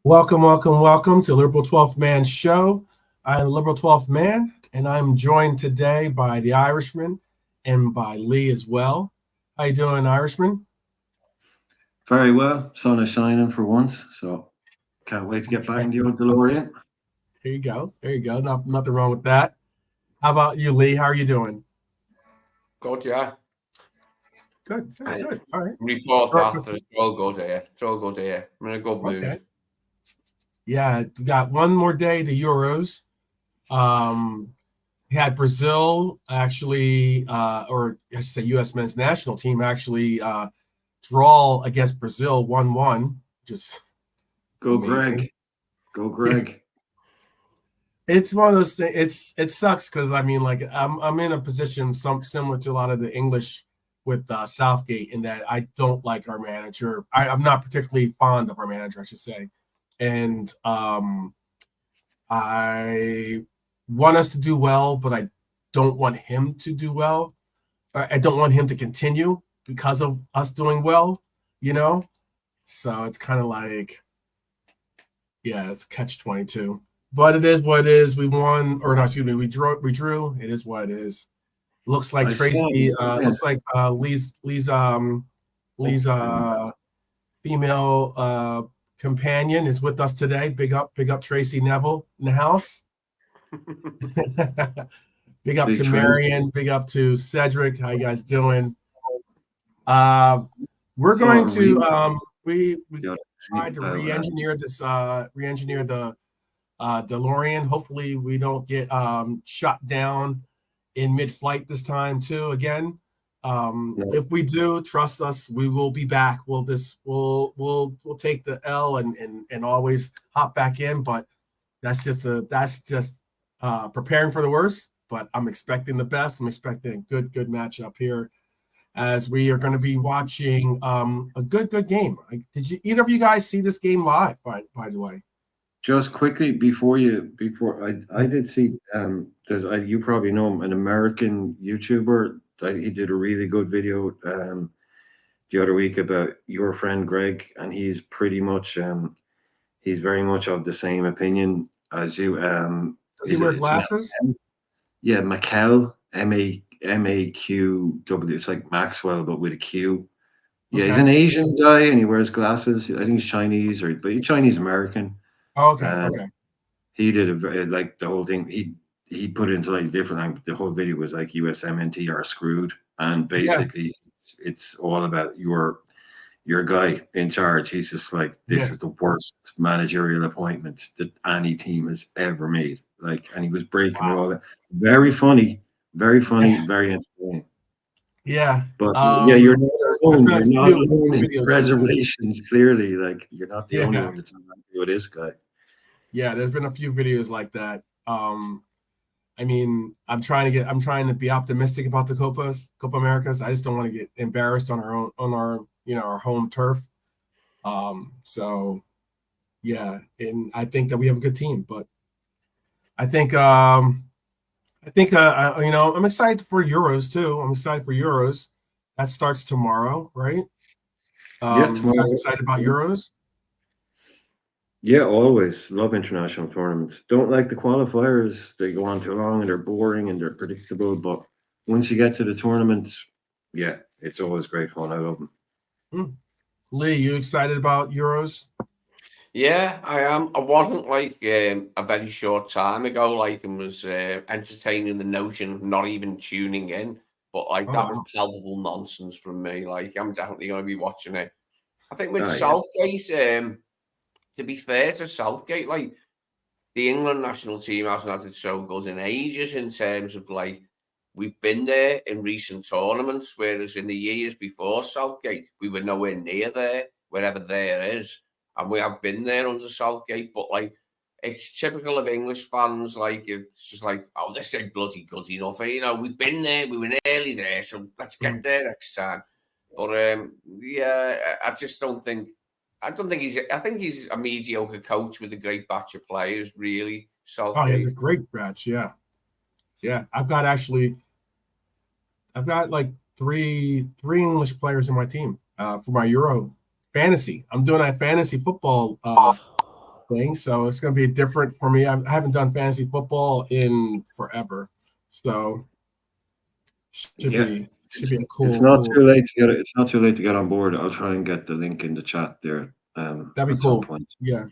Welcome to Liverpool 12th Man Show. I'm the Liverpool 12th Man, and I'm joined today by the Irishman and by Lee as well. How you doing, Irishman? Very well. Sun is shining for once, so can't wait to get back in the old DeLorean. There you go. Nothing wrong with that. How about you, Lee? How are you doing? Good, yeah. Good. All right. Report that. It's all good here. I'm in a good mood. Okay. Yeah, we got one more day to Euros. We had Brazil actually, or I should say U.S. men's national team actually draw against Brazil 1-1. Just go amazing. Greg. Go Greg. It's one of those things. It sucks because I mean, like I'm in a position similar to a lot of the English with Southgate in that I don't like our manager. I'm not particularly fond of our manager, I should say, and I want us to do well, but I don't want him to do well. I don't want him to continue because of us doing well, you know? So it's kind of like, yeah, it's catch-22. But it is what it is. We won, or no, excuse me, we drew. It is what it is. Looks like Tracy, looks like Lee's female companion is with us today. Big up Tracy Neville in the house. Big up to Marion. Big up to Cedric. How you guys doing? We're going to we tried to re-engineer the DeLorean. Hopefully we don't get shot down in mid-flight this time too again. If we do, trust us, we will be back. We'll take the L and always hop back in, but that's just preparing for the worst. But I'm expecting the best. I'm expecting a good matchup here, as we are going to be watching a good game. Did either of you guys see this game live? By the way, just quickly before I did see you probably know him, an American YouTuber. He did a really good video the other week about your friend Greg, and he's pretty much he's very much of the same opinion as you. Does he wear glasses? Yeah, Makel, Maqw. It's like Maxwell, but with a Q. Yeah, okay. He's an Asian guy and he wears glasses. I think he's Chinese, but he's Chinese American. Oh, okay. He did the whole thing. He put it into like different. The whole video was like USMNT are screwed, and basically it's all about your guy in charge. He's just like, this is the worst managerial appointment that any team has ever made. Like, and he was breaking all that. Very funny, very entertaining. Yeah, but you're not alone in reservations. Clearly, like you're not the only one that's happy with this guy. Yeah, there's been a few videos like that. I mean, I'm trying to be optimistic about the Copa Americas. I just don't want to get embarrassed on our home turf. So yeah, and I think that we have a good team, but I think I'm excited for Euros too. I'm excited for Euros. That starts tomorrow, right? Tomorrow. You guys excited about Euros? Yeah, always love international tournaments. Don't like the qualifiers; they go on too long and they're boring and they're predictable. But once you get to the tournaments, yeah, it's always great fun. I love them. Lee, you excited about Euros? Yeah, I am. I wasn't like a very short time ago, like, and was entertaining the notion of not even tuning in. But like that was palpable nonsense from me. Like, I'm definitely going to be watching it. I think with Southgate, to be fair to Southgate, like the England national team hasn't had it so good in ages in terms of like we've been there in recent tournaments, whereas in the years before Southgate, we were nowhere near there, wherever there is. And we have been there under Southgate, but like it's typical of English fans. Like it's just like, oh, this ain't bloody good enough. You know, we've been there, we were nearly there, so let's get there next time. But I just don't think. I think he's a mediocre coach with a great batch of players. Really, Southgate. Oh, he's a great batch. Yeah. I've got like three English players in my team for my Euro fantasy. I'm doing that fantasy football thing, so it's going to be different for me. I haven't done fantasy football in forever, so should be a cool. It's not too late to get it. It's not too late to get on board. I'll try and get the link in the chat there. That'd be at cool. some point. Yeah,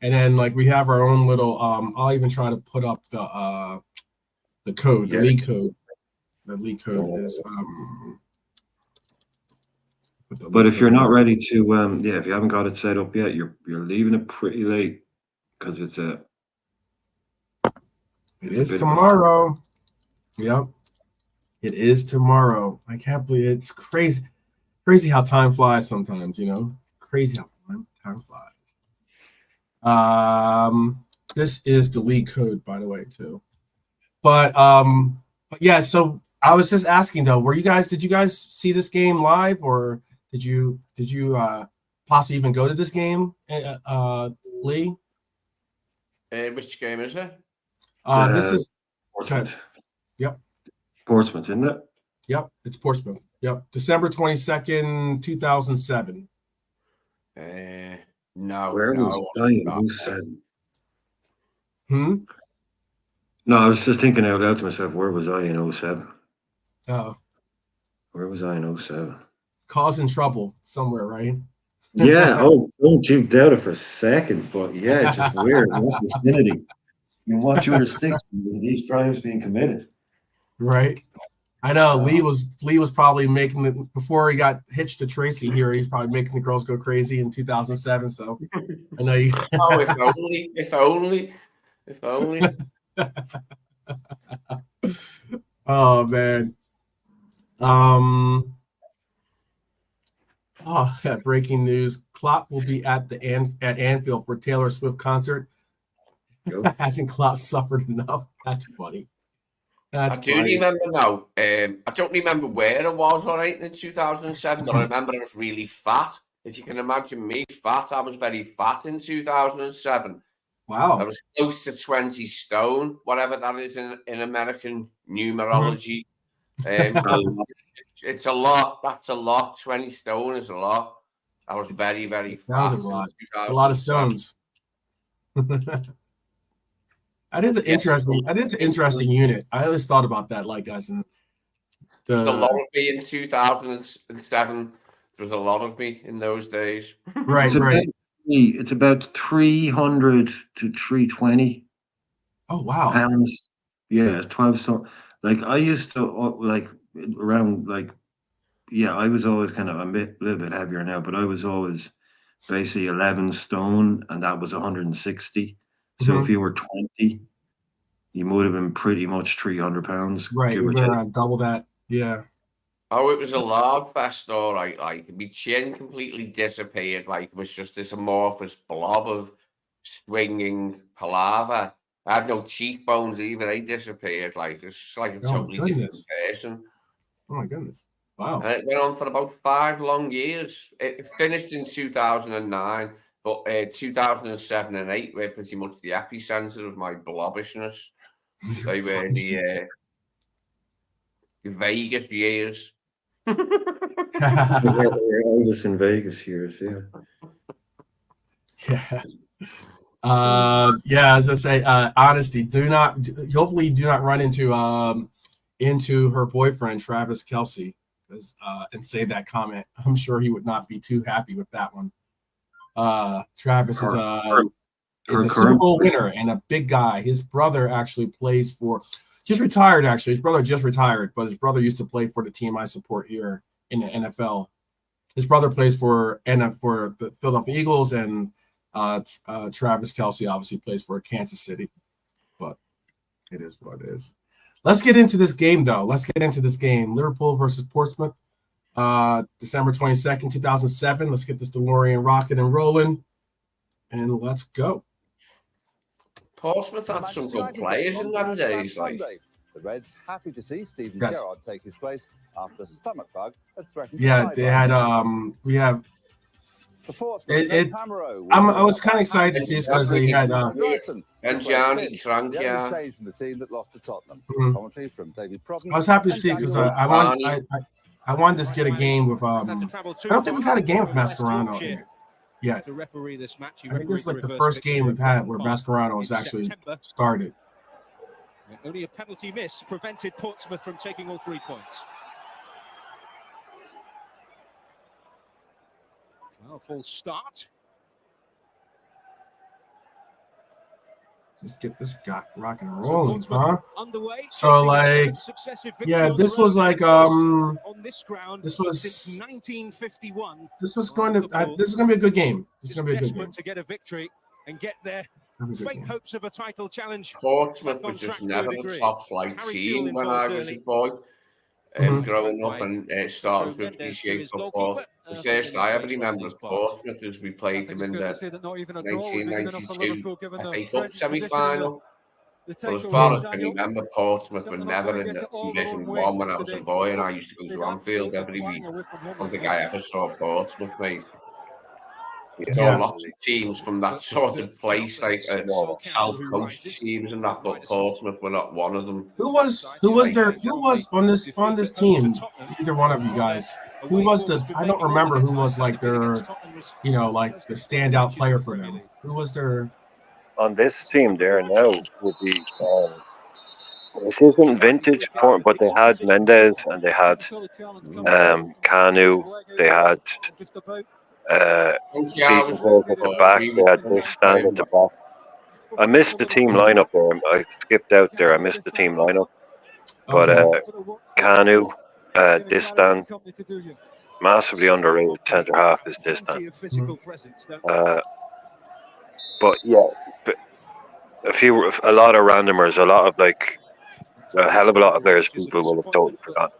and then like we have our own little. I'll even try to put up the code, the league code. The league code is. But if you're not ready to, if you haven't got it set up yet, you're leaving it pretty late because it's a. It is tomorrow. Yep. It is tomorrow. I can't believe it. It's crazy. Crazy how time flies sometimes, you know? Crazy how time flies. This is the league code, by the way, too. But yeah, so I was just asking though, did you guys see this game live, or did you possibly even go to this game, Lee? Which game is it? This is Portsmouth. Yep. Portsmouth, isn't it? Yep, it's Portsmouth. Yep, December 22nd, 2007. No. Where was I in 07? No, I was just thinking out loud to myself, where was I in 07? Oh. Where was I in 07? Causing trouble somewhere, right? Yeah. Oh, don't you doubt it for a second. But yeah, it's just weird. What vicinity? In what jurisdiction were these crimes being committed? Right. I know Lee was probably making it before he got hitched to Tracy here. He's probably making the girls go crazy in 2007. So I know you. Oh, if only. Oh man. Breaking news: Klopp will be at Anfield for Taylor Swift concert. Yep. Hasn't Klopp suffered enough? That's funny. I do remember now. I don't remember where it was, all right, in 2007, but I remember I was really fat. If you can imagine me fat, I was very fat in 2007. Wow. I was close to 20 stone, whatever that is in American numerology. It's a lot. That's a lot. 20 stone is a lot. I was very, very fat. That was a lot. It's a lot of stones. That is an interesting unit. I always thought about that, like as in there's a lot of me in 2007. There was a lot of me in those days. Right. It's about 300 to 320. Oh wow. Pounds. Yeah, it's 12. So like I used to around I was always kind of a little bit heavier now, but I was always basically 11 stone, and that was 160. So if you were 20, you would have been pretty much 300 pounds. Right, we're around double that. Yeah. Oh, it was a large fest, all right. Like my chin completely disappeared. Like it was just this amorphous blob of swinging palaver. I had no cheekbones either; they disappeared. Like it's like a totally different person. Oh my goodness! Wow. And it went on for about 5 long years. It finished in 2009. But 2007 and 8 were pretty much the epicenter of my blobbishness. They were the Vegas years. Elvis in Vegas years, yeah. As I say, honesty. Hopefully, do not run into her boyfriend Travis Kelce, and say that comment. I'm sure he would not be too happy with that one. Travis is a Super Bowl winner and a big guy. His brother actually plays just retired. Actually, his brother just retired, but his brother used to play for the team I support here in the NFL. His brother plays for the Philadelphia Eagles, and Travis Kelce obviously plays for Kansas City. But it is what it is. Let's get into this game, though. Liverpool versus Portsmouth. December 22nd, 2007. Let's get this DeLorean rocking and rolling, and let's go. Portsmouth had some good players in them days. The Reds happy to see Steven Gerrard take his place after a stomach bug had threatened. Yeah, they had. We have. I was kind of excited to see this because they had. And Gianni Crankia. Change from the team that lost to Tottenham. Commentary from David Providence. I was happy to see because I wanted to get a game with. I don't think we've had a game with Mascherano in it. yet. To referee this match. I think this is like the first game we've had where Mascherano has actually started. Only a penalty miss prevented Portsmouth from taking all 3 points. Well, full start. Let's get this guy rocking and rolling, huh? Underway, so like, yeah, this was like on this ground this was since 1951. This was going to this is going to be a good game. This is going to be a good game. To get a victory and get their faint hopes of a title challenge. Portsmouth was just never a top flight team when I was a boy. Growing up and starting to appreciate football. The first I ever remember of Portsmouth is we played them in the 1992 FA Cup semi-final. But as far as I can remember, Portsmouth were never in the Division 1 when I was a boy, and I used to go to Anfield every week. I don't think I ever saw Portsmouth, mate. You saw lots of teams from that sort of place, like South Coast teams and that, but Portsmouth were not one of them. Who was on this team? Either one of you guys. Who was I don't remember who was like their, like the standout player for them. Who was their on this team there now would be this isn't vintage form, but they had Mendes and they had Kanu, they had decent players at the back, they had this stand at the back. I missed the team lineup there. I skipped out there. I missed the team lineup. But Kanu, Distan, massively underrated centre half is Distan. But yeah, a lot of randomers, a lot of like a hell of a lot of players people will have totally forgotten.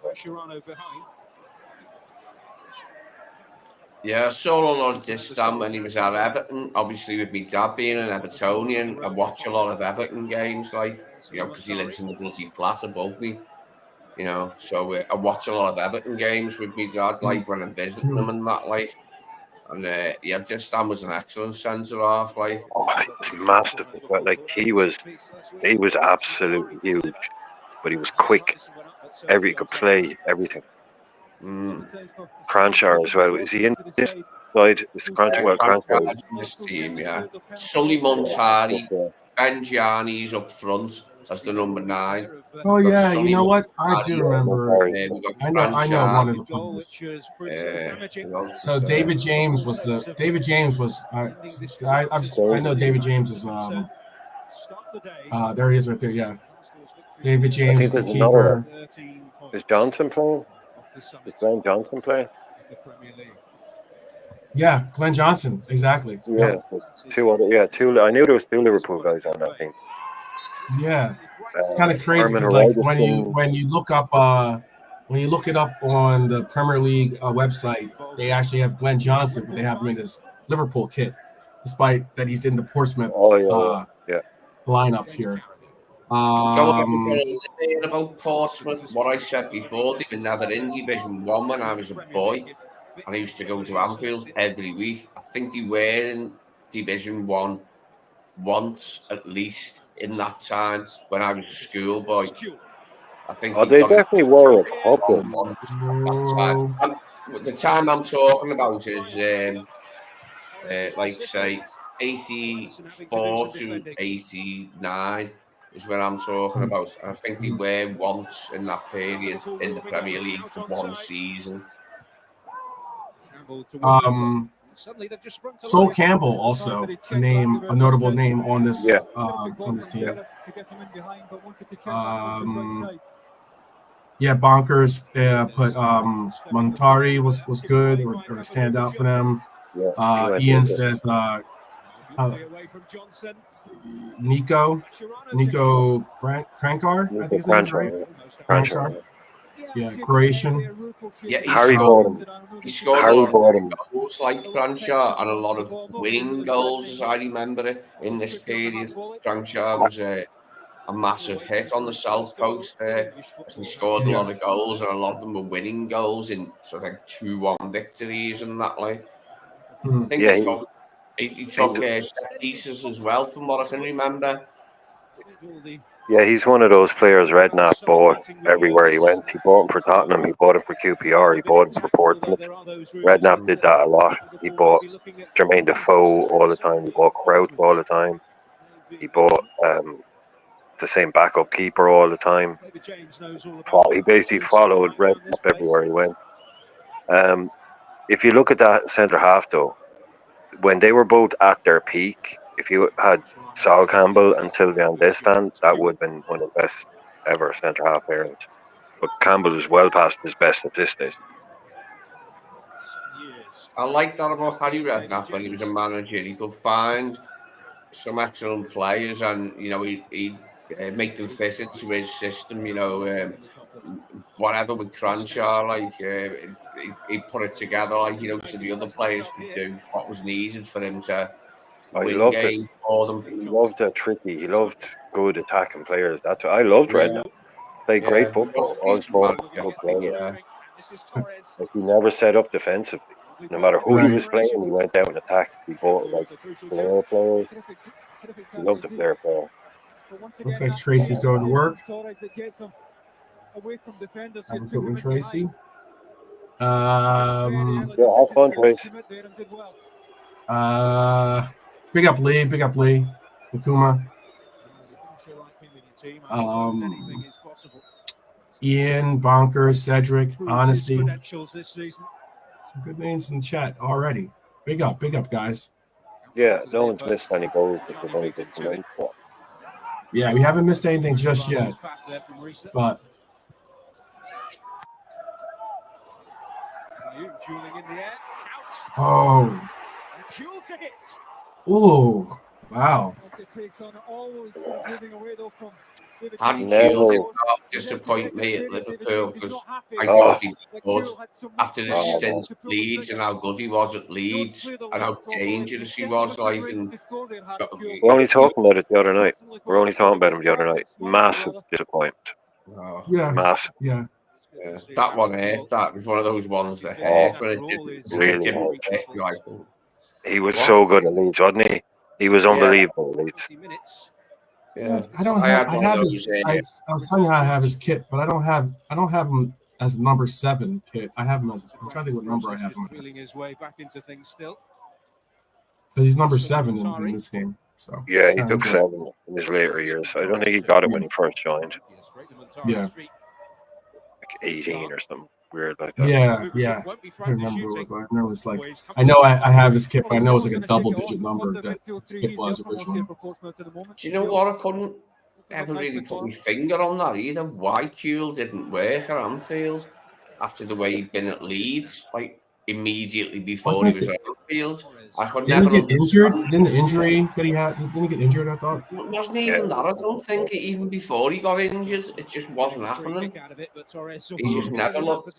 Yeah, I saw a lot of Distan when he was at Everton. Obviously, with me dad being an Evertonian, I watch a lot of Everton games, because he lives in the bloody flat above me, So I watch a lot of Everton games with me dad, when I'm visiting them and that, And Distan was an excellent centre half, Oh, it's massive. But he was absolutely huge, but he was quick. He could play everything. Cranshaw as well. Is he in this side? Is Cranshaw? Cranshaw in this team, yeah. Sully Montari, Ben Gianni's up front as the number 9. Oh yeah, you know what? I do remember. I know one of the players. So David James was. I know David James is. There he is right there. Yeah, David James is the keeper. Is Johnson playing? Is Glenn Johnson playing? Yeah, Glenn Johnson, exactly. Yeah, two. I knew there was 2 Liverpool guys on that team. Yeah, it's kind of crazy because when you look up it up on the Premier League website, they actually have Glenn Johnson, but they have him in his Liverpool kit, despite that he's in the Portsmouth lineup here. About Portsmouth, what I said before, they were never in Division 1 when I was a boy, and I used to go to Anfield every week. I think they were in Division 1 once at least in that time when I was a schoolboy. I think they definitely were a couple. The time I'm talking about is say 84 to 89 is when I'm talking about. I think they were once in that period in the Premier League for one season. Sol Campbell also a notable name on this team. Bonkers put Montari was good or a standout for them. Ian says Nico Krankar, I think his name's right. Krankar. Yeah, Croatian. Yeah, Harry Borden. He scored a lot of goals like Cranshaw and a lot of winning goals, as I remember it, in this period. Cranshaw was a massive hit on the South Coast there. He scored a lot of goals, and a lot of them were winning goals in sort of 2-1 victories and that. I think he took set pieces as well, from what I can remember. Yeah, he's one of those players Redknapp bought everywhere he went. He bought him for Tottenham, he bought him for QPR, he bought him for Portsmouth. Redknapp did that a lot. He bought Jermaine Defoe all the time, he bought Kraut all the time, he bought the same backup keeper all the time. He basically followed Redknapp everywhere he went. If you look at that centre half though, when they were both at their peak, if you had Sol Campbell and Sylvain Destan, that would have been one of the best ever centre half pairs. But Campbell is well past his best at this stage. I like that about Harry Redknapp when he was a manager. He could find some excellent players, and he'd make them fit into his system. Whatever with Cranshaw, like he put it together, like so the other players could do what was needed for him to win games for them. He loved tricky. He loved good attacking players. That's what I loved. Redknapp played great football. Like, he never set up defensively. No matter who he was playing, he went out and attacked. He bought like player players. He loved the player player. Looks like Tracy's going to work. Equipment Tracy. Yeah, have fun, Trace. Big up Lee. Big up Lee. Nakuma. Ian, Bonker, Cedric, Honesty. Some good names in the chat already. Big up, guys. Yeah, no one's missed any goals. Yeah, we haven't missed anything just yet. But oh, wow. Harry Kewell did not disappoint me at Liverpool because I thought he was good after his stint at Leeds and how good he was at Leeds and how dangerous he was. Like, we're only talking about it the other night. We're only talking about him the other night. Massive disappointment. Yeah. Massive. Yeah. That one that was one of those ones that hurt when it didn't like. He was so good at Leeds, wasn't he? He was unbelievable at Leeds. Yeah, I was telling you I have his kit, but I don't have him as number 7 kit. I have him as I'm trying to think what number I have him. Because he's number 7 in this game. So yeah, he took 7 in his later years. I don't think he got it when he first joined. Yeah. Like 18 or something weird like that. Yeah. I remember what it was. I remember it's like I know I have his kit, but I know it's like a double-digit number that it was originally. Do you know what? I couldn't ever really put my finger on that either. Why Kewell didn't work at Anfield after the way he'd been at Leeds, like immediately before he was at Anfield. Didn't he get injured? Didn't the injury that he had? Didn't he get injured? I thought. It wasn't even that. I don't think even before he got injured, it just wasn't happening. He just never looked.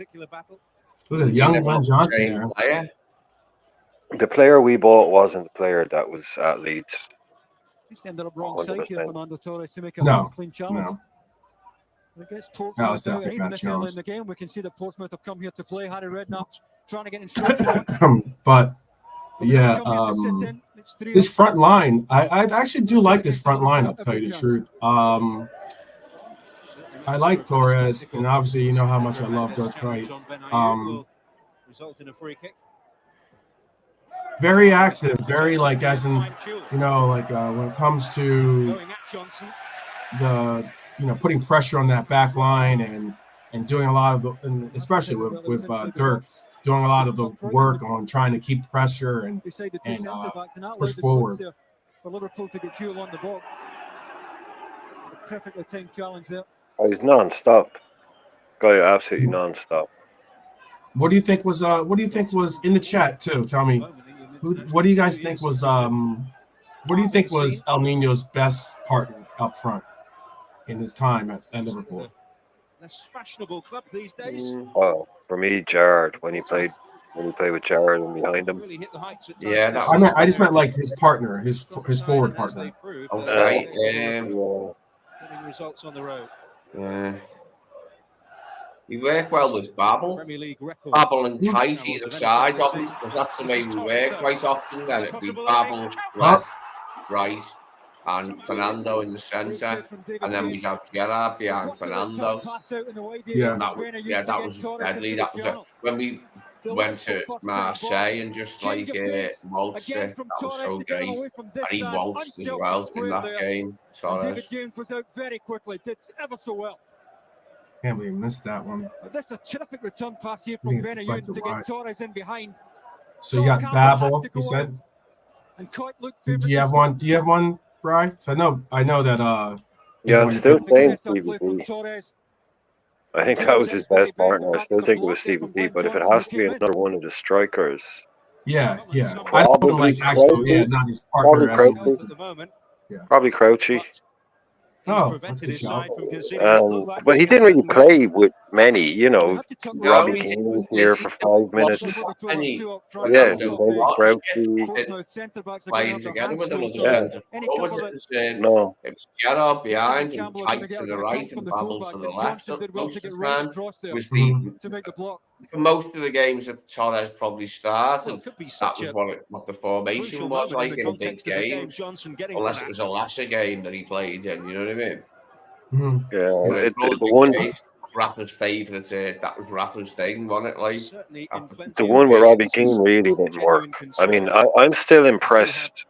Look at young Glenn Johnson there. The player we bought wasn't the player that was at Leeds. 100%. No. No, it's definitely not Jones. We can see that Portsmouth have come here to play. Harry Redknapp trying to get in. But yeah, this front line, I actually do like this front line. I'll tell you the truth. I like Torres, and obviously you know how much I love Dirk Wright. Very active, very like as in like when it comes to the putting pressure on that back line and doing a lot of the, and especially with Dirk doing a lot of the work on trying to keep pressure and push forward. For Liverpool to get Kewell on the ball. A perfectly timed challenge there. Oh, he's non-stop. Guy, absolutely non-stop. What do you think was in the chat too? Tell me, what do you guys think was what do you think was El Nino's best partner up front in his time at Liverpool? Less fashionable club these days. Oh, for me, Gerrard when he played with Gerrard and behind him. Yeah, I just meant like his partner, his forward partner. Okay. Getting results on the road. Yeah. We work well with Babel. Babel and Kite either side of him, because that's the way we work quite often. Then it'd be Babel left, right, and Fernando in the centre, and then we have Gerrard behind Fernando. Yeah. That was deadly. That was when we went to Marseille and just like waltzed it. That was so great. And he waltzed as well in that game. Torres. James was out very quickly. Did ever so well. Can't believe we missed that one. That's a terrific return pass here from Benayoun to get Torres in behind. So you got Babel, you said. Do you have one? Do you have one, Bri? So I know that. Yeah, I'm still saying Stevie B. I think that was his best partner. I still think it was Stevie B. But if it has to be another one of the strikers, yeah. I don't like actually, not his partner. Probably Crouchy. Oh, that's a good shot. But he didn't really play with many, you know. Robbie Keane was here for 5 minutes. Yeah, Crouchy. Playing together with him. No. It was Gerrard behind, and Pike to the right, and Babel to the left. Most of the time, it was for most of the games that Torres probably started. That was what the formation was like in big games, unless it was a lesser game that he played in. You know what I mean? Mm-hmm. Yeah, the one. Rafa's favourite. That was Rafa's thing, wasn't it? Like the one where Robbie Keane really didn't work. I mean, I'm still impressed,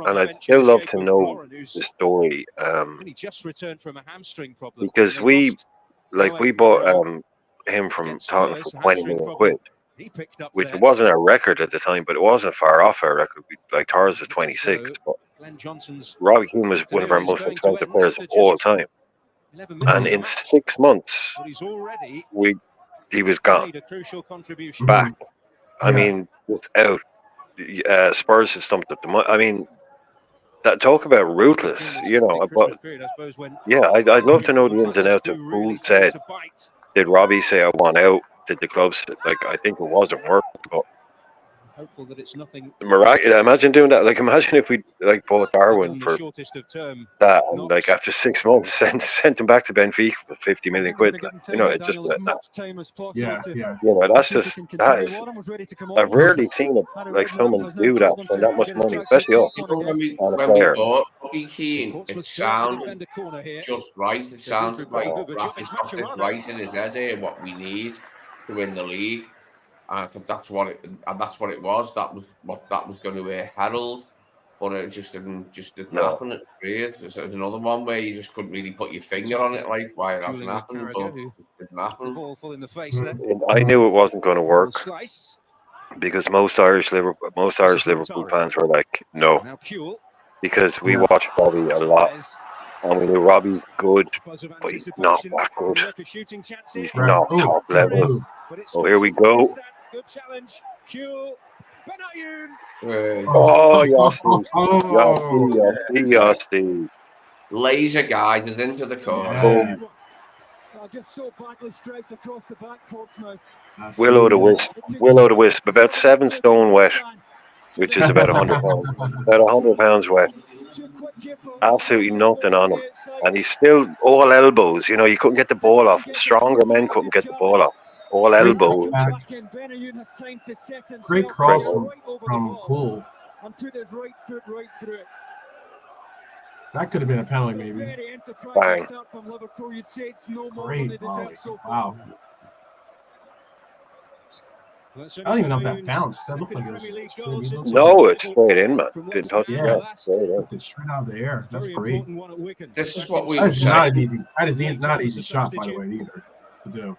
and I'd still love to know the story. Because we bought him from Tottenham for 20 million quid, which wasn't a record at the time, but it wasn't far off our record. Like Torres is 26, but Robbie Keane was one of our most expensive players of all time. And in 6 months, he was gone. Back. I mean, without Spurs had stumped up the money. I mean, that talk about ruthless, you know. But yeah, I'd love to know the ins and outs of who said. Did Robbie say I want out? Did the club say, like, I think it wasn't work, but hopeful that it's nothing. Imagine doing that. Like, imagine if we like bought Darwin for that, and like after 6 months, sent him back to Benfica for 50 million quid. You know, it just yeah. You know, that is. I've rarely seen it like someone do that for that much money, especially us. When we bought Robbie Keane, it sounded just right. It sounded like Rafa's got this right in his head here, what we need to win the league. I think that's what it was. That was what that was going to herald, but it just didn't happen. It's weird. There's another one where you just couldn't really put your finger on it, like why it hasn't happened, but it didn't happen. I knew it wasn't going to work because most Irish Liverpool fans were like, no, because we watch Robbie a lot. And we know Robbie's good, but he's not that good. He's not top level. Oh, here we go. Oh, Yossi. Laser guided into the corner. Yeah. Willow to wisp. About 7 stone wet, which is about 100 pounds. About 100 pounds wet. Absolutely nothing on him, and he's still all elbows. You know, you couldn't get the ball off. Stronger men couldn't get the ball off. All elbows. Great cross from Cool. That could have been a penalty, maybe. Bang. Great volley. Wow. I don't even know if that bounced. That looked like it was. No, it's straight in, man. Didn't touch it. Yeah, it's straight out of the air. That's great. This is what we. That's not an easy. That is not an easy shot, by the way, either to do.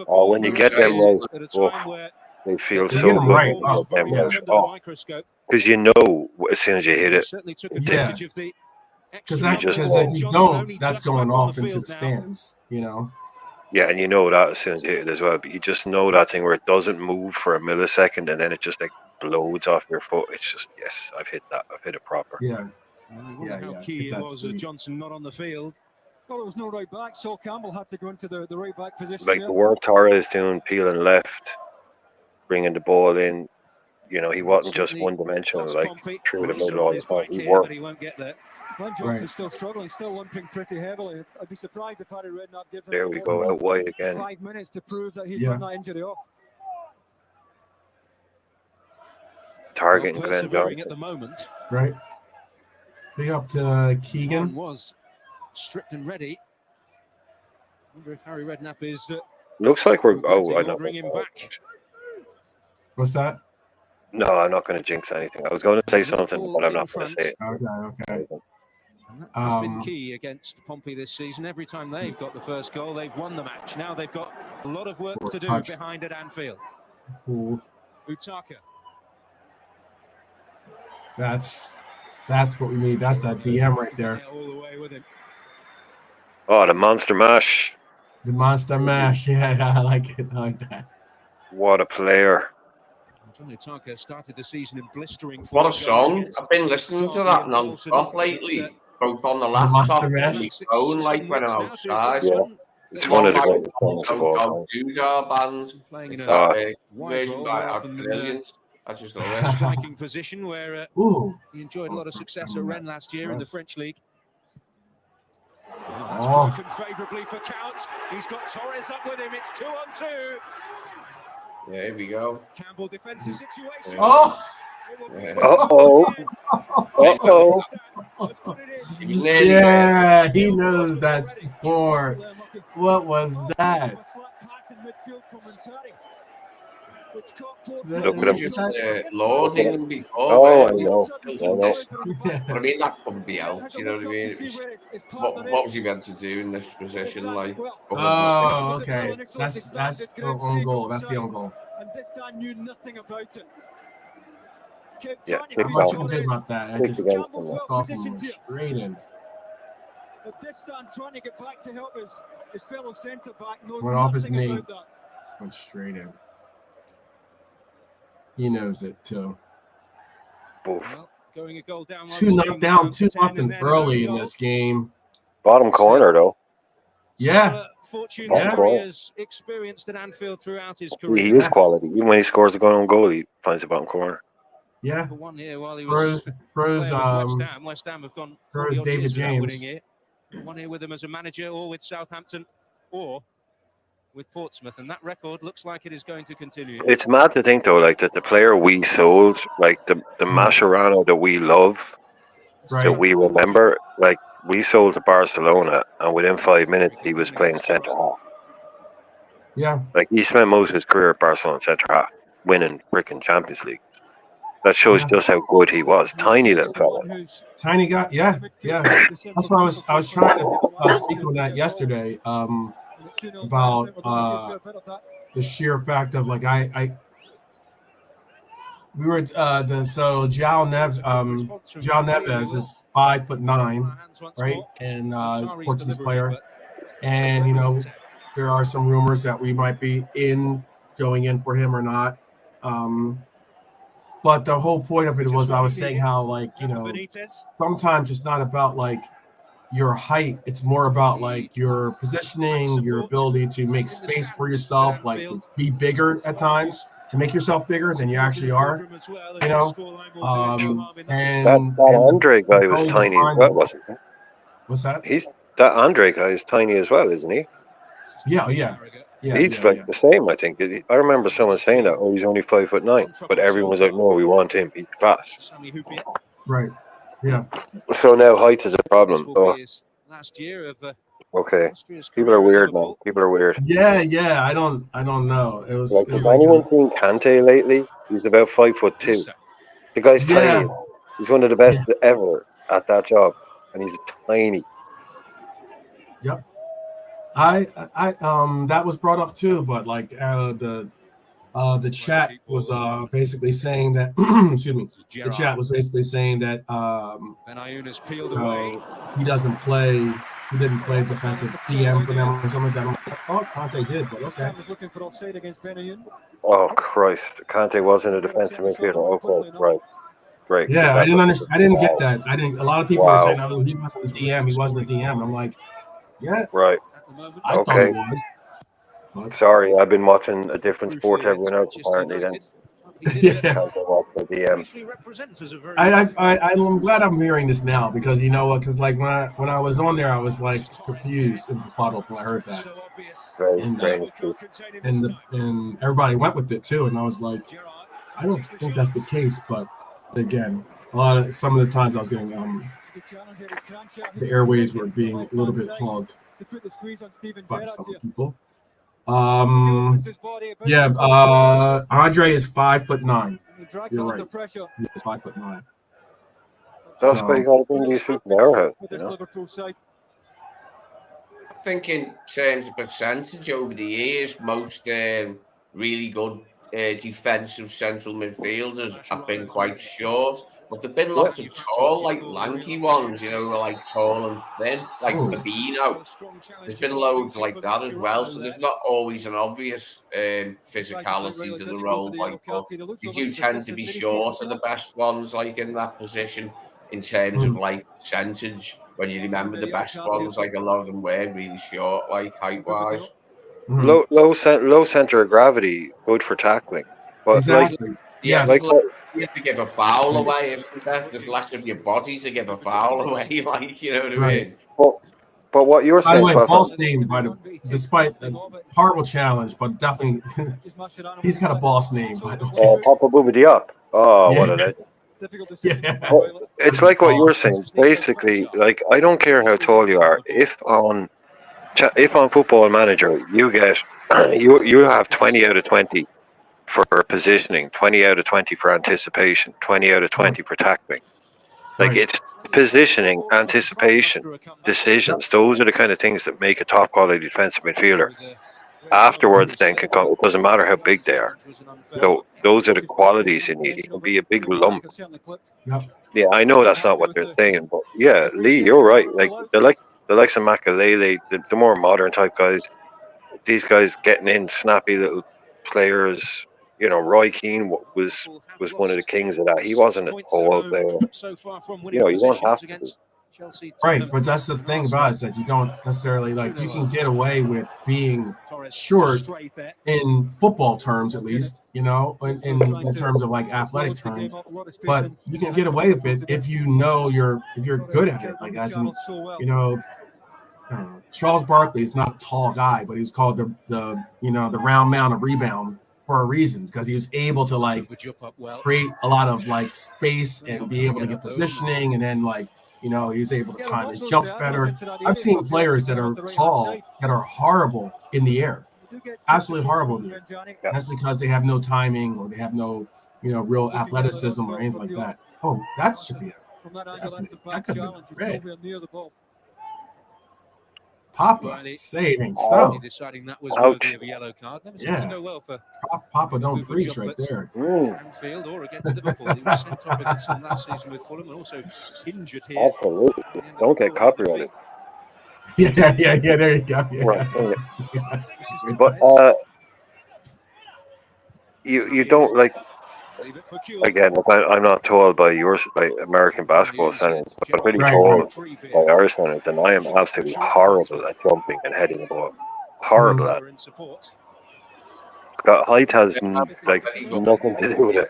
Oh, when you get them right, they feel so good. Right. Because you know as soon as you hit it. Yeah. Because if you don't, that's going off into the stands. You know. Yeah, and you know that as soon as you hit it as well. But you just know that thing where it doesn't move for a millisecond and then it just like blows off your foot. It's just, yes, I've hit that. I've hit it proper. Yeah. How key it was with Johnson not on the field. Well, there was no right back, so Campbell had to go into the right back position. Like the work Torres doing, peeling left, bringing the ball in. You know, he wasn't just one dimensional, like through the middle all the time. He worked. Glenn Johnson's still struggling, still limping pretty heavily. I'd be surprised if Harry Redknapp gives him. There we go, out wide again. 5 minutes to prove that he's got that injury off. Targeting Glenn Johnson. At the moment. Right. Big up to Keegan. Was stripped and ready. Wonder if Harry Redknapp is. Looks like we're. Oh, I know. Ordering him back. What's that? No, I'm not going to jinx anything. I was going to say something, but I'm not going to say it. Okay. And that has been key against Pompey this season. Every time they've got the first goal, they've won the match. Now they've got a lot of work to do behind at Anfield. Cool. Utaka. That's what we need. That's that DM right there. All the way with him. Oh, the monster mash. The monster mash. Yeah, I like it. I like that. What a player. Johnny Utaka started the season in blistering. What a song. I've been listening to that non-stop lately. Both on the laptop and my phone, like when I'm outside. Yeah. It's one of the greatest songs of all time. Doodah bands. It's that version by Australians. I just love it. Striking position where he enjoyed a lot of success at Rennes last year in the French league. Oh. Favourably for Count. He's got Torres up with him. It's 2-on-2. Yeah, here we go. Campbell defensive situation. Oh. Uh-oh. Uh-oh. Yeah, he knows that's more. What was that? Look at him. Loading him before. Oh, I know. I mean, that couldn't be out. You know what I mean? What was he meant to do in this position? Like, oh, okay. That's the own goal. That's the own goal. And this guy knew nothing about it. Yeah, I'm not sure about that. I just thought from him straight in. But this time trying to get back to help his fellow centre back. Went off his knee. Went straight in. He knows it too. Well, going a goal down. 2-0 early in this game. Bottom corner though. Yeah. Fortune Henry has experienced at Anfield throughout his career. He is quality. Even when he scores a goal on goal, he finds the bottom corner. Yeah. One here while he was West Ham have gone David James. One here with him as a manager, or with Southampton, or with Portsmouth, and that record looks like it is going to continue. It's mad to think though, like that the player we sold, like the Mascherano that we love, that we remember, like we sold to Barcelona, and within 5 minutes he was playing centre half. Yeah, like he spent most of his career at Barcelona centre half, winning freaking Champions League. That shows just how good he was. Tiny little fella. Tiny guy. Yeah. That's what I was trying to speak on that yesterday. About the sheer fact of like we were so João Neves is 5'9", right, and he's a Portuguese player, and you know there are some rumors that we might be going in for him or not. But the whole point of it was I was saying how, like, you know, sometimes it's not about like your height, it's more about like your positioning, your ability to make space for yourself, like to be bigger at times, to make yourself bigger than you actually are, you know. And that Andre guy was tiny as well, wasn't he? What's that? That Andre guy is tiny as well, isn't he? Yeah. He's the same, I think. I remember someone saying that, oh, he's only 5'9", but everyone was like, no, we want him. He's class. Right. Yeah. So now height is a problem. Oh. Okay. People are weird, man. People are weird. Yeah. I don't know. It was. Like, has anyone seen Kante lately? He's about 5'2". The guy's tiny. He's one of the best ever at that job, and he's tiny. Yep. I that was brought up too, but like the chat was basically saying that excuse me, the chat was basically saying that he doesn't play, he didn't play defensive DM for them or something like that. I thought Kante did, but okay. Oh Christ, Kante wasn't a defensive midfielder. Okay, right. Great. Yeah, I didn't understand. I didn't get that. A lot of people were saying, "Oh, he wasn't a DM. He wasn't a DM." I'm like, yeah, right. I thought it was. But... Sorry, I've been watching a different sport to everyone else apparently. Then. Yeah. I'm glad I'm hearing this now because you know what? Because like when I was on there, I was like confused and befuddled when I heard that. And everybody went with it too, and I was like, I don't think that's the case, but again, some of the times I was getting the airways were being a little bit clogged by some people. Yeah, Andre is 5'9". You're right. He's 5'9". That's why you got to bring these people to Arrowhead. You know? I think in terms of percentage over the years, most really good defensive central midfielders have been quite short. But there've been lots of tall, like lanky ones, you know, who are like tall and thin, like Fabinho. There's been loads like that as well. So there's not always an obvious physicality to the role, like, but they do tend to be short of the best ones, like in that position, in terms of like percentage. When you remember the best ones, like a lot of them were really short, like height wise. Low center of gravity, good for tackling. But exactly. like, yeah, yes. like, you have to give a foul away, isn't there? There's less of your body to give a foul away, like, you know what I mean? But what you're saying, by the way, boss name, despite a horrible challenge, but definitely he's got a boss name. By the way, Papa Booba Diop. Oh, what a legend! Yeah. Well, it's like what you're saying. Basically, like I don't care how tall you are. If on Football Manager you get you have 20 out of 20 for positioning, 20 out of 20 for anticipation, 20 out of 20 for tackling. Like it's positioning, anticipation, decisions. Those are the kind of things that make a top quality defensive midfielder. Afterwards, then can come. It doesn't matter how big they are. So those are the qualities you need. It can be a big lump. Yeah, I know that's not what they're saying, but yeah, Lee, you're right. Like the likes of Makalele, the more modern type guys. These guys getting in, snappy little players. You know, Roy Keane was one of the kings of that. He wasn't a tall player. You know, you don't have to be. Right, but that's the thing about it, is that you don't necessarily like. You can get away with being short in football terms, at least, you know, in terms of like athletic terms. But you can get away with it if you know if you're good at it. Like as in, you know, Charles Barkley is not a tall guy, but he was called the round mound of rebound for a reason, because he was able to like create a lot of like space and be able to get positioning, and then like, you know, he was able to time his jumps better. I've seen players that are tall that are horrible in the air, absolutely horrible in the air. That's because they have no timing, or they have no, you know, real athleticism or anything like that. Oh, that should be definitely, that could have been red. Papa, say it ain't so. Ouch. Yeah. Papa don't preach right there. Anfield or against Liverpool. He was sent off against them last season with Fulham, and also injured here. Absolutely. Don't get copyrighted. Yeah, there you go. Yeah. Right. But you don't like. Again, I'm not tall by American basketball standards, but I'm pretty tall by our standards, and I am absolutely horrible at jumping and heading the ball. Horrible at it. Height has like nothing to do with it.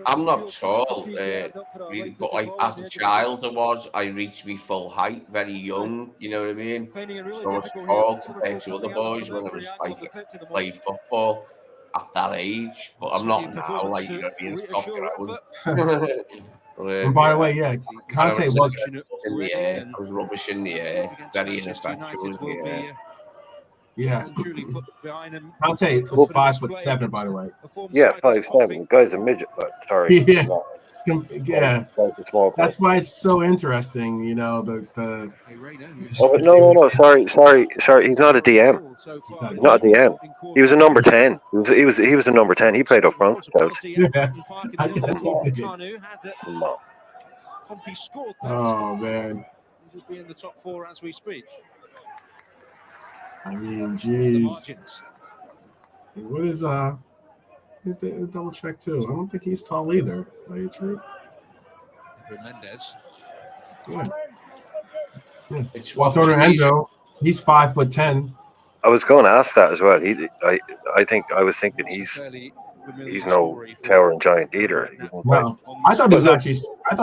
I'm not tall, really, but like as a child I reached my full height very young, you know what I mean? So I was tall compared to other boys when I was like played football at that age, but I'm not now, like, you know, being stop growing. And by the way, yeah, Conte was in the air. I was rubbish in the air, very ineffectual in the air. Yeah. Conte was 5'7", by the way. Yeah, 5'7". The guy's a midget, but sorry. Yeah. Yeah. That's why it's so interesting, you know, the Oh, but no, sorry. He's not a DM. He's not a DM. He was a number 10. He was a number 10. He played up front. Yes, I guess he did. Oh man. He'll be in the top 4 as we speak. I mean, geez. What is double check too? I don't think he's tall either. Are you true? Mendes. Yeah. Walter Endo, he's 5'10". I was going to ask that as well. I was thinking he's no towering giant either. No, I thought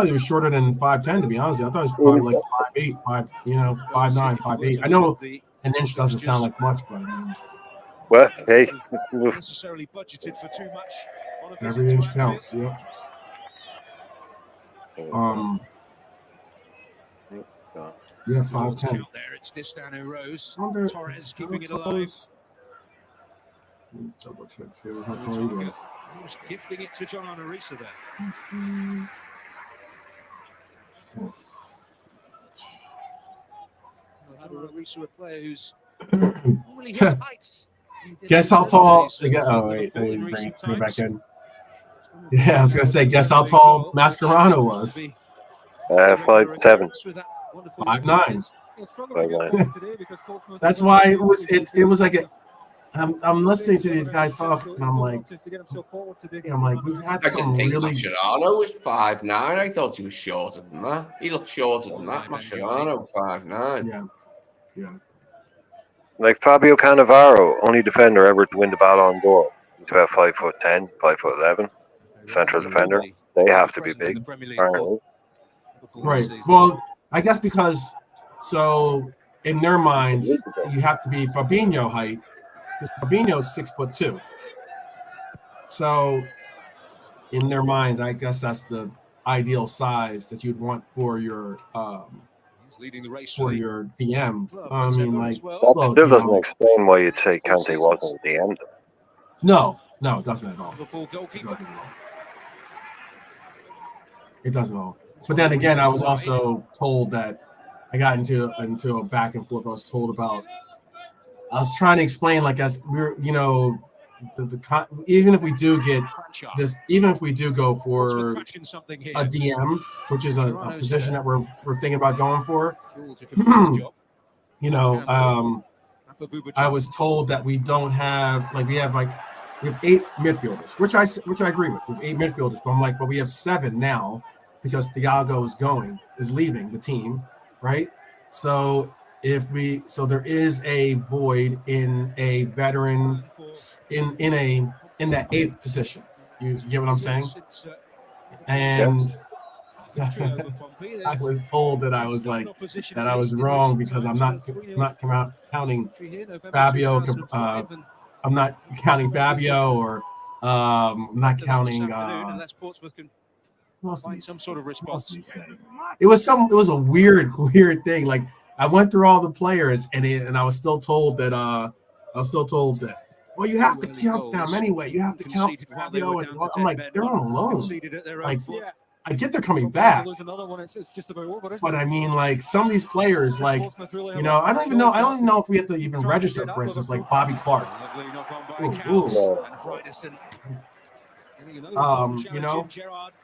he was shorter than 5'10", to be honest. I thought he was probably like 5'8", 5'9", 5'8". I know an inch doesn't sound like much, but I mean, well, hey, necessarily budgeted for too much. Every inch counts. Yep. Yeah, 5'10". There, it's Distano Rose. Wonder Torres keeping it how tall alive. is- Let me double check, see how tall he was. He was gifting it to John Arisa there. Yes. John Arisa, a player who's normally hit heights. Guess how tall? Oh wait, I need to bring it back in. Yeah, I was gonna say, guess how tall Mascherano was? 5'7". 5'9". That's why it was. It was like a. I'm listening to these guys talk, and I'm like, we've had I some didn't think really. Mascherano was 5'9". I thought he was shorter than that. He looked shorter than that. Mascherano 5'9". Yeah. Like Fabio Cannavaro, only defender ever to win the Ballon d'Or. He's about 5'10", 5'11". Central defender. They have to be big, apparently. Right. Well, I guess because in their minds, you have to be Fabinho height, because Fabinho is 6'2". So in their minds, I guess that's the ideal size that you'd want for your DM. I mean, like, that still doesn't explain why you'd say Kante wasn't a DM. No, it doesn't at all. It doesn't at all. But then again, I was also told that I got into a back and forth. I was told about. I was trying to explain, like, as we're, even if we do get this, even if we do go for a DM, which is a position that we're thinking about going for, I was told that we don't have, like, we have 8 midfielders, which I agree with. We have 8 midfielders, but I'm like, but we have 7 now because Thiago is leaving the team, right? So there is a void in a veteran in that 8th position. You get what I'm saying? And I was told that I was wrong because I'm not counting Fabio. I'm not counting Fabio, or I'm not counting. It was a weird thing. Like, I went through all the players, and I was still told that well, you have to count them anyway. You have to count Fabio, and I'm like, they're on loan. Like, I get they're coming back, but I mean, like, some of these players, like, I don't even know if we have to even register, for instance, like Bobby Clark.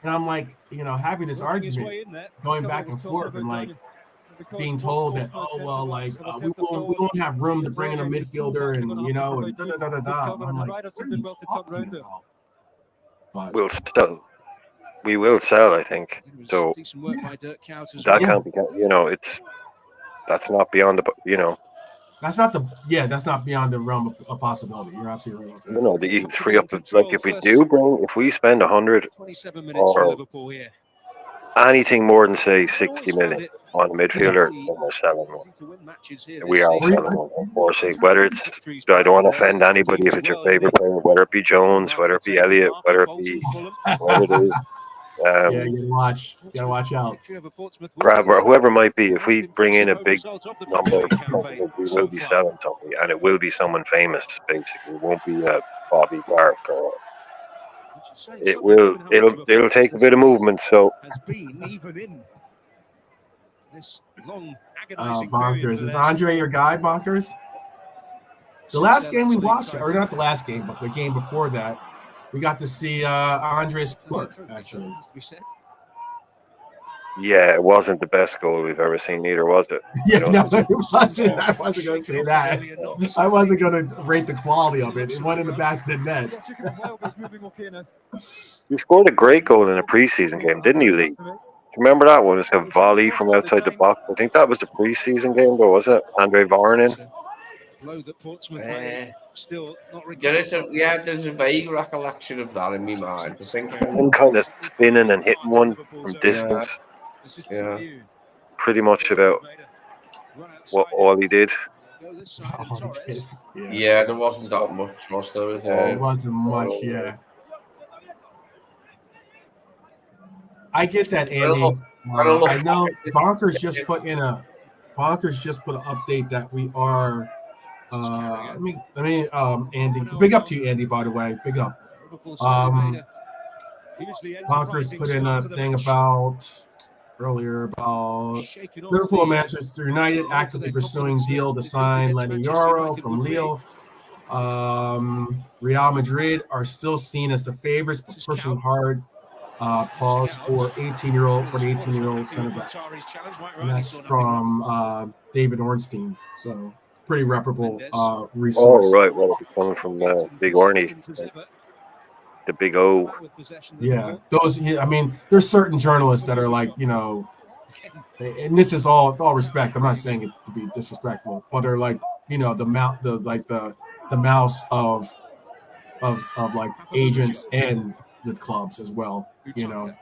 And I'm like, having this argument, going back and forth, and like being told that, oh well, like we won't have room to bring in a midfielder, and and da. I'm like, what are you talking about? But we will sell, I think. So that can't be, that's not beyond the, That's not beyond the realm of possibility. You're absolutely right about that. The free up, like, if we spend 100 or anything more than, say, 60 million on a midfielder, then we're selling one. We are selling one, unfortunately. Whether it's, I don't want to offend anybody if it's your favorite player, whether it be Jones, whether it be Elliott, whether it be whatever it is. You gotta watch out. Grab or whoever it might be. If we bring in a big number, we will be selling something, and it will be someone famous. Basically, it won't be a Bobby Clark, or it'll take a bit of movement. So, Bonkers. Is Andre your guy, Bonkers? The last game we watched, or not the last game, but the game before that, we got to see Andre score, actually. Yeah, it wasn't the best goal we've ever seen, neither was it? Yeah, no, it wasn't. I wasn't going to say that. I wasn't going to rate the quality of it. It went in the back of the net. He scored a great goal in a preseason game, didn't he, Lee? Remember that one? It's a volley from outside the box. I think that was the preseason game, though, was it? Andre Varnin. There's a vague recollection of that in my mind. I think him kind of spinning and hitting one from distance. Yeah. Pretty much about all he did. Yeah, there wasn't that much, was there? It wasn't much, yeah. I get that, Andy. I know Bonkers just put an update that we are. Let me, Andy. Big up to you, Andy. By the way, big up. Bonkers put in a thing earlier about Liverpool and Manchester United actively pursuing deal to sign Lenny Yoro from Lille. Real Madrid are still seen as the favorites, but pushing hard. Pause for the 18-year-old center back. And that's from David Ornstein. So pretty reputable resource. Oh, right. Well, it's coming from Big Orny. The Big O. Yeah. I mean, there's certain journalists that are like, and this is all respect. I'm not saying it to be disrespectful, but they're like, the mouse of like agents and the clubs as well. They give them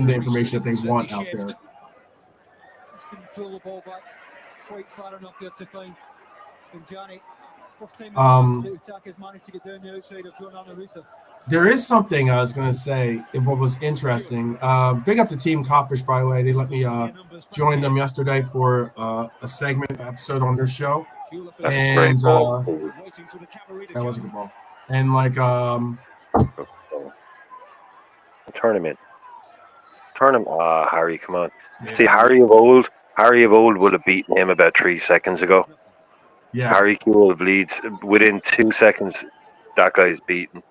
the information that they want out there. There is something I was going to say. What was interesting. Big up the team Coppish, by the way. They let me join them yesterday for a segment episode on their show. That's a great ball. That was a good ball. And like tournament. Harry, come on. Yeah. See, Harry of old would have beaten him about 3 seconds ago. Yeah. Harry Kuehl of Leeds, within 2 seconds, that guy's beaten.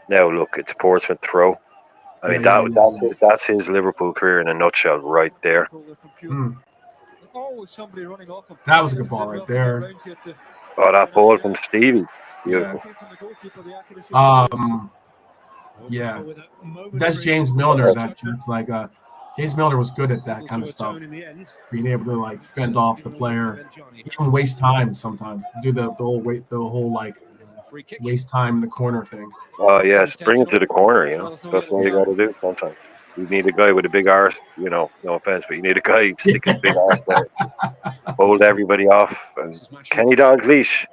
Now look, it's a Portsmouth throw. I mean, that's his Liverpool career in a nutshell, right there. That was a good ball right there. Oh, that ball from Stevie. Beautiful. Yeah. That's James Milner. That's like James Milner was good at that kind of stuff. Being able to like fend off the player, even waste time sometimes. Do the whole waste time in the corner thing. Oh yes, bring it to the corner. That's what you got to do sometimes. You need a guy with a big arse. No offense, but you need a guy stick his big arse there, hold everybody off. And Kenny Dalglish.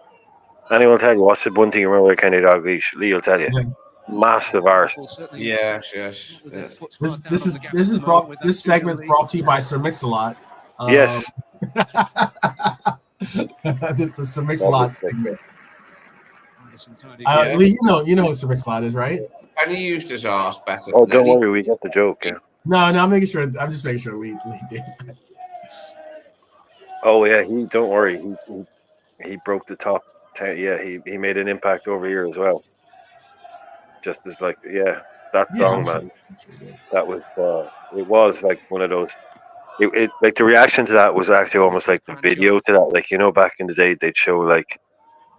Anyone will tell you what's the one thing you remember with Kenny Dalglish? Lee will tell you. Yeah. Massive arse. Yes. This segment is brought to you by Sir Mix-a-Lot. Yes. This is the Sir Mix-a-Lot segment. Lee, you know what Sir Mix-a-Lot is, right? And he used his arse better. Oh, don't worry, we get the joke. Yeah. No, I'm making sure. I'm just making sure Lee did. Oh yeah, don't worry. He broke the top 10. Yeah, he made an impact over here as well. Just as like, that song, man. That was it was like one of those. It like the reaction to that was actually almost like the video to that. Like back in the day, they'd show like,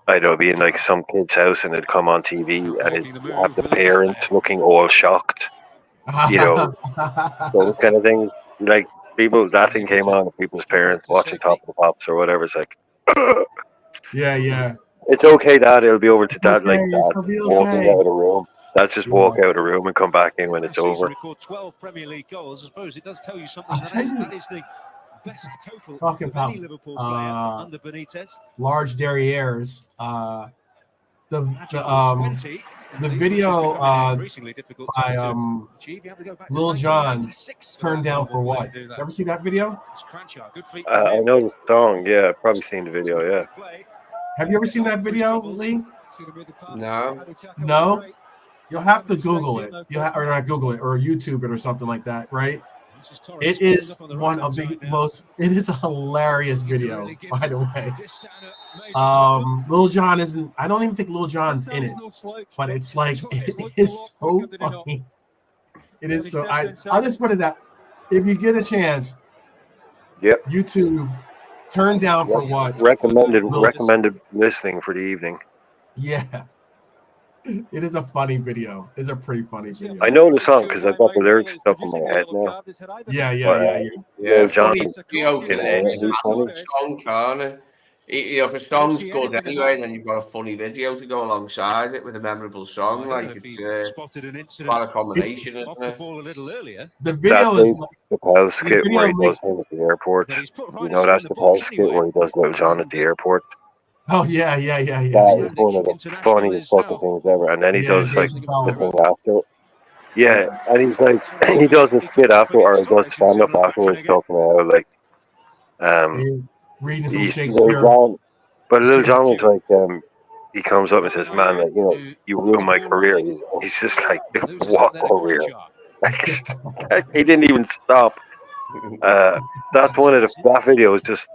I don't know, be in like some kid's house and it'd come on TV and it'd have the parents looking all shocked. Those kind of things. Like that thing came on, people's parents watching Top of the Pops or whatever. It's like, yeah. It's okay, Dad. It'll be over to Dad. Okay, walking out of the room. That's just walk out of the room and come back in when it's over. 12 Premier League goals. I suppose it does tell you something. That is the best total talking about any Liverpool player under Benitez. Large derrieres. The video by Lil Jon, Turned Down for What? Ever see that video? I know the song. Yeah, I've probably seen the video. Yeah. Have you ever seen that video, Lee? No. You'll have to Google it. Or not Google it, or YouTube it, or something like that, right? It is one of the most. It is a hilarious video, by the way. Lil Jon isn't. I don't even think Lil Jon's in it, but it's like it is so funny. It is so. I'll just put it that if you get a chance, YouTube, Turn Down for What? Recommended listening for the evening. Yeah. It is a funny video. It's a pretty funny video. I know the song because I've got the lyrics stuck in my head now. Yeah, John. Song, can't it? If a song's good anyway, then you've got a funny video to go alongside it with a memorable song. Like it's quite a combination, isn't it? The video is the Pell skit where he does him at the airport. That's the Pell skit where he does Little John at the airport. Oh yeah. That is one of the funniest fucking things ever. And then he does like the thing after. Yeah, and he's like, he doesn't spit after, or does stand up afterwards talking about like, He's reading from he's Shakespeare. but Little John was like, he comes up and says, "Man, like, you know, you ruined my career." He's just like, "What career?" Like, he didn't even stop. That's one of that video is just,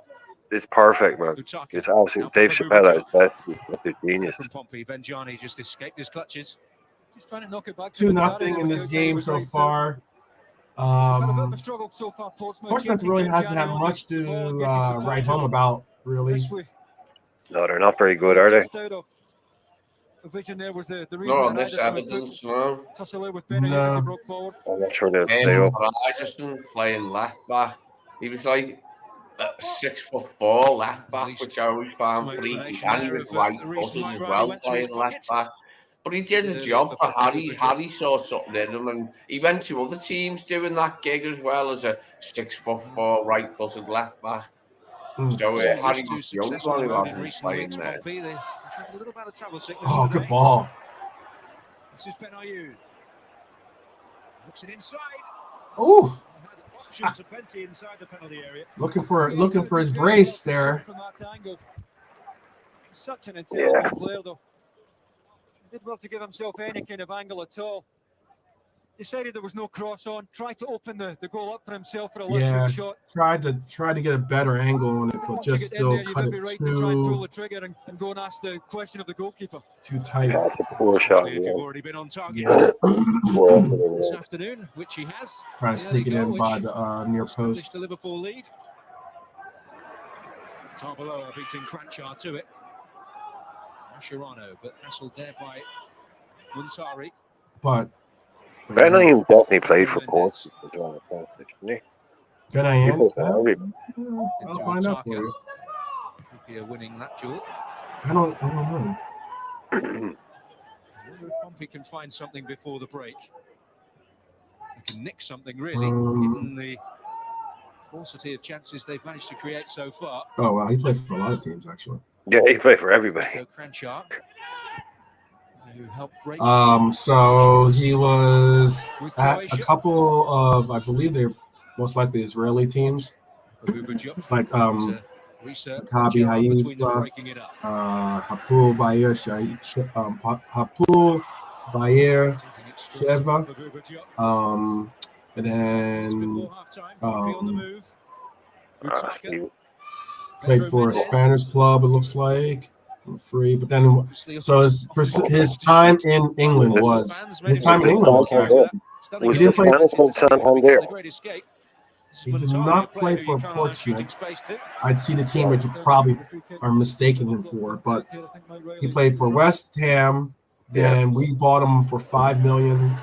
it's perfect, man. It's absolutely Dave Chappelle at his best. He's a genius. 2-0 in this game so far. Portsmouth really hasn't had much to write home about, really. No, they're not very good, are they? No, on this evidence, no. No. I'm not sure they'll stay up. Rogerson playing left back. He was like 6'4" left back, which I always found pretty. And he was right-footed as well, playing left back. But he did a job for Harry. Harry saw something in him, and he went to other teams doing that gig as well as a 6'4" right-footed left back. So Harry was the only one who wasn't playing there. Oh, good ball. This is Benayoun. Looks it inside. Oh, options are plenty inside the penalty area. Looking for his brace there. Such an intelligent player, though. He did well to give himself any kind of angle at all. Decided there was no cross on. Tried to open the goal up for himself for a left shot. Tried to get a better angle on it, but just still cut it too. And go and ask the question of the goalkeeper. Too tight. That's a poor shot. If you've already been on target this afternoon, which he has. Trying to sneak it in by the near post. The Liverpool lead. Tarbeloa beating Cranchar to it. Mascherano, but wrestled there by Muntari. But Benayoun definitely played for Portsmouth as well. Benayoun? I'll find out for you. Pompey winning that duel. I don't know. I wonder if Pompey can find something before the break. They can nick something, really, given the paucity of chances they've managed to create so far. Oh, wow. He played for a lot of teams, actually. Yeah, he played for everybody. Cranchar, who helped break. So he was at a couple of, I believe they're most likely Israeli teams, like Maccabi Haifa, Hapoel Bayer Sheva, and then played for a Spanish club, it looks like. Free, but then so his time in England was actually, was the Spanish Santander. He did not play for Portsmouth. I'd see the team that you probably are mistaking him for, but he played for West Ham. Then we bought him for £5 million,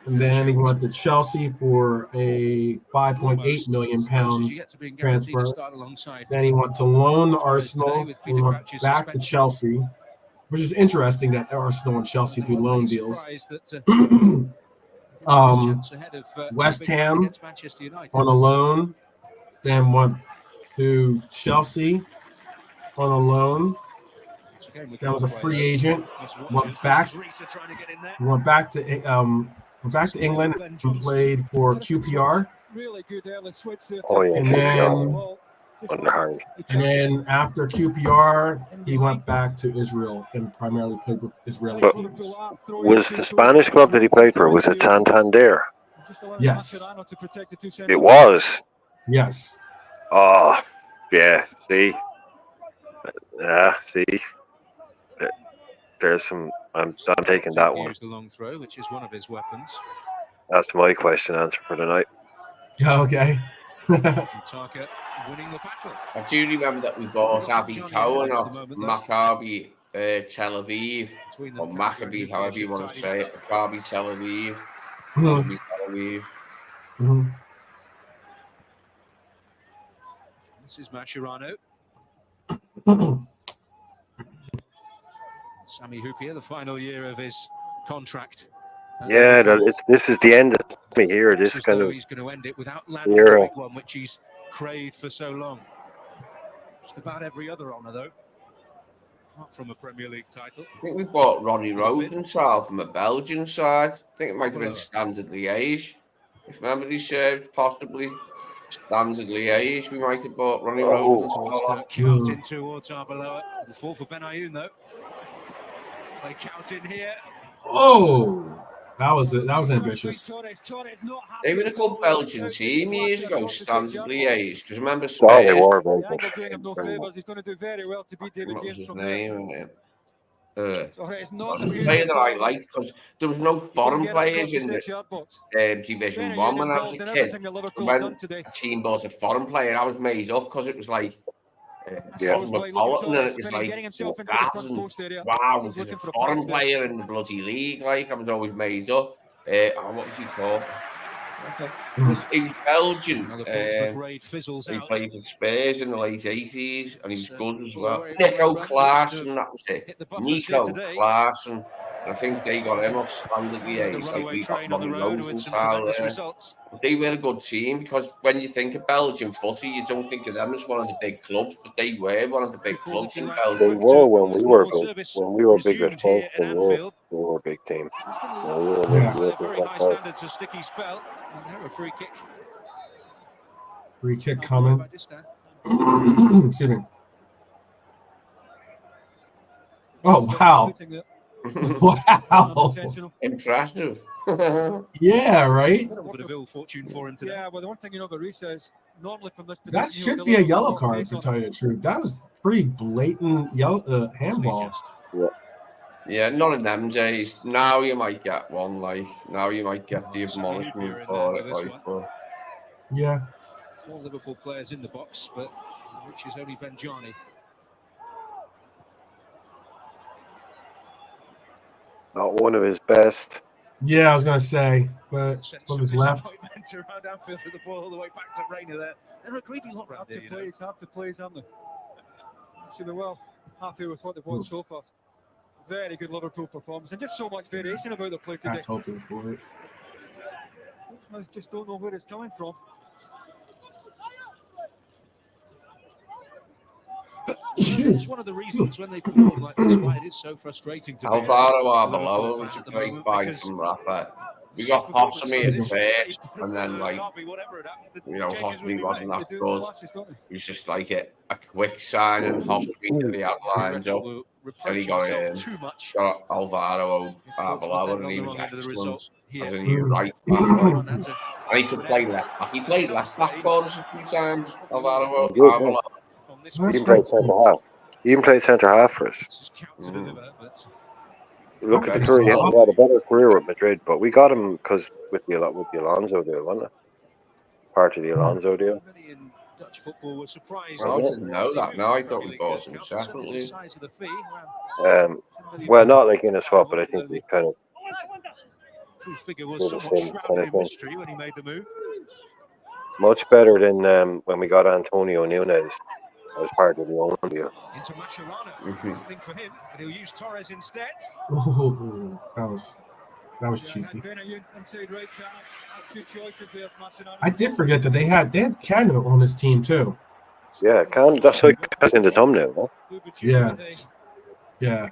and then he went to Chelsea for a £5.8 million transfer. Then he went to loan to Arsenal. He went back to Chelsea, which is interesting that Arsenal and Chelsea do loan deals. West Ham on a loan, then went to Chelsea on a loan. That was a free agent. Went back to England and played for QPR. Oh yeah, and then after QPR, he went back to Israel and primarily played with Israeli teams. Was the Spanish club that he played for, was it Santander? Yes. It was? Yes. Oh, yeah, see? See? There's some, I'm taking that one. The long throw, which is one of his weapons. That's my question answer for tonight. Yeah, okay. Winning the battle. I do remember that we bought Avi Cohen off Maccabi Tel Aviv, or Maccabi, however you want to say it. Maccabi Tel Aviv. Maccabi Tel Aviv. This is Mascherano. Sami Hyypiä, the final year of his contract. Yeah, this is the end of me here. This kind of he's going to end it without landing the big one, which he's craved for so long. Just about every other honour, though. apart from a Premier League title. I think we bought Ronnie Rosenthal from a Belgian side. I think it might have been Standard Liège. If memory serves, possibly Standard Liège. We might have bought Ronnie Rosenthal. Count in towards Arbeloa. The fall for Benayoun, though. They count in here. Oh, that was ambitious. They were a good Belgian team years ago, Standard Liège. Because remember, Oh, they were very what was his name? The player that I liked, because there was no foreign players in the Division 1 when I was a kid. When a team bought a foreign player, I was made up because it was like Cosmopolitan, and it was like, wow, there's a foreign player in the bloody league. Like, I was always made up. What was he called? He was Belgian. He played for Spurs in the late 80s, and he was good as well. Nico Klaassen, that was it. Nico Klaassen. And I think they got him off Standard Liège, like we got Ronnie Rosenthal there. But they were a good team, because when you think of Belgian footy, you don't think of them as one of the big clubs, but they were one of the big clubs in Belgium. They were when we were big. When we were big at first, they were a big team. Very high standards, a sticky spell. A free kick. Free kick coming. Excuse me. Oh, wow. Wow. Impressive. Yeah, right? A bit of ill fortune for him today. Yeah, well, the one thing you know about Reece is normally from this position, that should be a yellow card, to tell you the truth. That was pretty blatant yellow handball. Yeah, not in them days. Now you might get one, like, now you might get the admonishment for it, like, but... Yeah. 4 Liverpool players in the box, but which is only Benjani. Not one of his best. Yeah, I was gonna say, but what was left? Around Anfield with the ball all the way back to Rayner there. They're a greedy lot round here. Hard to please, aren't they? So they're well happy with what they've won so far. Very good Liverpool performance, and just so much variation about the play today. That's hoping for it. I just don't know where it's coming from. It's one of the reasons when they perform like this, why it is so frustrating to Alvaro Arbeloa was a great buy from Rafa. We got Hossamy at first, and then, like, you know, Hossamy wasn't that good. He was just like a quick sign, and Hossamy to the outlines up, and he got in. Got Alvaro Arbeloa, and he was excellent. And then he right back, and he could play left back. He played left back for us a few times, Alvaro Arbeloa. He even played centre half. He even played centre half for us. Look at the career. He had a better career with Madrid, but we got him because with the Alonso deal, wasn't it? Part of the Alonso deal. Dutch football were surprised. I didn't know that. No, I thought we bought him separately. Well, not like in a swap, but I think we kind of. Figure was somewhat shrouded in mystery when he made the move. Much better than when we got Antonio Nunes as part of the own deal. Into Mascherano, for him, but he'll use Torres instead. Ooh, that was cheeky. I did forget that they had Canada on this team too. Yeah, Canada. That's like in the thumbnail. Huh? Yeah, yeah.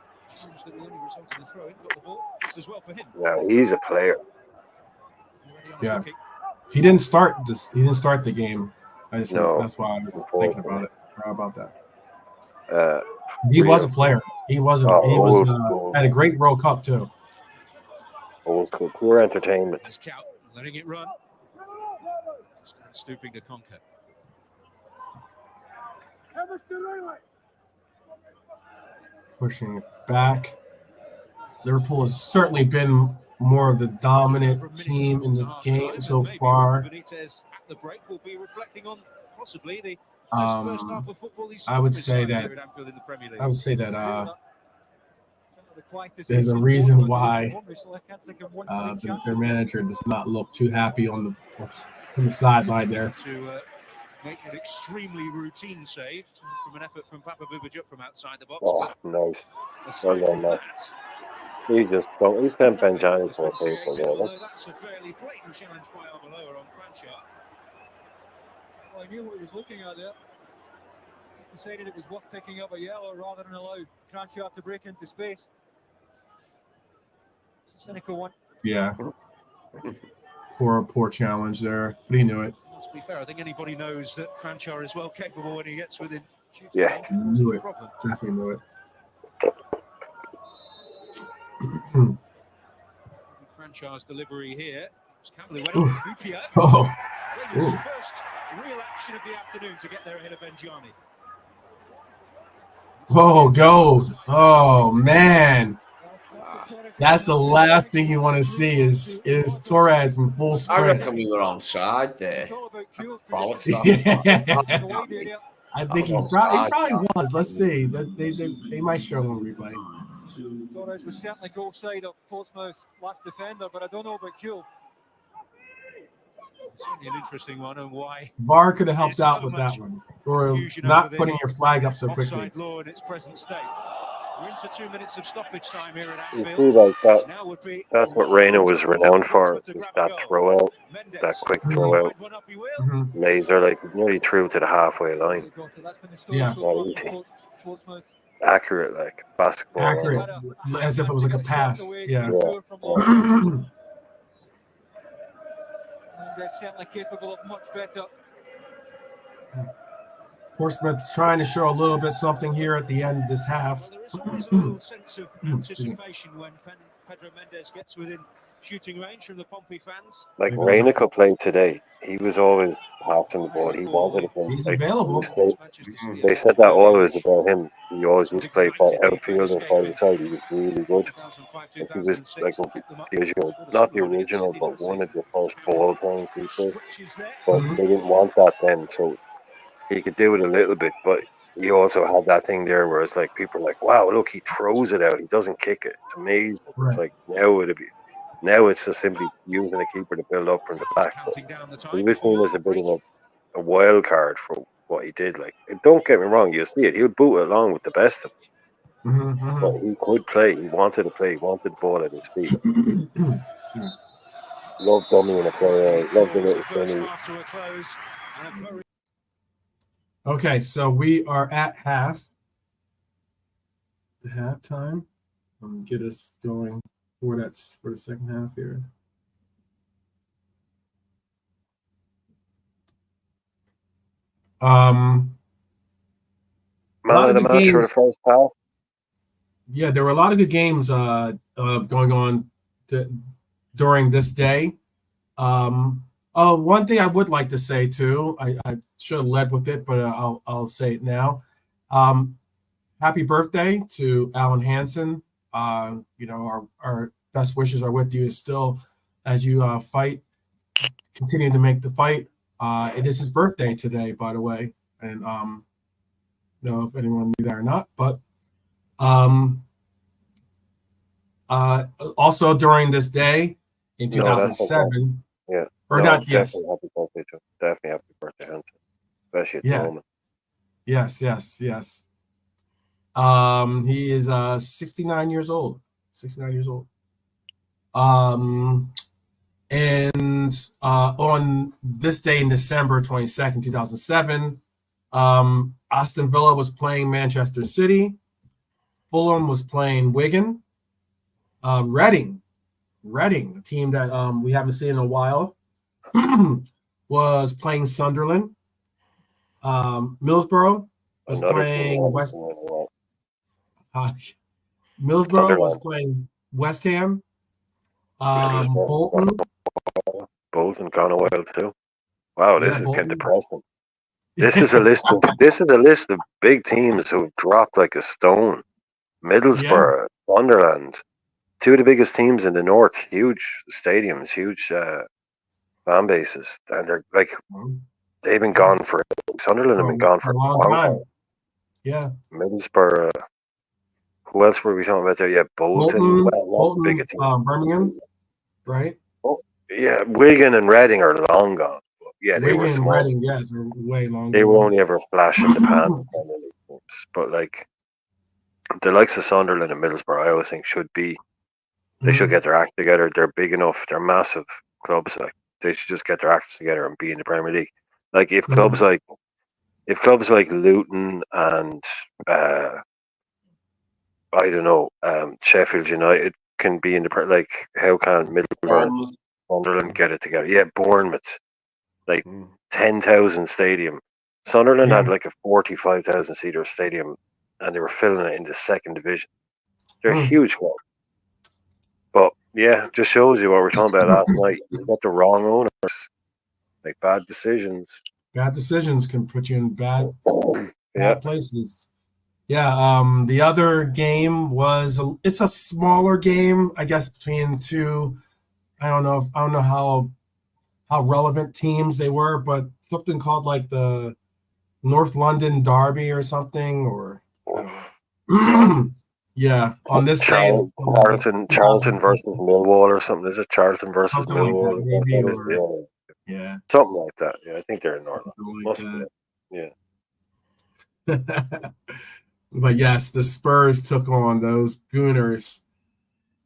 Yeah, he's a player. Yeah, he didn't start this. He didn't start the game. That's why I was thinking about it. How about that? He was a player. He was. He was had a great World Cup too. Old school, pure entertainment. Letting it run. Stooping to conquer. Pushing it back. Liverpool has certainly been more of the dominant team in this game so far. I would say that there's a reason why their manager does not look too happy on the sideline there. To make an extremely routine save from an effort from Papa Bubajuk from outside the box. Oh, nice. Well done, man. He just don't. He's sent Benjani for a paper there. That's a fairly blatant challenge by Arbeloa on Cranchard. Well, I knew what he was looking at there. decided it was worth picking up a yellow rather than allow Cranchard to break into space. It's a cynical one. Yeah. Poor challenge there, but he knew it. To be fair, I think anybody knows that Cranchard is well capable when he gets within shooting Yeah. range. Knew it. Problem. Definitely knew it. Cranchard's delivery here. Went on Bukia. Oh. His first real action of the afternoon to get there ahead of Benjani. Oh, go. Oh, man. That's the last thing you want to see is Torres in full I sprint. reckon we were on side there. I think he probably was. Let's see. They might show him a replay. Torres was certainly goal side of Portsmouth's last defender, but I don't know about Kuhl. Certainly an interesting one, and why VAR could have helped out with that one, or not putting your flag up so quickly. offside law in its present state. We're into 2 minutes of stoppage time here at You Anfield. see, like that. Now would be That's what Reina was renowned for. Is that throw out, that quick throw out, laser, like nearly through to the halfway line. Yeah. Not easy. Accurate, like basketball. Accurate, as if it was like a pass. Yeah. They're certainly capable of much better. Portsmouth trying to show a little bit something here at the end of this half. Well, there is always a little sense of anticipation when Pedro Mendes gets within shooting range from the Pompey fans. Like Reina could play today. He was always passing the ball. He wanted to play. He's like, available. They said that always about him. He always used to play outfield and far side. He was really good. Like, he was like the original, not the original, but one of the first ball playing people. But they didn't want that then, so he could do it a little bit. But he also had that thing there where it's like people are like, "Wow, look, he throws it out. He doesn't kick it. It's amazing." Right. It's like now it's just simply using a keeper to build up from the back. But he was seen as a bit of a wild card for what he did. Like, don't get me wrong, you'll see it. He'll boot it along with the best of them. But he could play. He wanted to play. He wanted the ball at his feet. Love dummy in a player. Love the little dummy. Okay, so we are at half. The halftime. Get us going for the second half here. Man of the match for the first half. Yeah, there were a lot of good games going on during this day. One thing I would like to say too, I should have led with it, but I'll say it now. Happy birthday to Alan Hansen. Our best wishes are with you still as you fight, continue to make the fight. It is his birthday today, by the way, and know if anyone knew that or not, but also during this day in 2007, Definitely happy birthday to him. Definitely happy birthday, Hansen, especially at the moment. Yes. He is 69 years old. 69 years old. And on this day in December 22nd, 2007, Aston Villa was playing Manchester City. Fulham was playing Wigan. Reading, a team that we haven't seen in a while, was playing Sunderland. Middlesbrough was playing West. Middlesbrough was playing West Ham. Bolton gone a while too. Wow, this is getting depressing. This is a list of big teams who've dropped like a stone. Middlesbrough, Sunderland, two of the biggest teams in the north, huge stadiums, huge fan bases, and they're like they've been gone for Sunderland have been gone for a long time. Yeah, Middlesbrough. Who else were we talking about there? Yeah, Bolton. Bolton, Birmingham, right? Oh, yeah, Wigan and Reading are long gone. Yeah, they were small. Reading, yes, are way long. They were only ever flash in the pan. But like the likes of Sunderland and Middlesbrough, I always think should get their act together. They're big enough. They're massive clubs. Like they should just get their acts together and be in the Premier League. Like if clubs like if clubs like Luton and I don't know, Sheffield United can be in the like, how can Middlesbrough, Sunderland get it together? Yeah, Bournemouth, like 10,000 stadium. Sunderland had like a 45,000 seater stadium, and they were filling it in the second division. They're a huge club. But yeah, just shows you what we were talking about last night. You got the wrong owners, make bad decisions. Bad decisions can put you in bad places. Yeah. The other game it's a smaller game, I guess, between two. I don't know how relevant teams they were, but something called like the North London Derby or something, or I don't know. Yeah, on this day, Charlton versus Millwall or something. Is it Charlton versus something Millwall? Like that, maybe, or yeah, something like that. Yeah, I think they're in North. Yeah. But yes, the Spurs took on those Gooners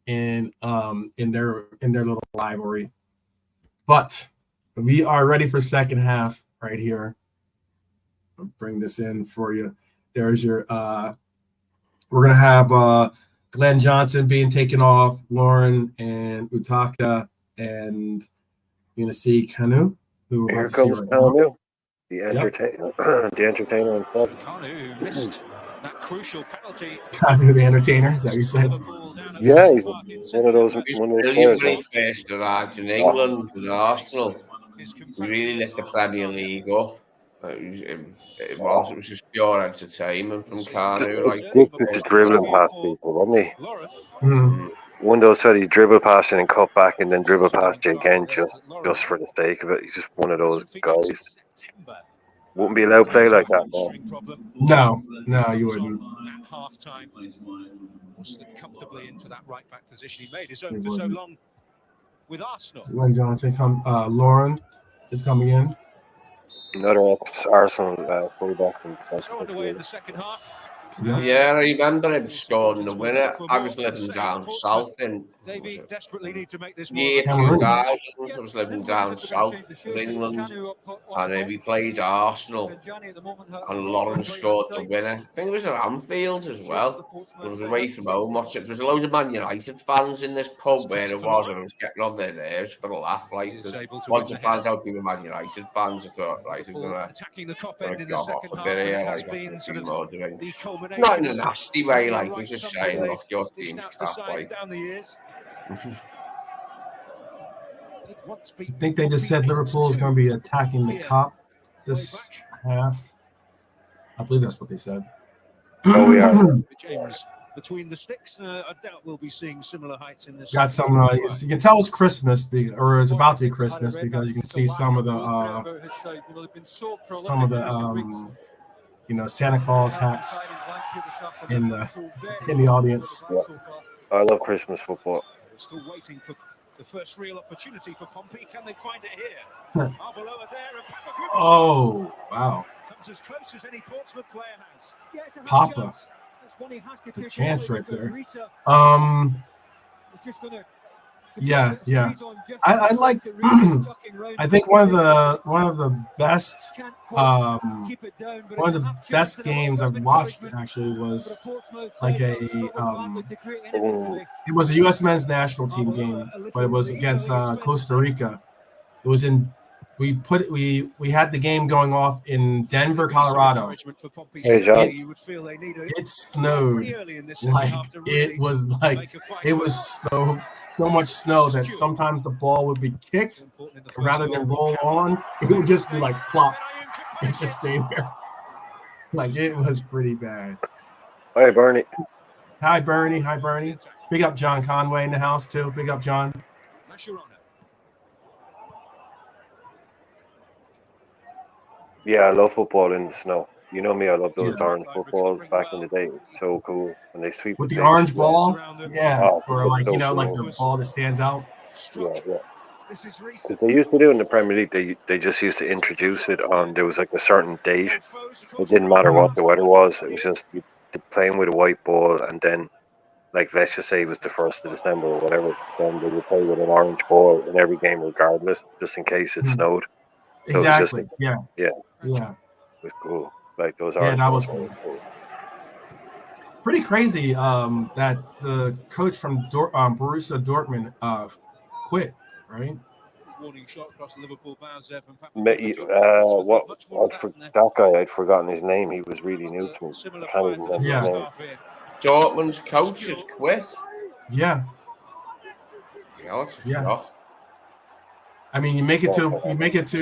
in their little rivalry. But we are ready for second half right here. I'll bring this in for you. There's your we're gonna have Glenn Johnson being taken off, Lauren and Utaka, and you're gonna see Kanu, who we're Here about to see comes right Kanu, now. the entertainer, the entertainer himself. Kanu, who missed that crucial penalty. Kanu, the entertainer, is that what you said? Yeah, he's one of those players. When he first arrived in England with Arsenal, he really lit the Premier League up. It was just pure entertainment from Kanu. Like addicted to dribbling past people, wasn't he? Mm-hmm. One of those that he dribble past you and cut back and then dribble past you again just for the sake of it. He's just one of those guys. Wouldn't be allowed to play like that, No, you wouldn't. At half time, slipped comfortably into that right back position. He made his own for so long with Arsenal. Glenn Johnson, Lauren is coming in. Another ex-Arsenal fullback. So underway in the second half. Yeah, I remember him scoring the winner. I was living down south in year 2000. I was living down south of England, and we played Arsenal, and Lawrence scored the winner. I think it was at Anfield as well. It was away from home. There was a load of Man United fans in this pub where it was, and I was getting on their nerves for a laugh. Like, once I found out they were Man United fans, I thought, right, I'm gonna go off a bit here, like, a few more drinks. Not in a nasty way, like, we just saying, look, your team's crap, like. I think they just said Liverpool is going to be attacking the top this half. I believe that's what they said. Oh, we are. James, between the sticks, I doubt we'll be seeing similar heights in this. Got some. You can tell it's Christmas, or it's about to be Christmas, because you can see some of the Santa Claus hats in the audience. Yeah. I love Christmas football. Still waiting for the first real opportunity for Pompey. Can they find it here? Oh, wow. Comes as close as any Portsmouth player has. Papa. The chance right there. Yeah. I liked. I think one of the best games I've watched actually was like it was a U.S. men's national team game, but it was against Costa Rica. It was in. We had the game going off in Denver, Colorado. Hey, John. It snowed. It was so much snow that sometimes the ball would be kicked, and rather than roll on, it would just be like plop and just stay there. Like, it was pretty bad. Hi, Bernie. Hi, Bernie. Big up John Conway in the house too. Big up John. Yeah, I love football in the snow. You know me, I love those orange footballs back in the day. So cool when they sweep with the orange ball. Yeah, or like so like the ball that stands out. Yeah. They used to do in the Premier League. They just used to introduce it on. There was like a certain date. It didn't matter what the weather was. It was just playing with a white ball, and then, like, let's just say it was the 1st of December or whatever. Then they would play with an orange ball in every game, regardless, just in case it snowed. So exactly. Yeah. was cool. Like those Yeah, that articles. was cool. Pretty crazy that the coach from Borussia Dortmund quit, right? Warning shot across the Liverpool bows there from That guy, I'd forgotten his name. He was really new to me. I can't even remember his name. Dortmund's coach has quit. Yeah. Yeah, that's a shock. I mean, you make it to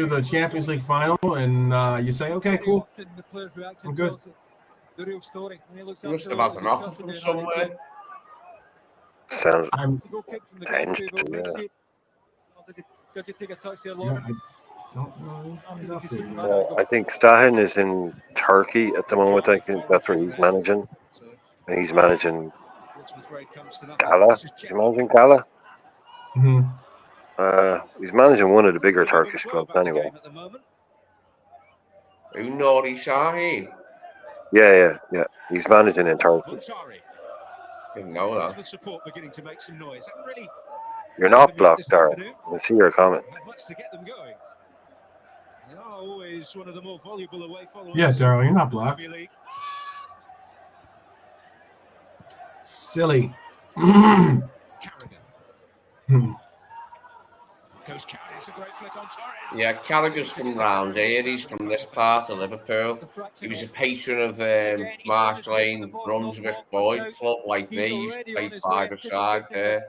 the Champions League final, and you say, "Okay, cool, I'm good." The real story. And he looks He must have had an offer from somewhere. Sounds tense. Does he take a touch there, Lauren? I don't know. I think Stahin is in Turkey at the moment. I think that's where he's managing. And he's managing Gala. He's managing Gala. He's managing one of the bigger Turkish clubs anyway. Who Nuri Sahin? Yeah. He's managing in Turkey. Didn't know that. You're not blocked, Darren. I can see your comment. Yeah, Daryl, you're not blocked. Silly. Yeah, Carragher's from round here. He's from this part of Liverpool. He was a patron of Marsh Lane Brunswick Boys Club, like me. He used to play five-a-side there.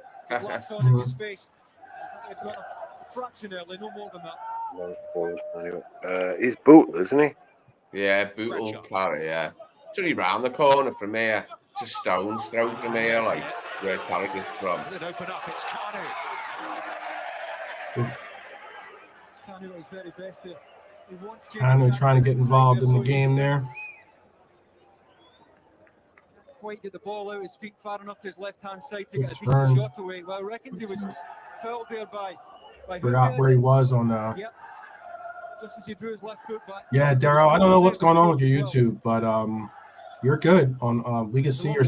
He's Bootle, isn't he? Yeah, Bootle, Carragher, yeah. It's only round the corner from here. It's a stone's throw from here, like where Carragher's from. Kanu trying to get involved in the game there. Quite get the ball out, his feet far enough to his left-hand side to get a decent shot away. Well, I reckon he was fouled there by forgot where he was on Yep. Just as he drew his left foot back. Yeah, Daryl, I don't know what's going on with your YouTube, but you're good on we can see your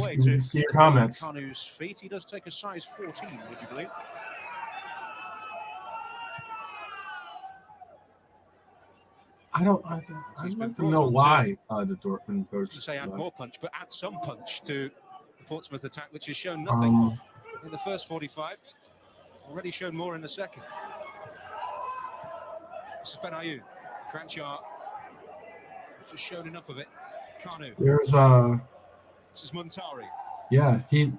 comments. Kanu's feet. He does take a size 14, would you believe? I'd like to know why the Dortmund coach. Say add more punch, but add some punch to the Portsmouth attack, which has shown nothing in the first 45. Already shown more in the second. This is Benayoun. Kranjcar just shown enough of it. Kanu. There's This is Muntari. Yeah, he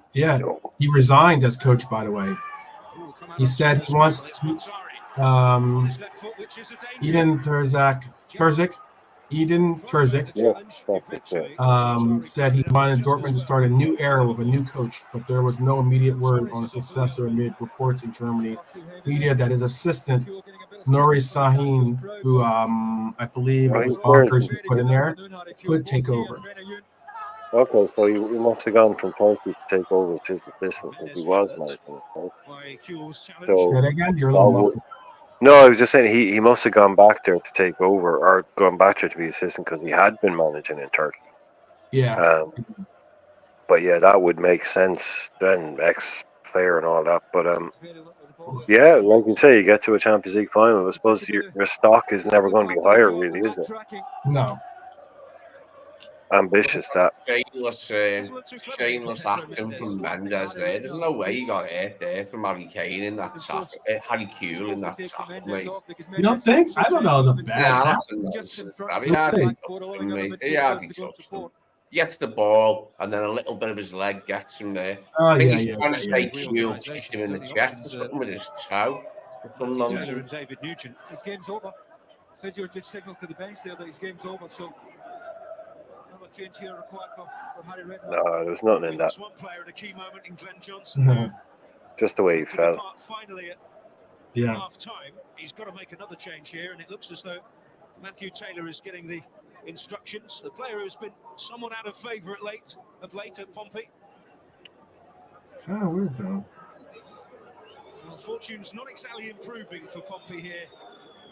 resigned as coach, by the way. He said he wants Eden Terzic said he wanted Dortmund to start a new era with a new coach, but there was no immediate word on a successor amid reports in Germany media that his assistant Nuri Sahin, who I believe it was Bonkers just put in there, could take over. Okay, so he must have gone from Turkey to take over his assistant because he was managing, right? So, say that again? You're a little muffled. No, I was just saying he must have gone back there to take over or gone back there to be assistant because he had been managing in Turkey. Yeah. But yeah, that would make sense then, ex-player and all that. But yeah, like you say, you get to a Champions League final. I suppose your stock is never going to be higher, really, is it? No. Ambitious that. Shameless acting from Mendes there. There's no way he got hurt there from Harry Kane in that tackle. Harry Kuehl in that tackle, mate. You don't think? I thought that was a bad tackle. He gets the ball, and then a little bit of his leg gets him there. Oh, I think he's trying to say Kuehl kicked him in the chest or something with his toe. Some nonsense. David Nugent. His game's over. Physio just signalled to the bench there that his game's over, so change here required for Harry Redknapp. No, there was nothing in that. One player at a key moment in Glenn Johnson. Just the way he fell. Finally, at half time, he's got to make another change here, and it looks as though Matthew Taylor is getting the instructions. The player who's been somewhat out of favour of late at Pompey. Kind of weird though. Well, fortune's not exactly improving for Pompey here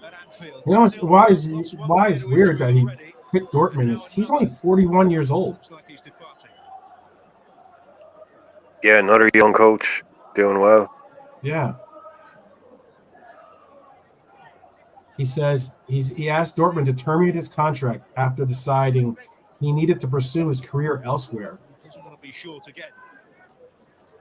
at Anfield. You know why is weird that he picked Dortmund is he's only 41 years old. Yeah, another young coach doing well. Yeah. He says he asked Dortmund to terminate his contract after deciding he needed to pursue his career elsewhere.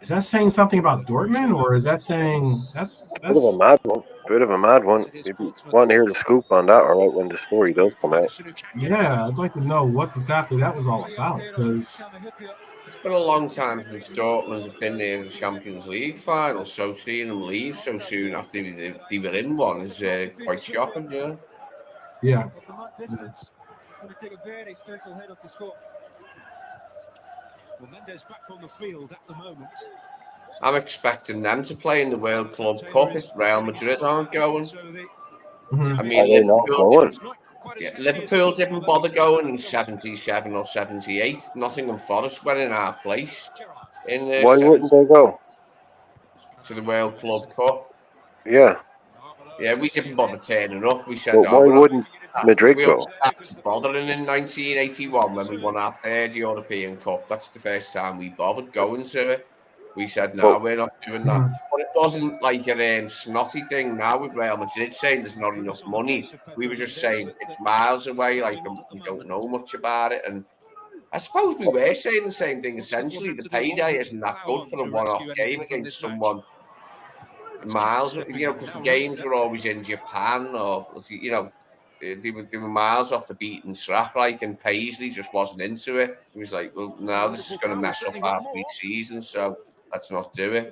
Is that saying something about Dortmund, or is that saying that's Bit of a mad one. Bit of a mad one. Maybe want to hear the scoop on that, all right, when the story does come out. Yeah, I'd like to know what exactly that was all about, because it's been a long time since Dortmund have been near the Champions League final, so seeing them leave so soon after they were in one is quite shocking, yeah. Yeah. It's going to take a very special head up to score. Well, Mendes back on the field at the moment. I'm expecting them to play in the World Club Cup if Real Madrid aren't going. I mean, Liverpool didn't bother going in 77 or 78. Nottingham Forest went in our place. Why wouldn't they go? To the World Club Cup. Yeah. Yeah, we didn't bother turning up. We said, but why wouldn't Madrid go? Bothering in 1981 when we won our third European Cup. That's the first time we bothered going to it. We said, no, we're not doing that. But it wasn't like a snotty thing now with Real Madrid saying there's not enough money. We were just saying it's miles away, like we don't know much about it. And I suppose we were saying the same thing, essentially. The payday isn't that good for a one-off game against someone miles, because the games were always in Japan or, they were miles off the beaten track, and Paisley just wasn't into it. He was like, well, no, this is going to mess up our pre-season, so let's not do it.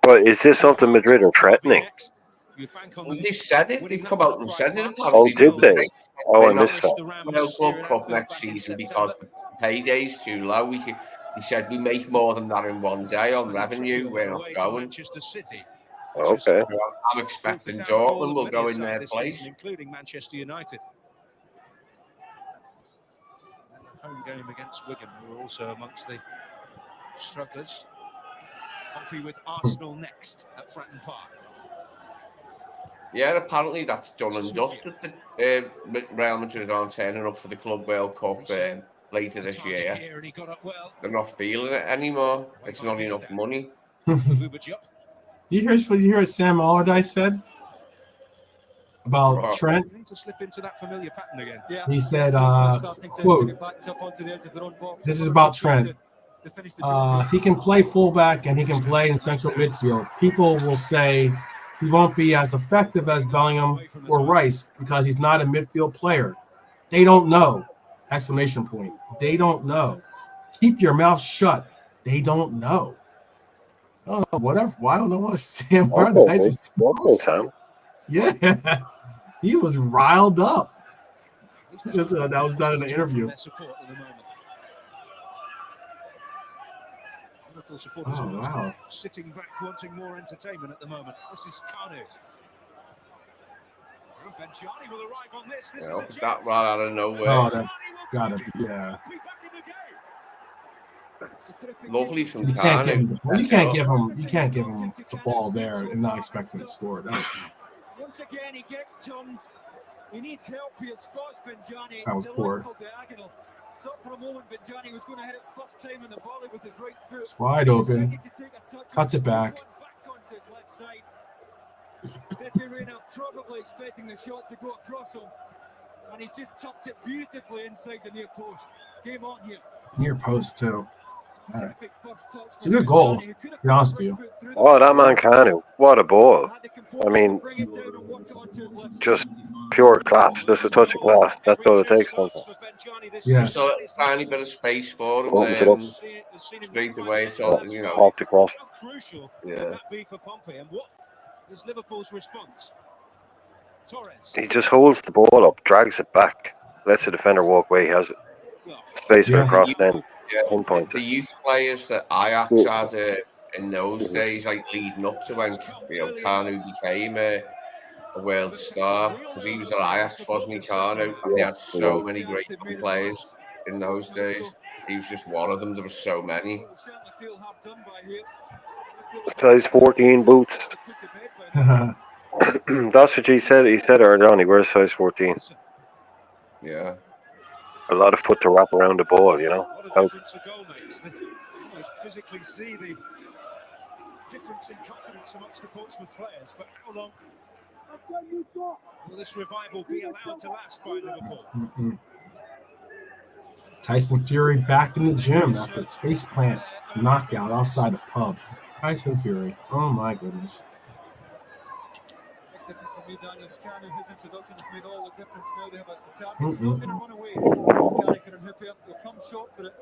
But is this something Madrid are threatening? Well, they've said it. They've come out and said it. Oh, did they? Oh, I missed that. World Club Cup next season because the payday's too low. He said we make more than that in one day on revenue. We're not going. Okay. So I'm expecting Dortmund will go in their place, including Manchester United. Home game against Wigan, who were also amongst the strugglers. Pompey with Arsenal next at Fratton Park. Yeah, apparently that's done and dusted. Real Madrid aren't turning up for the Club World Cup later this year. They're not feeling it anymore. It's not enough money. You hear what Sam Allardyce said about Trent? He said, quote, this is about Trent. He can play fullback and he can play in central midfield. People will say he won't be as effective as Bellingham or Rice because he's not a midfield player. They don't know. Exclamation point. They don't know. Keep your mouth shut. They don't know. Oh, whatever. Well, I don't know what Sam Allardyce is. Yeah, he was riled up. That was done in the interview. Oh, wow. Sitting back, wanting more entertainment at the moment. This is Kanu. Benjani will arrive on this. This is a that right out of nowhere. Oh, that got it. Yeah. Lovely from you can't give him the ball there and not expect him to score. That's once again he gets turned. He needs help here. Spots Benjani. That was poor. Thought for a moment Benjani was going to hit it first time in the volley with his right foot. It's wide open. Cuts it back. Pepe Reina probably expecting the shot to go across him, and he's just tucked it beautifully inside the near post. Game on here. Near post too. All right. It's a good goal, to be honest with you. Oh, that man Kanu. What a ball. I mean, just pure class. Just a touch of class. That's all it takes sometimes. Yeah. Just a tiny bit of space for him. Then straight away, it's all, Popped across. Yeah. Is Liverpool's response? Torres. He just holds the ball up, drags it back, lets the defender walk away. He has space for a cross, then pinpoints the youth players that Ajax had in those days, like leading up to when Kanu became a world star, because he was at Ajax, wasn't he, Kanu? And they had so many great players in those days. He was just one of them. There were so many. Size 14 boots. That's what he said. He said earlier on, he wears size 14. Yeah. A lot of foot to wrap around the ball, How physically see the difference in confidence amongst the Portsmouth players, but how long Will this revival be allowed to last by Liverpool? Tyson Fury back in the gym after faceplant knockout outside the pub. Tyson Fury. Oh my goodness. Big difference for me, Daniel Scanu. His introduction has made all the difference. Now they have a attack. He's not going to run away. Carricker and Hippier will come short for it.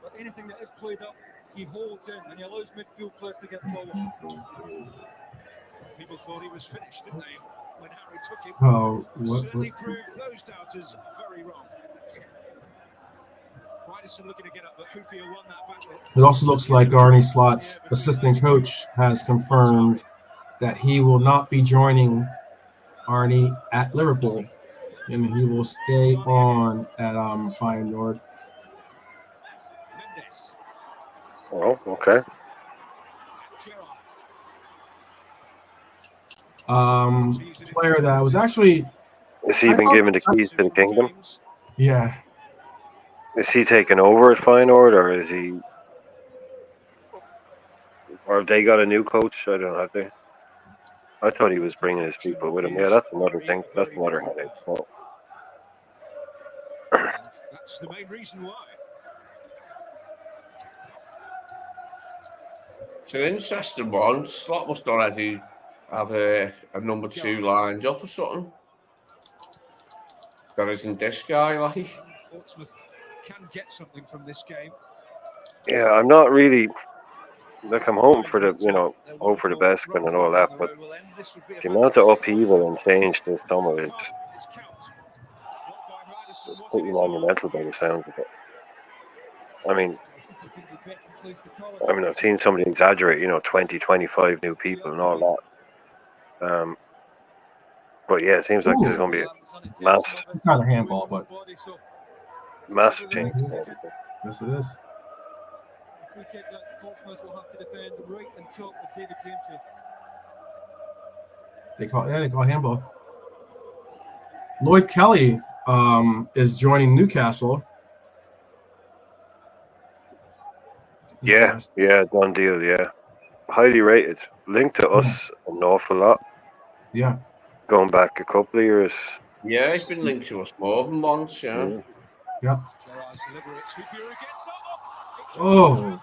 But anything that is played up, he holds in and he allows midfield players to get forward. People thought he was finished, didn't they? When Harry took him. Oh, Certainly proved those doubters very wrong. Looking to get up, but Hoopier won that battle. It also looks like Arne Slot's assistant coach has confirmed that he will not be joining Arne at Liverpool, and he will stay on at Feyenoord. Oh, okay. Player that was actually. Has he been given the keys to the kingdom? Yeah. Is he taking over at Feyenoord, or is he, or have they got a new coach? I don't know. Have they? I thought he was bringing his people with him. Yeah, that's another thing. That's another headache. Well, that's the main reason why. It's an interesting one. Slot must already have a number 2 lined up or something. There isn't this guy, like. Portsmouth can get something from this game. yeah, I'm not really. Like, I'm hoping for the, hope for the best and all that, but the amount of upheaval and change this summer is pretty monumental by the sounds of it. I mean, I've seen somebody exaggerate, 20, 25 new people and all that. But yeah, it seems like there's going to be a mass. It's not a handball, but massive change. Yes, it is. Free kick that Portsmouth will have to defend right on top of David James. They call handball. Lloyd Kelly is joining Newcastle. Yeah, done deal, yeah. Highly rated. Linked to us an awful lot. Yeah. Going back a couple of years. Yeah, he's been linked to us more than once, yeah. Yeah. Oh.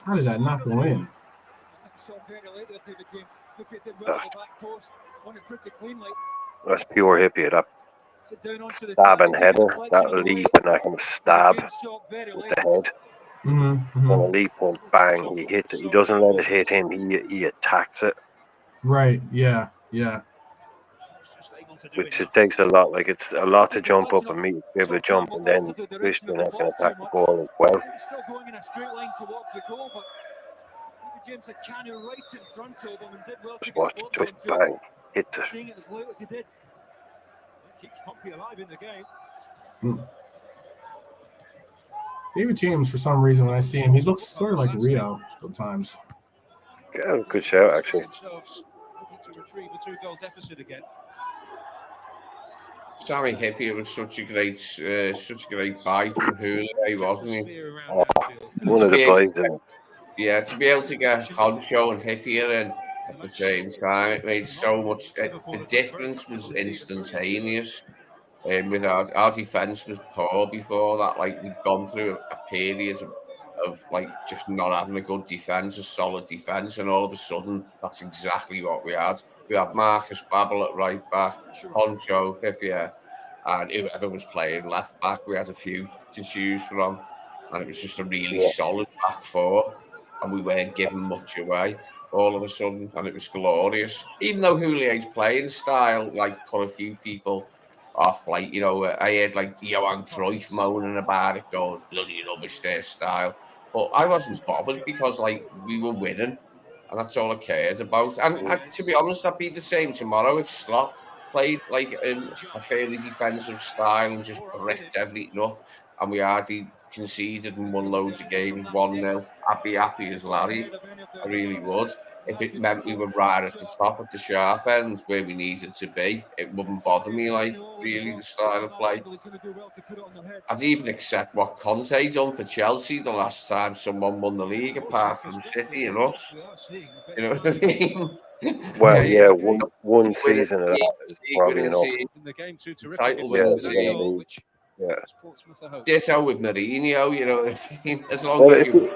How did that not go in? That's pure hippie. That stab and header, that leap and that kind of stab with the head. Mm-hmm. And a leap and bang, he hits it. He doesn't let it hit him. He attacks it. Right. Yeah. Which it takes a lot. Like, it's a lot to jump up and be able to jump and then twist and can attack the ball as well. He's still going in a straight line towards the goal, but James had Canu right in front of him and did well to watch it twist, bang, hit it. Seeing it as late as he did. Keeps Pompey alive in the game. David James, for some reason, when I see him, he looks sort of like Rio sometimes. Yeah, good shout, actually. Looking to retrieve a 2-goal deficit again. Sammy Hippier was such a great buy from Hooley, wasn't he? Oh, one of the buys. Yeah, to be able to get Concho and Hippier in at the same time, it made so much. The difference was instantaneous. With our defence was poor before that. Like, we'd gone through a period of like just not having a good defence, a solid defence, and all of a sudden that's exactly what we had. We had Marcus Babbel at right back, Concho, Hippier, and whoever was playing left back. We had a few to choose from, and it was just a really solid back four, and we weren't giving much away all of a sudden, and it was glorious. Even though Houlier's playing style like put a few people off, like, I heard like Johan Cruyff moaning about it, going bloody rubbish their style, but I wasn't bothered because like we were winning, and that's all I cared about. And to be honest, I'd be the same tomorrow if Slot played like a fairly defensive style and just bricked everything up, and we hardly conceded and won loads of games 1-0. I'd be happy as Larry. I really would. If it meant we were right at the top, at the sharp end, where we needed to be, it wouldn't bother me, like, really, the style of play. I'd even accept what Conte done for Chelsea the last time someone won the league, apart from City and us. You know what I mean? Well, Yeah, yeah, one season of that is probably enough. The game too terrific. Title Yeah, wins. yeah. Ditto with Mourinho, you know what I mean? As long Well, as you.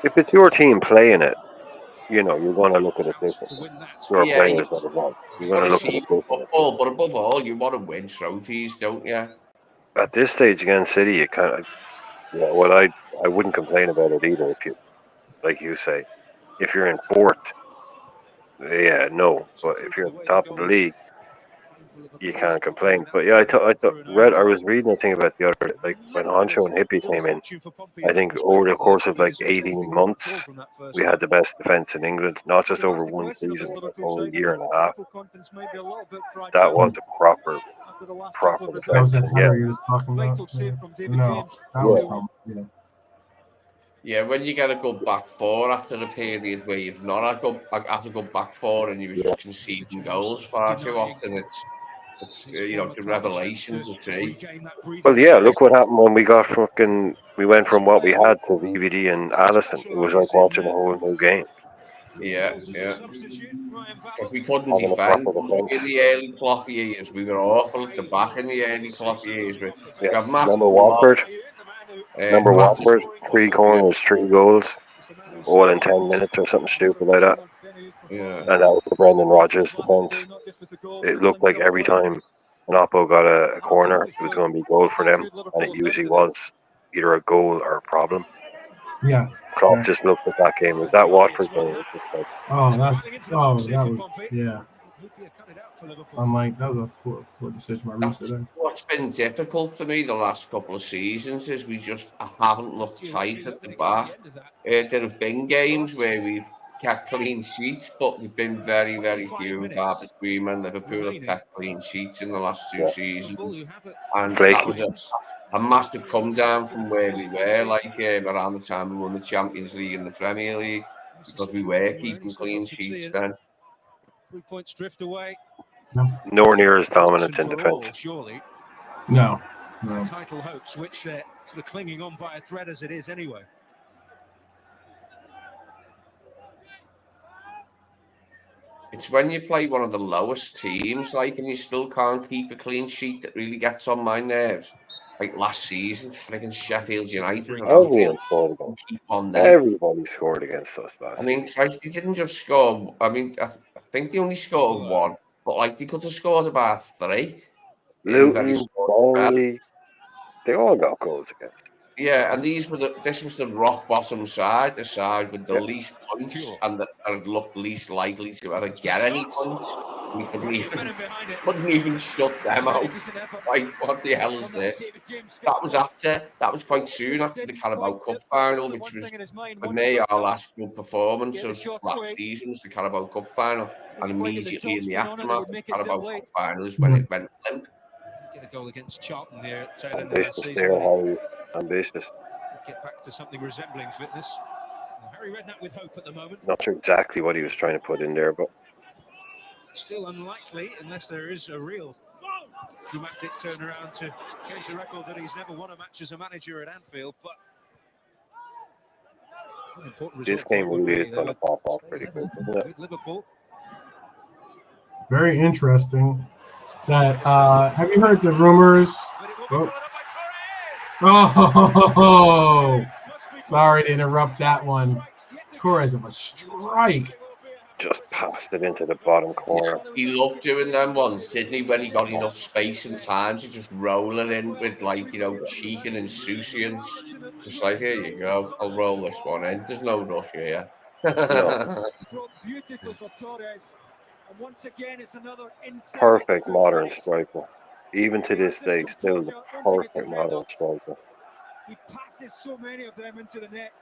if it's your team playing it, you know, you're going to look at it differently. Your Yeah, players that have won. You're going to look at it differently. Football, but above all, you want to win trophies, don't you? At this stage against City, you kind of, yeah. Well, I wouldn't complain about it either. If you, like you say, if you're in fourth, yeah, no. But if you're at the top of the league, you can't complain. But yeah, I was reading a thing about the other, like when Honcho and Hippie came in. I think over the course of like 18 months, we had the best defence in England, not just over one season, but over a year and a half. That was a proper defence. That was that header you was talking about? Yeah. No, that was some, yeah. Yeah, when you get a good back four after the period where you've not had a good back four and you're just conceding goals far too often, it's you know, it's a revelation to see. Well, yeah, look what happened when we went from what we had to VVD and Allison. It was like watching a whole new game. Yeah. Because we couldn't defend in the early Klopp years. We were awful at the back in the early Klopp years. Remember Watford? Remember Watford? 3 corners, 3 goals, all in 10 minutes or something stupid like that. Yeah. And that was the Brendan Rodgers defence. It looked like every time an Oppo got a corner, it was going to be goal for them, and it usually was either a goal or a problem. Yeah. Klopp just looked at that game. Was that Watford game? Like, that was, yeah. I'm like, that was a poor decision by Reece there. What's been difficult for me the last couple of seasons is we just haven't looked tight at the back. There have been games where we've kept clean sheets, but we've been very, very few and far between. And Liverpool have kept clean sheets in the last 2 seasons, and that was a massive come down from where we were, like around the time we won the Champions League and the Premier League, because we were keeping clean sheets then. 3 points drift away. Nowhere near as dominant in defence. No. Title hopes, which they're sort of clinging on by a thread as it is anyway. It's when you play one of the lowest teams, like, and you still can't keep a clean sheet that really gets on my nerves. Like last season, friggin' Sheffield United. Everybody scored against us last season. I mean, Christ, they didn't just score. I mean, I think they only scored 1, but like they could have scored about 3. Luton, Burnley, they all got goals against. Yeah, and this was the rock bottom side, the side with the least points and that looked least likely to ever get any points. We couldn't even shut them out. Like, what the hell is this? That was quite soon after the Carabao Cup final, which was, for me, our last good performance of last season was the Carabao Cup final. And immediately in the aftermath of the Carabao Cup final is when it went limp. Get a goal against Charlton there. Ambitious there, Harry. Ambitious. Get back to something resembling fitness. Harry Redknapp with hope at the moment. Not sure exactly what he was trying to put in there, but still unlikely unless there is a real dramatic turnaround to change the record that he's never won a match as a manager at Anfield. But this game really is going to pop off pretty quick, isn't it? Liverpool. Very interesting. That have you heard the rumors? Oh, sorry to interrupt that one. Torres of a strike. Just passed it into the bottom corner. He loved doing them ones, didn't he? When he got enough space and time to just roll it in with, like, you know, cheek and insouciance. Just like, here you go, I'll roll this one in. There's no rush here. No. Perfect modern striker. Even to this day, still the perfect modern striker. He passes so many of them into the net.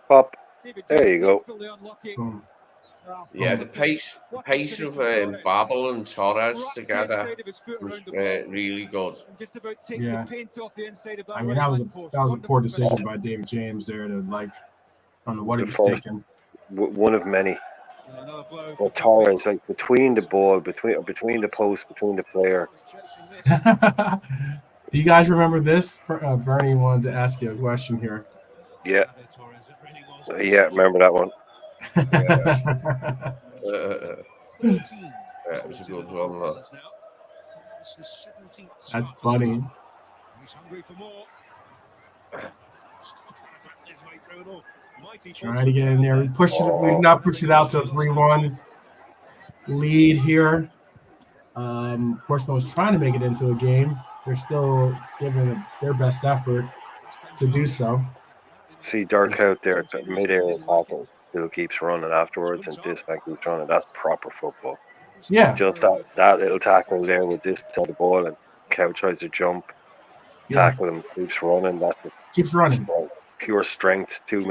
Pop. There you go. Yeah, the pace of Babel and Torres together was really good. Yeah, I mean that was a poor decision by David James there to, like, I don't know what he was thinking. One of many. But Torres, like, between the ball, between the post, between the player. Do you guys remember this? Bernie wanted to ask you a question here. Yeah. Yeah, remember that one. It was a good one. Look. That's funny. He's hungry for more. Trying to get in there. We've not pushed it out to a 3-1 lead here. Portsmouth was trying to make it into a game. They're still giving their best effort to do so. See Dark out there, mid-area tackle, who keeps running afterwards, and this man keeps running. That's proper football. Yeah. Just that little tackle there with this on the ball, and Cow tries to jump, tackle him, keeps running. That's keeps running. Pure strength. Two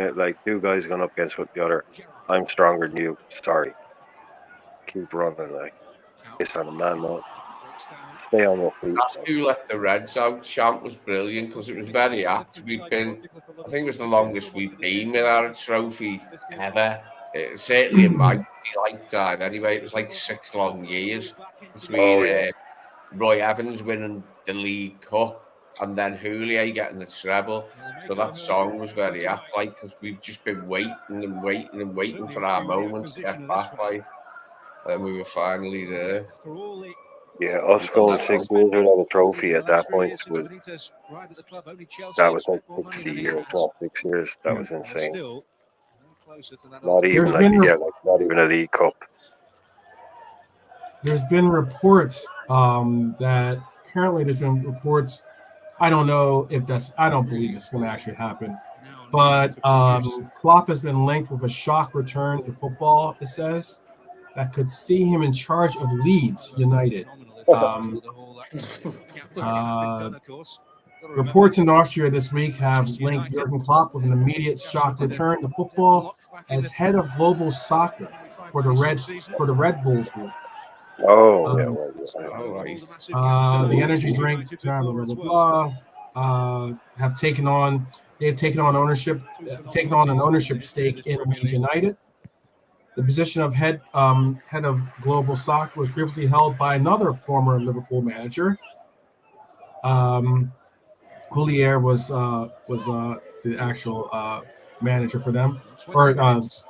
guys going up against the other. I'm stronger than you. Sorry. Keep running, like it's on a man, no. Stay on your feet. That who let the Reds out chant was brilliant because it was very apt. I think it was the longest we've been without a trophy ever. Certainly in my lifetime, anyway. It was like 6 long years between Roy Evans winning the League Cup and then Houllier getting the treble. So that song was very apt, like, because we've just been waiting for our moment to get back, like, and we were finally there. Yeah, us going 6 years without a trophy at that point was like 60 years, not 6 years. That was insane. Not even not even a League Cup. There's been reports that apparently there's been reports. I don't know if I don't believe this is going to actually happen. But Klopp has been linked with a shock return to football, it says, that could see him in charge of Leeds United. Reports in Austria this week have linked Jurgen Klopp with an immediate shock return to football as head of global soccer for the Red Bulls group. The energy drink, blah blah blah blah, have taken on an ownership stake in Leeds United. The position of head of global soccer was previously held by another former Liverpool manager. Houllier was the actual manager for them, or not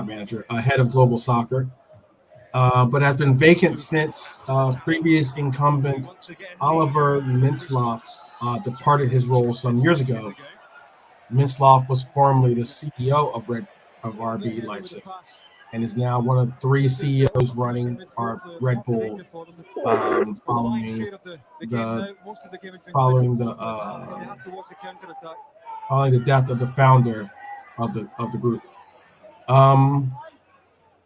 manager, head of global soccer, but has been vacant since previous incumbent Oliver Mintzlaff departed his role some years ago. Mintzlaff was formerly the CEO of RB Leipzig, and is now one of 3 CEOs running our Red Bull, following the death of the founder of the group.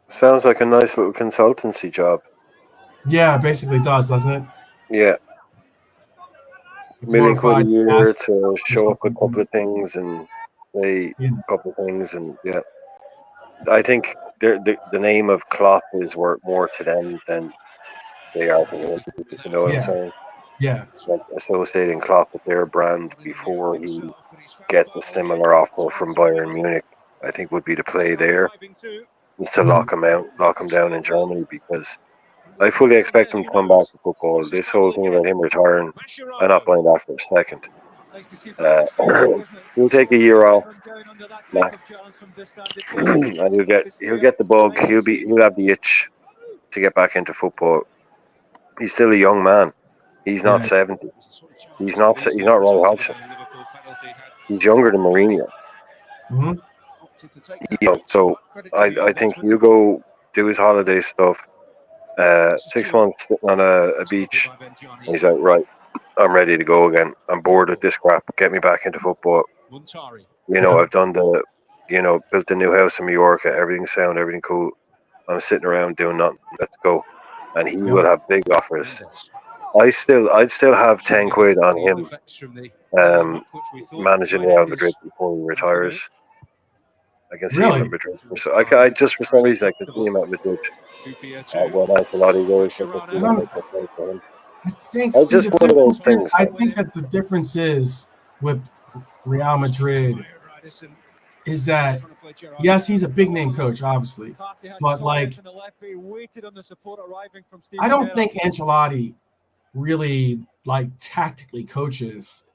Sounds like a nice little consultancy job. Yeah, basically does, doesn't it? Yeah. £1 million a year to show up a couple of things and say a couple of things, and I think the name of Klopp is worth more to them than they are to him. You know what I'm saying? Yeah. Like associating Klopp with their brand before he gets a similar offer from Bayern Munich, I think would be the play there. Is to lock him down in Germany, because I fully expect him to come back to football. This whole thing about him retiring, I'm not buying that for a second. He'll take a year off, and he'll get the bug. He'll have the itch to get back into football. He's still a young man. He's not 70. He's not Roy Hodgson. He's younger than Mourinho. So I think he'll go do his holiday stuff. 6 months sitting on a beach. And he's like, right, I'm ready to go again. I'm bored with this crap. Get me back into football. I've done built a new house in Mallorca. Everything's sound, everything cool. I'm sitting around doing nothing. Let's go. And he will have big offers. I'd still have 10 quid on him managing Real Madrid before he retires. I can see him at Madrid. So I just, for some reason, I can see him at Madrid. When Ancelotti goes, I think that the difference is with Real Madrid is that, yes, he's a big name coach, obviously, but like, I don't think Ancelotti really like tactically coaches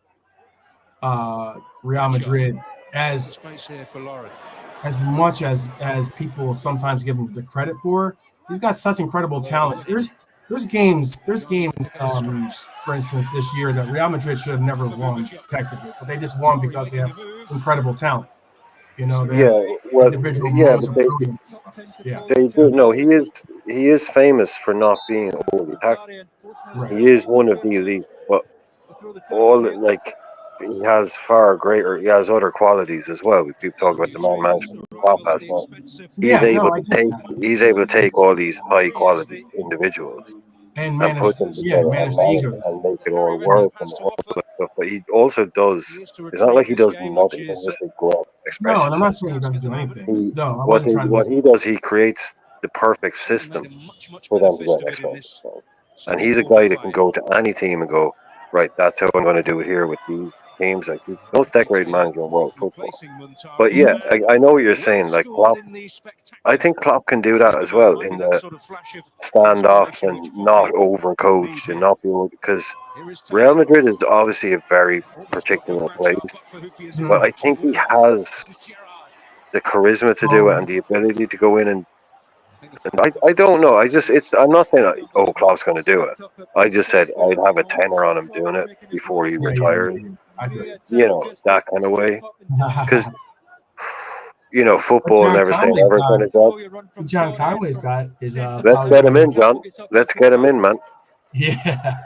Real Madrid as as much as people sometimes give him the credit for. He's got such incredible talents. There's games. For instance, this year that Real Madrid should have never won technically, but they just won because they have incredible talent. They have individual moments of brilliance and stuff. Yeah, they do. No, he is famous for not being overly tactical. right. He is one of the elite, but he has far greater. He has other qualities as well. We keep talking about the man management Klopp has now. He's able to take all these high quality individuals and put them together manage the egos and make it all work and all that stuff. But he also does. It's not like he does nothing. He doesn't just go out and express No, and I'm not himself. saying he doesn't do anything. What he does, he creates the perfect system for them to get express. And he's a guy that can go to any team and go, right, that's how I'm going to do it here with these teams. Like, he's the most decorated manager in world football. But yeah, I know what you're saying. Like, Klopp, I think Klopp can do that as well in the stand off and not overcoach and not be able, because Real Madrid is obviously a very particular place. But I think he has the charisma to do it and the ability to go in and I don't know. I'm not saying that, Klopp's going to do it. I just said I'd have a tenner on him doing it before he retires. That kind of way. Because football never say never kind of job. John Conway's got is let's get him in, John. Let's get him in, man. Yeah.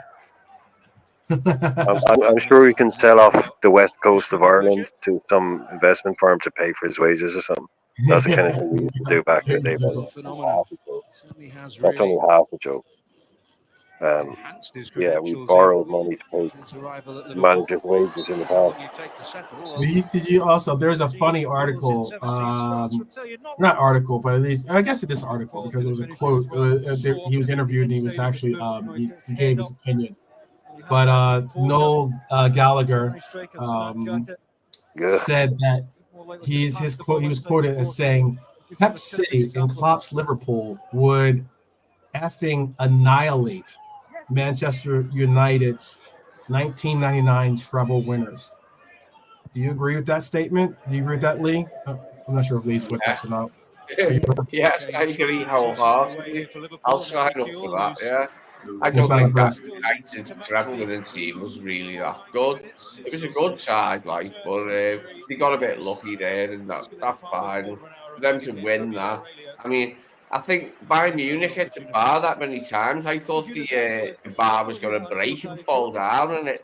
I'm sure we can sell off the west coast of Ireland to some investment firm to pay for his wages or something. That's the kind of thing we used to do back in the day. That's only half a joke. We borrowed money to pay managers' wages in the past. Did you also? There's a funny article, not article, but at least I guess it is article because it was a quote. He was interviewed and he was actually he gave his opinion. But Noel Gallagher said that he was quoted as saying Pep City and Klopp's Liverpool would effing annihilate Manchester United's 1999 treble winners. Do you agree with that statement? Do you agree with that, Lee? I'm not sure if Lee's with us or not. Yes, I agree wholeheartedly. I'll sign up for that, yeah. I don't think that United's treble winning team was really that good. It was a good side, but they got a bit lucky there in that final. For them to win that, I mean, I think Bayern Munich hit the bar that many times. I thought the bar was going to break and fall down, and it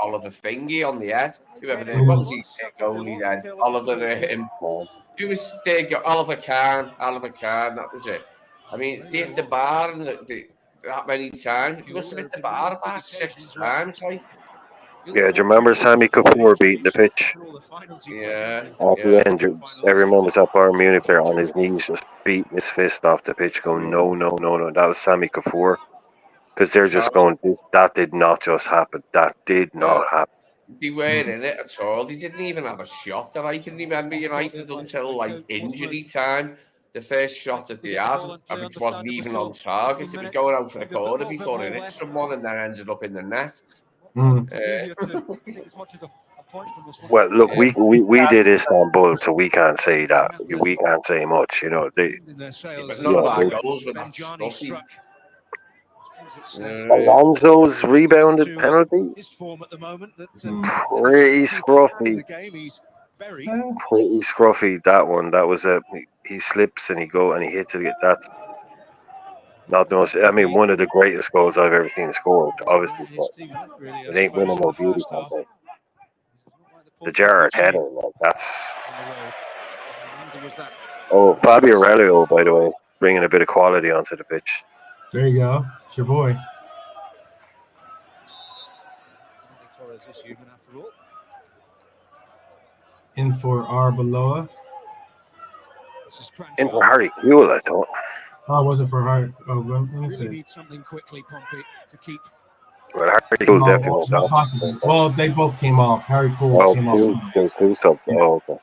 Oliver Fingy on the head. Whoever they what was he goalie then? Who was there? Oliver Kahn. That was it. I mean, they hit the bar and that many times. You must have hit the bar about 6 times, Yeah, do you remember Sami Kufur beating the pitch? Yeah. At the end, I remember that Bayern Munich player on his knees just beating his fist off the pitch, going, no. That was Sami Kufur. Because they're just going, that did not just happen. That did not happen. They weren't in it at all. They didn't even have a shot that I can remember United until injury time. The first shot that they had, which wasn't even on target, it was going out for a corner before it hit someone and then ended up in the net. Well, look, we did Istanbul, so we can't say that. We can't say much, But none of our goals were that stuffy. Alonso's rebounded penalty, pretty scruffy. Pretty scruffy, that one. That was he slips and he hits it. That's not the most. I mean, one of the greatest goals I've ever seen scored. Obviously, but it ain't winning no beauty contest. The Gerrard header, that's. Oh, Fabio Aurelio, by the way, bringing a bit of quality onto the pitch. There you go. It's your boy. In for Arbeloa. In for Harry Kewell, I thought. Oh, it wasn't for Harry. Oh, let me see. Need something quickly, Pompey, to keep. Well, Harry Kewell definitely went off. Possibly. Well, they both came off. Harry Kewell came off. There's two stuff. Oh, okay.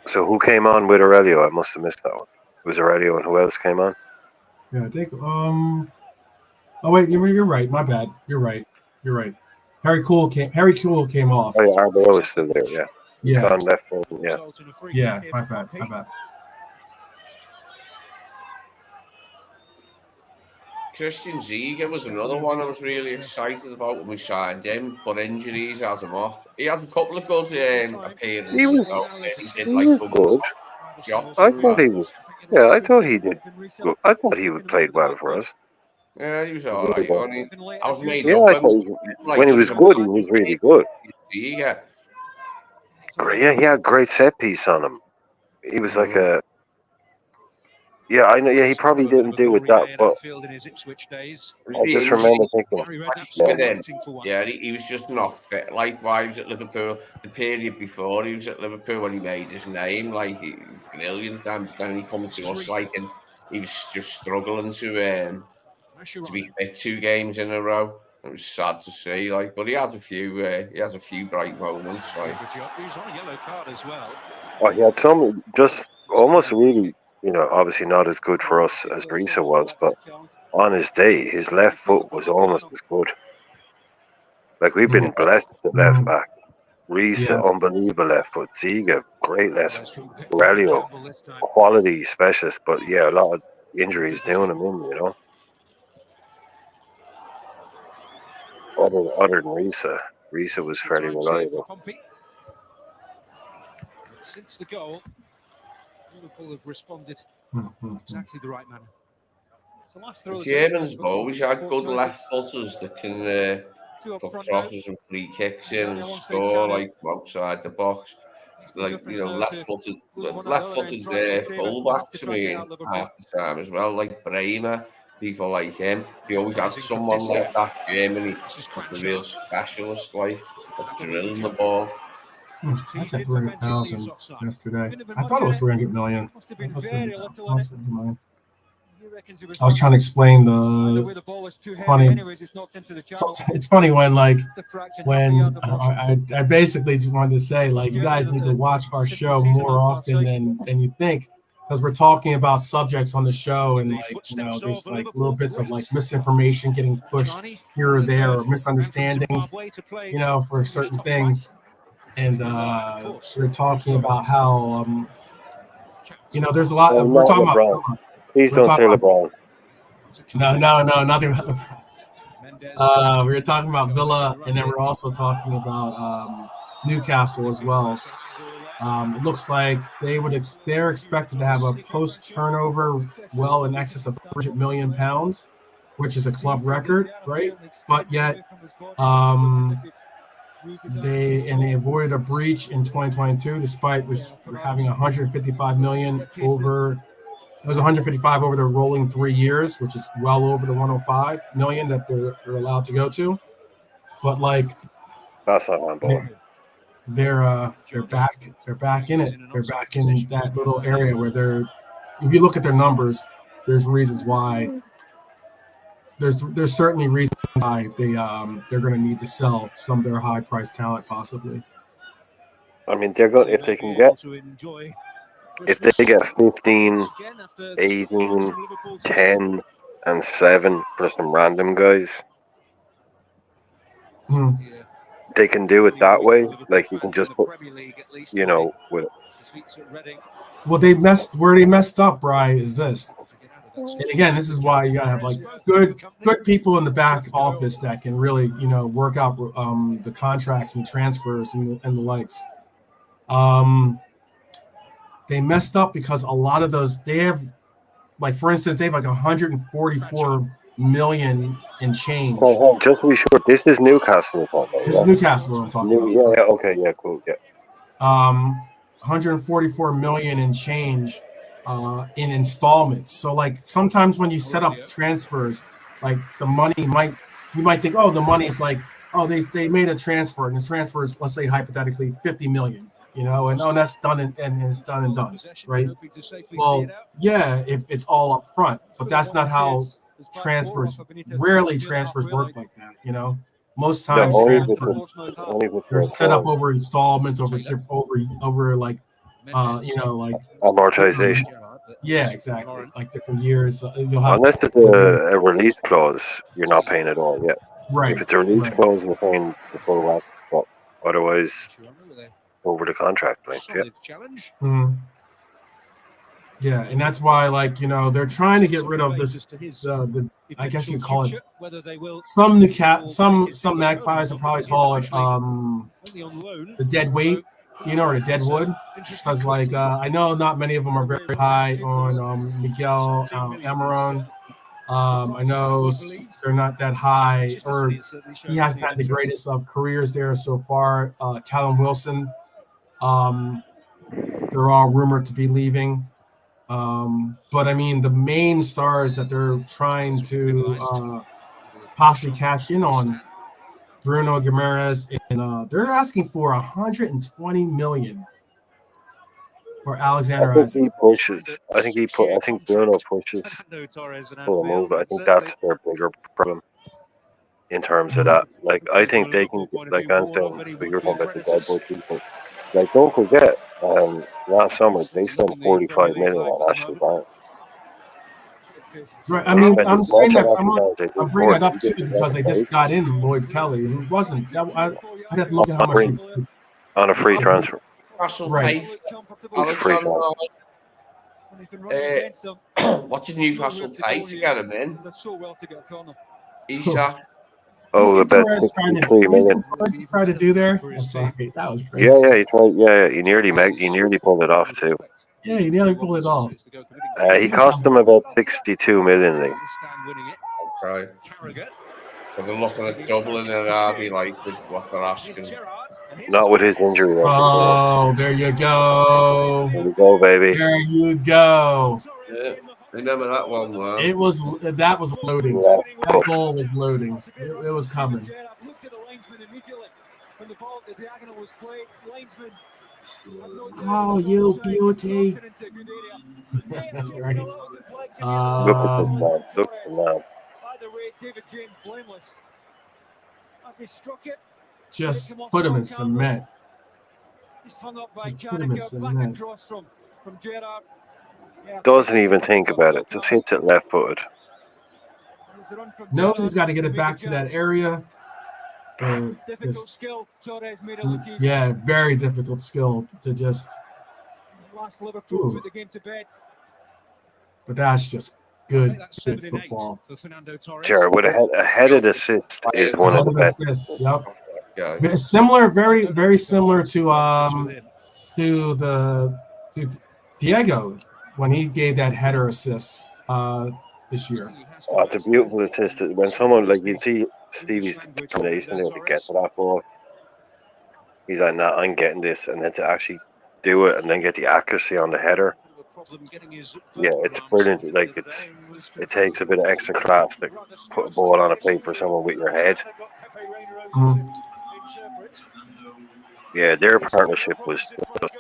So who came on with Aurelio? I must have missed that one. It was Aurelio, and who else came on? Yeah, I think. Oh wait, you're right. My bad. You're right. Harry Cool came off. Oh, yeah, Arbor is still there. Yeah. He's Yeah. gone left. Yeah. Yeah. My bad. Christian Ziege was another one I was really excited about when we signed him, but injuries has him off. He had a couple of good appearances. He was He did good. I thought he was. Yeah, I thought he did. I thought he played well for us. Yeah, he was all right. I was made Yeah, I thought when he was good, he was really good. Yeah. Great, yeah, he had a great set piece on him. He was like a. Yeah, I know. Yeah, he probably didn't do with that, but I just remember thinking, yeah, he was just not fit. Like why he was at Liverpool the period before he was at Liverpool when he made his name, like he was brilliant. Then he come to us like and he was just struggling to be fit 2 games in a row. It was sad to see, like, but he had a few bright moments. Like, oh, he had some just almost really. Obviously not as good for us as Risa was, but on his day, his left foot was almost as good. Like, we've been blessed with left back. Risa, unbelievable left foot. Ziege, great left. Aurelio, quality specialist, but yeah, a lot of injuries doing him in, Other than Risa. Risa was fairly reliable. Since the goal, Liverpool have responded exactly the right manner. the Germans have always had good left footers that can put crosses and free kicks in and score like from outside the box. Like left-footed fullback to me half the time as well, like Bremer, people like him. They always had someone like that. Germany, like a real specialist, like drilling the ball. I said 300,000 yesterday. I thought it was 300 million. I was trying to explain it's funny. It's funny when I basically just wanted to say, like, you guys need to watch our show more often than you think, because we're talking about subjects on the show, and there's like little bits of like misinformation getting pushed here or there, or misunderstandings, for certain things. And we're talking about how there's a lot. We're talking about. Please don't say LeBron. No, nothing about LeBron. We were talking about Villa, and then we're also talking about Newcastle as well. It looks like they're expected to have a post turnover well in excess of £400 million, which is a club record, right? But yet, they avoided a breach in 2022 despite having 155 million over. It was 155 over the rolling 3 years, which is well over the 105 million that they're allowed to go to. But like, that's not on board. They're back. They're back in it. They're back in that little area where they're. If you look at their numbers, there's reasons why. There's certainly reasons why they're going to need to sell some of their high priced talent possibly. I mean, they're going if they can get. If they get 15, 18, 10, and 7 for some random guys, they can do it that way. Like, you can just put, with. Well, where they messed up, Bri, is this. And again, this is why you gotta have like good people in the back office that can really, work out the contracts and transfers and the likes. They messed up because a lot of those they have, like, for instance, they have like 144 million in change. Just to be sure, this is Newcastle. This is Newcastle I'm talking about. Yeah, okay, yeah, cool, yeah. 144 million in change in installments. So like sometimes when you set up transfers, like the money you might think, oh, the money's like, oh, they made a transfer and the transfer is, let's say hypothetically 50 million. And that's done and it's done and done, right? Well, yeah, if it's all up front, but that's not how rarely transfers work like that, Most times transfers are set up over installments, over like, like amortization. Yeah, exactly. Like different years. You'll have unless it's a release clause, you're not paying at all yet. Right. If it's a release clause, we're paying the full whack, but otherwise, over the contract length. Yeah. Challenge. Mm-hmm. Yeah, and that's why, like, you know, they're trying to get rid of this. The I guess you call it some magpies will probably call it the dead weight, you know, or the dead wood, because like I know not many of them are very high on Miguel Amaron. I know they're not that high, or he hasn't had the greatest of careers there so far. Callum Wilson, they're all rumored to be leaving. But I mean, the main stars that they're trying to possibly cash in on, Bruno Guimaraes, and they're asking for 120 million for Alexander I think Isaac. he pushes. I think Bruno pushes for a move. I think that's their bigger problem in terms of that. Like, I think they can, like I'm saying, we were talking about the dead boy people. Like, don't forget, last summer they spent 45 million on Ashley Barnes. Right. I mean, Spent I'm as much saying that on Ashley Barnes as they I'm did bringing that Gordon. up too because they just got in Lloyd Kelly, who wasn't. I'd have to look at how much he, on a free transfer. Newcastle Right. pay He's a free Alexander transfer. what did Newcastle pay to get him in? Isak. Oh, about 63 million. Trying to do there. I'm sorry, that was crazy. Yeah, he tried. Yeah, he nearly pulled it off too. Yeah, he nearly pulled it off. He cost them about 62 million. Like. Okay. So they're looking at doubling it, are they, like, with what they're asking? Not with his injury record. Oh, there you go. There you go, baby. There you go. Yeah. Remember that one, man? That was loading. Yeah. That goal was loading. It was coming. Oh, you beauty. Right. Look at this man. Look at the man. Just put him in cement. Just put him in cement. Doesn't even think about it. Just hits it left footed. Knows he's got to get it back to that area. Yeah, very difficult skill to just. Ooh. But that's just good football. Jared, with a headed assist is one of the best. Yep. Yeah. Similar, very, very similar to Diego when he gave that header assist this year. Oh, it's a beautiful assist. When someone, like, you see Stevie's determination to get to that ball, he's like, nah, I'm getting this, and then to actually do it and then get the accuracy on the header. Yeah, it's brilliant. Like, it takes a bit of extra class to put a ball on a plate for someone with your head. Mm. Yeah, their partnership was just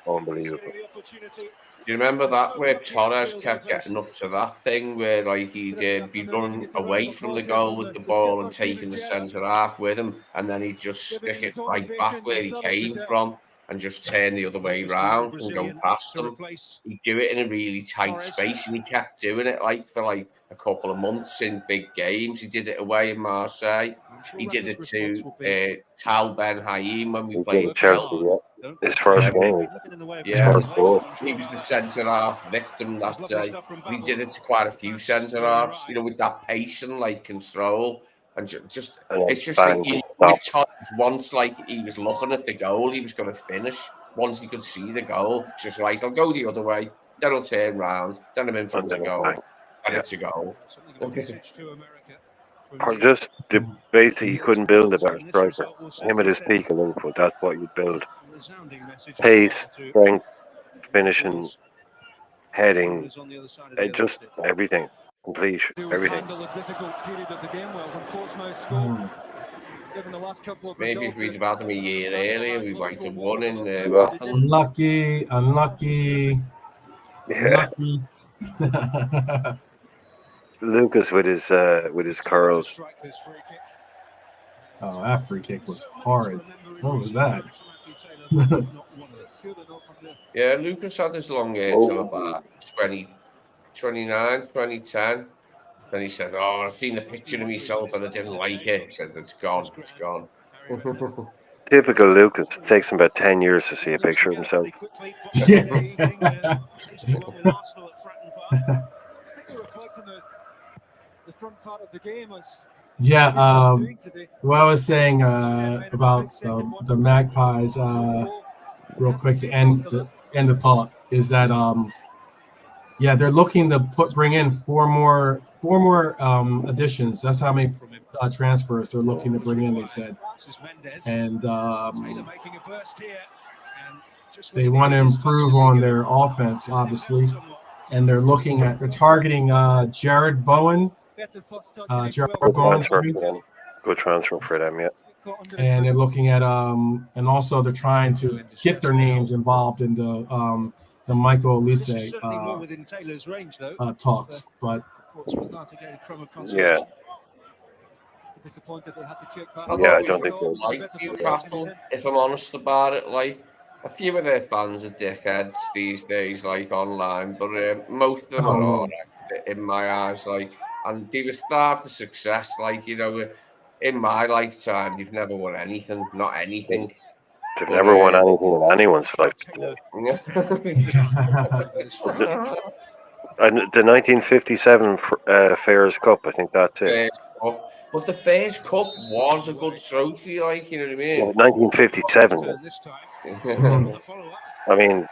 unbelievable. Do you remember that where Torres kept getting up to that thing where, like, he'd be running away from the goal with the ball and taking the centre half with him, and then he'd just stick it right back where he came from and just turn the other way round and go past them. He'd do it in a really tight space, and he kept doing it like for like a couple of months in big games. He did it away in Marseille. He did it to Tal Ben Haim when we played Chelsea. Yeah. His first game. Yeah, his first goal. He was the centre half victim that day. He did it to quite a few centre halves, you know, with that pace and like control. And just it's just like once, like, he was looking at the goal, he was going to finish. Once he could see the goal, it's just right, I'll go the other way, then I'll turn round, then I'm in front of the goal, and it's a goal. Or just basically, you couldn't build a better striker. Him at his peak in Liverpool, that's what you build. Pace, strength, finishing, heading, just everything. Complete, everything. Maybe if we'd have had him a year earlier, we might have won in Unlucky. Yeah. Lucas with his curls. Oh, that free kick was horrid. What was that? Yeah, Lucas had his long hair till about 2010. Then he said, "Oh, I've seen a picture of myself and I didn't like it." He said, "It's gone. It's gone." Typical Lucas. It takes him about 10 years to see a picture of himself. Yeah, what I was saying about the Magpies, real quick to end the thought, is that yeah, they're looking to bring in four more additions. That's how many transfers they're looking to bring in, they said. And they want to improve on their offense, obviously. And they're targeting Jared Bowen. Jared Bowen. Good transfer for them, yeah. And they're looking at and also they're trying to get their names involved in the Michael Elise talks, but yeah. Yeah, I don't think like Newcastle, if I'm honest about it. Like, a few of their fans are dickheads these days, like online, but most of them are all right, in my eyes. Like, and they were starved for success. Like, you know, in my lifetime, you've never won anything, not anything. They've never won anything in anyone's lifetime. And the 1957 Fairs Cup, I think that's it. But the Fairs Cup was a good trophy, like, you know what I mean? Yeah, 1957. I mean,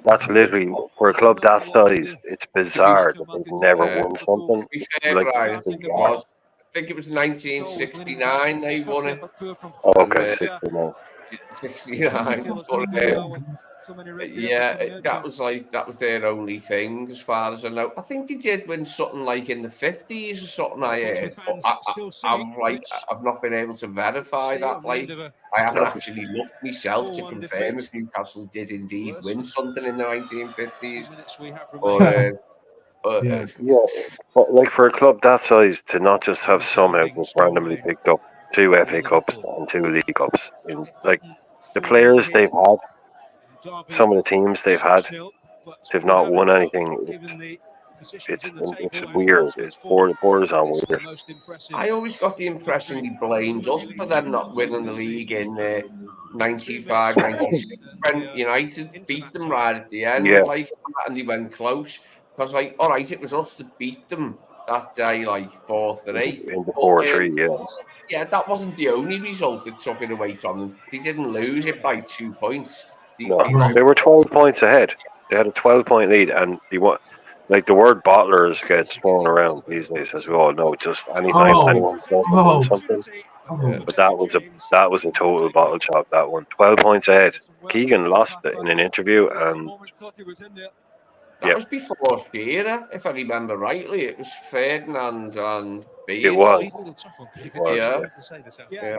that's literally, for a club that size, it's bizarre that they've never won something. To be fair, Like, Brian, I think it was. I think it was 1969 they won it. Oh, okay, 69. 69. But, yeah, that was their only thing, as far as I know. I think they did win something like in the 50s or something. I heard, but I've not been able to verify that. Like, I haven't actually looked myself to confirm if Newcastle did indeed win something in the 1950s. Yeah, but like for a club that size to not just have somehow just randomly picked up 2 FA Cups and 2 League Cups, in like the players they've had, some of the teams they've had, they've not won anything. It's weird. It borders on weird. I always got the impression he blamed us for them not winning the league in 95, 96 when United beat them right at the end, like, and they went close. Because, like, all right, it was us that beat them that day, like 4-3. In the 4-3, yeah. Yeah, that wasn't the only result that took it away from them. They didn't lose it by 2 points. They were 12 points ahead. They had a 12-point lead, and like the word bottlers gets thrown around these days as we all know. Just anytime anyone's win something, but that was a total bottle chop. That one, 12 points ahead. Keegan lost it in an interview, and that was before Shearer, if I remember rightly. It was Ferdinand and Beardsley. It was. Yeah.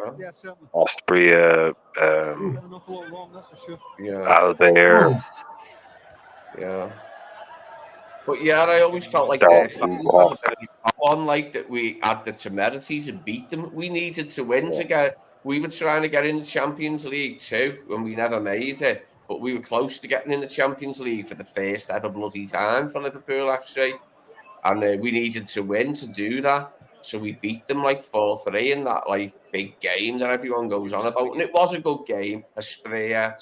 Osprey, Albert. Yeah. But yeah, I always felt like that we had the temerity to beat them. We needed to win to get. We were trying to get in the Champions League too, and we never made it. But we were close to getting in the Champions League for the first ever bloody time for Liverpool, actually. And we needed to win to do that. So we beat them like 4-3 in that like big game that everyone goes on about. And it was a good game. Asprilla,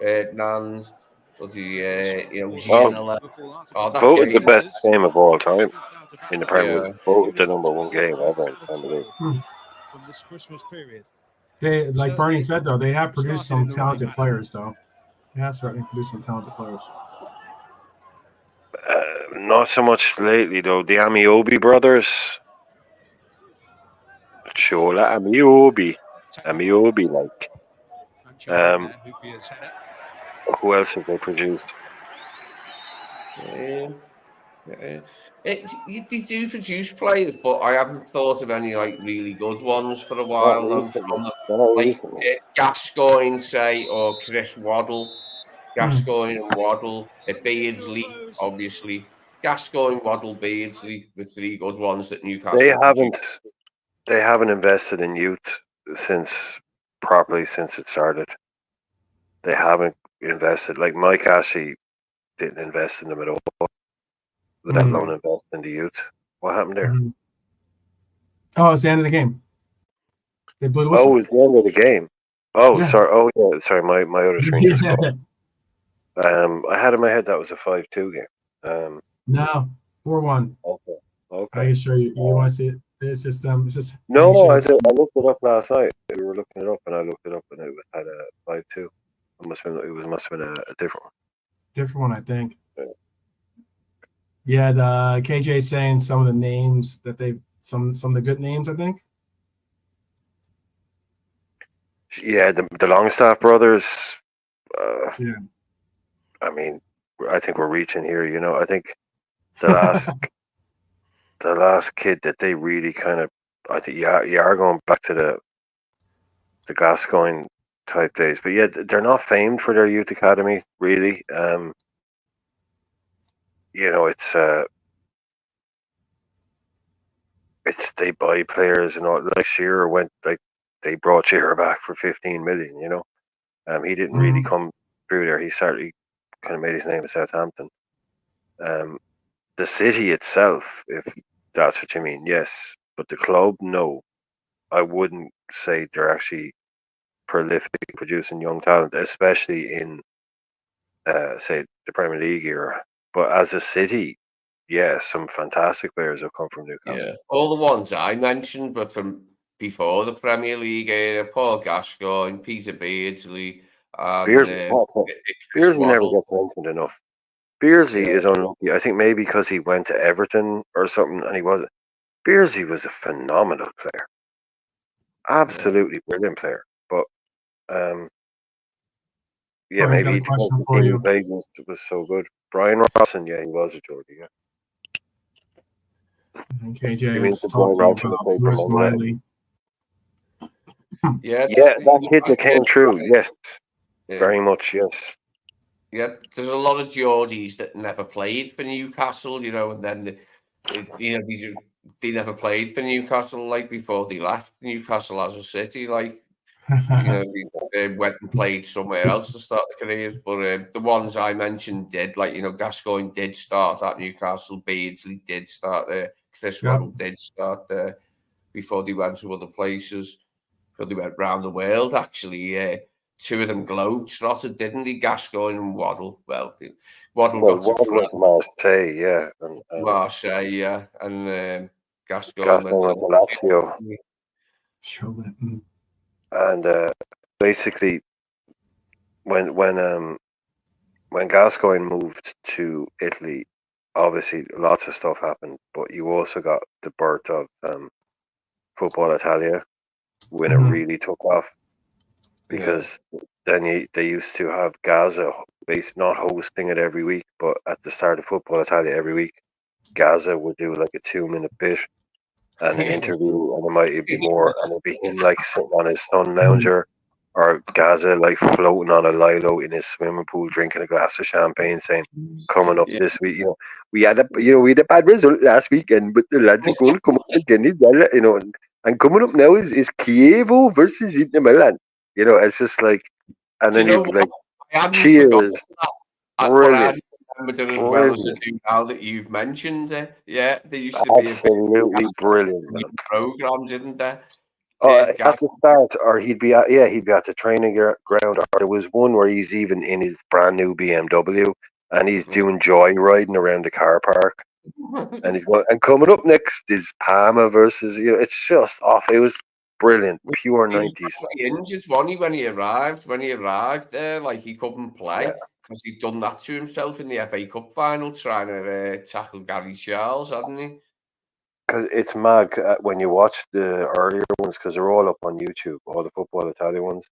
Ferdinand, Ginola. Voted the best game of all time in the Premier League. Voted the #1 game ever in the Premier League. From this Christmas period. They, like Bernie said, though, they have produced some talented players, though. They have certainly produced some talented players. Not so much lately, though. The Amiobi brothers. Shola Amiobi, like. Who else have they produced? They do produce players, but I haven't thought of any like really good ones for a while. Like Gascoigne, say, or Chris Waddle. Gascoigne and Waddle, Beardsley, obviously. Gascoigne, Waddle, Beardsley, the 3 good ones that Newcastle. They haven't invested in youth since it started. They haven't invested. Like Mike Ashley didn't invest in them at all, let alone invest in the youth. What happened there? Mhm. Oh, it's the end of the game. They blew the Oh, whistle. it's the end of the game. Oh, Yeah. sorry. Oh, yeah. Sorry, my other screen just Yeah. caught. I had in my head that was a 5-2 game. No, 4-1. Okay. I Okay. can show you. You want to see it? It's just It's just No, you I should did. I looked it up last night. We were looking it up, and I looked it up, and it had a 5-2. It must have been a different one. different one, I think. Yeah. Yeah, the KJ saying some of the names that some of the good names, I think. Yeah, the Longstaff brothers. Yeah. I mean, I think we're reaching here. I think the last the last kid that they really kind of, I think you are going back to the Gascoigne type days, but yeah, they're not famed for their youth academy really. It's they buy players and all. Like Shearer went, like they brought Shearer back for 15 million. He didn't really come through there. He kind of made his name at Southampton. The city itself, if that's what you mean, yes. But the club, no. I wouldn't say they're actually prolific producing young talent, especially in, say, the Premier League era. But as a city, yeah, some fantastic players have come from Newcastle. Yeah, all the ones I mentioned, but from before the Premier League era: Paul Gascoigne, Peter Beardsley, and Beardsley never gets mentioned enough. Beardsley is unlucky. I think maybe because he went to Everton or something, and he wasn't. Beardsley was a phenomenal player, absolutely brilliant player. But yeah, Brian's got maybe a he question the for team you. he played was so good. Brian Robson, yeah, he was a Geordie. Yeah. And You KJ mean was the Brian talking Robson that about played for Lewis Man United? Miley. Yeah, that kid that came through. Yes, Yeah. very much. Yes. Yeah, there's a lot of Geordies that never played for Newcastle, and then they never played for Newcastle like before they left Newcastle as a city, like they went and played somewhere else to start their careers. But the ones I mentioned did, like Gascoigne did start at Newcastle, Beardsley did start there, Chris Waddle did start there before they went to other places. Before they went round the world, actually. Two of them globe-trotted, didn't they? Gascoigne and Waddle. Well, Waddle got to Waddle went to Marseille, yeah, and Marseille, yeah, and Gascoigne Gaston went to Lazio. And basically, when Gascoigne moved to Italy, obviously lots of stuff happened, but you also got the birth of Football Italia when it really took off, because then they used to have Gaza not hosting it every week, but at the start of Football Italia every week, Gaza would do like a 2-minute bit and an interview, and it might be more, and it'd be him like sitting on his sun lounger, or Gaza like floating on a lilo in his swimming pool, drinking a glass of champagne, saying, "Coming up this week, we had a bad result last weekend, but the lads are going to come up again, and coming up now is Chievo versus Inter Milan." It's just like, and then you like cheers, brilliant. Remembered it as well as I do now that you've mentioned it. Yeah, there used to be absolutely brilliant program, didn't there? At the start, or he'd be at the training ground, or there was one where he's even in his brand new BMW and he's doing joyriding around the car park, and he's going. And coming up next is Parma versus. It's just off. It was brilliant, pure 90s. Injured, when he arrived there, like he couldn't play because he'd done that to himself in the FA Cup final, trying to tackle Gary Charles, hadn't he? Because it's mad when you watch the earlier ones, because they're all up on YouTube, all the Football Italia ones.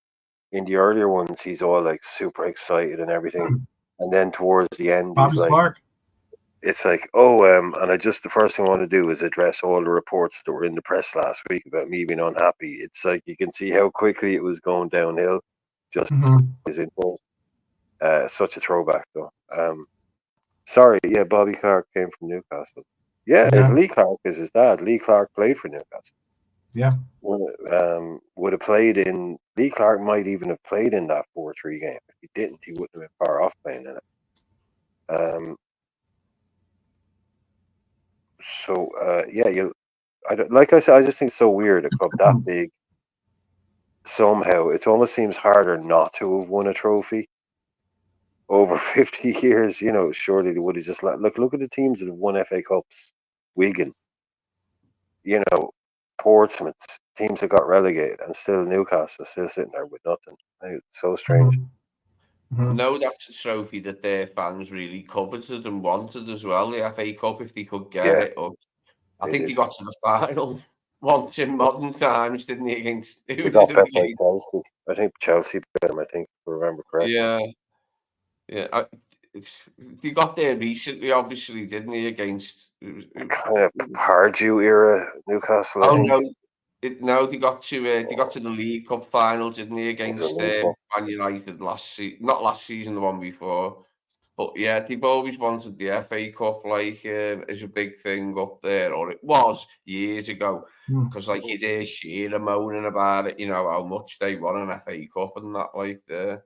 In the earlier ones, he's all like super excited and everything, and then towards the end, he's like, it's like, and the first thing I want to do is address all the reports that were in the press last week about me being unhappy. It's like you can see how quickly it was going downhill. Just his influence. Such a throwback, though. Sorry, yeah, Bobby Clark came from Newcastle. Yeah, Lee Clark is his dad. Lee Clark played for Newcastle. Yeah. Would have played in. Lee Clark might even have played in that 4-3 game. If he didn't, he wouldn't have been far off playing in it. So like I said, I just think it's so weird. A club that big, somehow it almost seems harder not to have won a trophy over 50 years. You know, surely they would have just look at the teams that have won FA Cups. Wigan, you know, Portsmouth, teams that got relegated, and still Newcastle still sitting there with nothing. It's so strange. No, that's a trophy that their fans really coveted and wanted as well. The FA Cup, if they could get it. Or I think they got to the final once in modern times, didn't they? Against They got bet by Chelsea. I think Chelsea beat them. I think, if I remember correctly. Yeah. They got there recently, obviously, didn't he? Against kind of Pardew era Newcastle. I think. No, they got to the League Cup final, didn't they? Against Man United not last season, the one before. But yeah, they've always wanted the FA Cup, like, as a big thing up there, or it was years ago, because like you'd hear Shearer moaning about it, you know, how much they won an FA Cup and that, like there.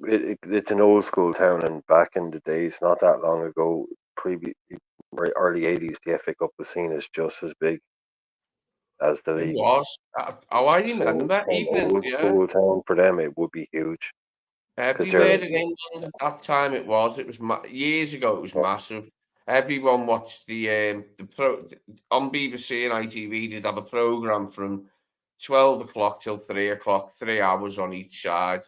It's an old school town, and back in the days, not that long ago, early 80s, the FA Cup was seen as just as big as the league. It was. I remember. Even in old school town, for them, it would be huge. Everywhere in England at that time, it was years ago. It was massive. Everyone watched the on BBC and ITV. Did have a program from 12 o'clock till 3 o'clock, 3 hours on each side,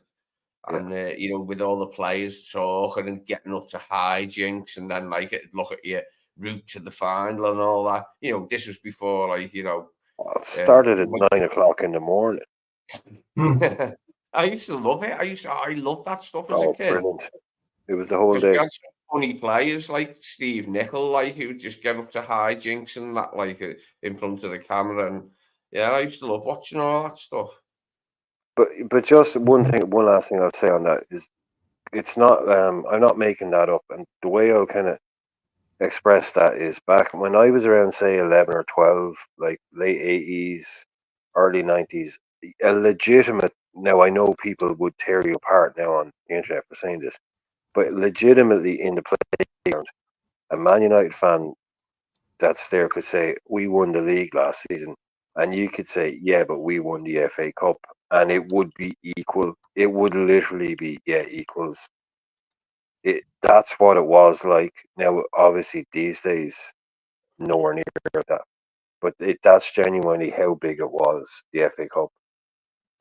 and you know, with all the players talking and getting up to hijinks, and then like look at your route to the final and all that. You know, this was before, like, you know, it started at 9 o'clock in the morning. I used to love it. I loved that stuff as a kid. Brilliant. It was the whole day. We had some funny players like Steve Nicol, like, who would just get up to hijinks and that, like, in front of the camera. And yeah, I used to love watching all that stuff. But just one last thing I'll say on that is, it's not. I'm not making that up, and the way I'll kind of express that is, back when I was around, say, 11 or 12, like late 80s, early 90s, a legitimate. Now, I know people would tear you apart now on the internet for saying this, but legitimately in the playground, a Man United fan that's there could say, we won the league last season, and you could say, yeah, but we won the FA Cup, and it would be equal. It would literally be, equals. That's what it was like. Now, obviously, these days, nowhere near that, but that's genuinely how big it was, the FA Cup.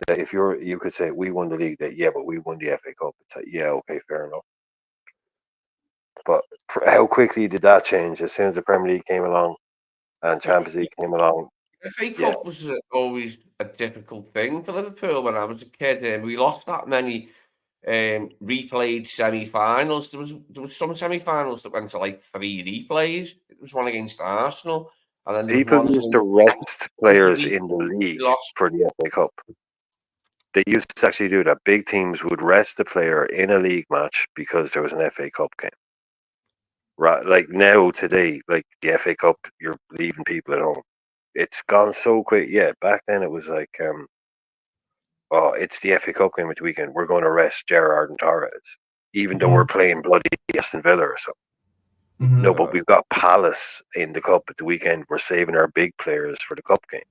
That if you could say, we won the league, that but we won the FA Cup. It's like, okay, fair enough. But how quickly did that change as soon as the Premier League came along and Champions League came along? FA Cup was always a difficult thing for Liverpool when I was a kid, and we lost that many replayed semi-finals. There was some semi-finals that went to like 3 replays. It was one against Arsenal, and then people used to rest players in the league for the FA Cup. They used to actually do that. Big teams would rest the player in a league match because there was an FA Cup game. Right, like now today, like the FA Cup, you're leaving people at home. It's gone so quick. Yeah, back then it was like, it's the FA Cup game at the weekend. We're going to rest Gerrard and Torres, even though we're playing bloody Aston Villa or something. No, but we've got Palace in the cup at the weekend. We're saving our big players for the cup game.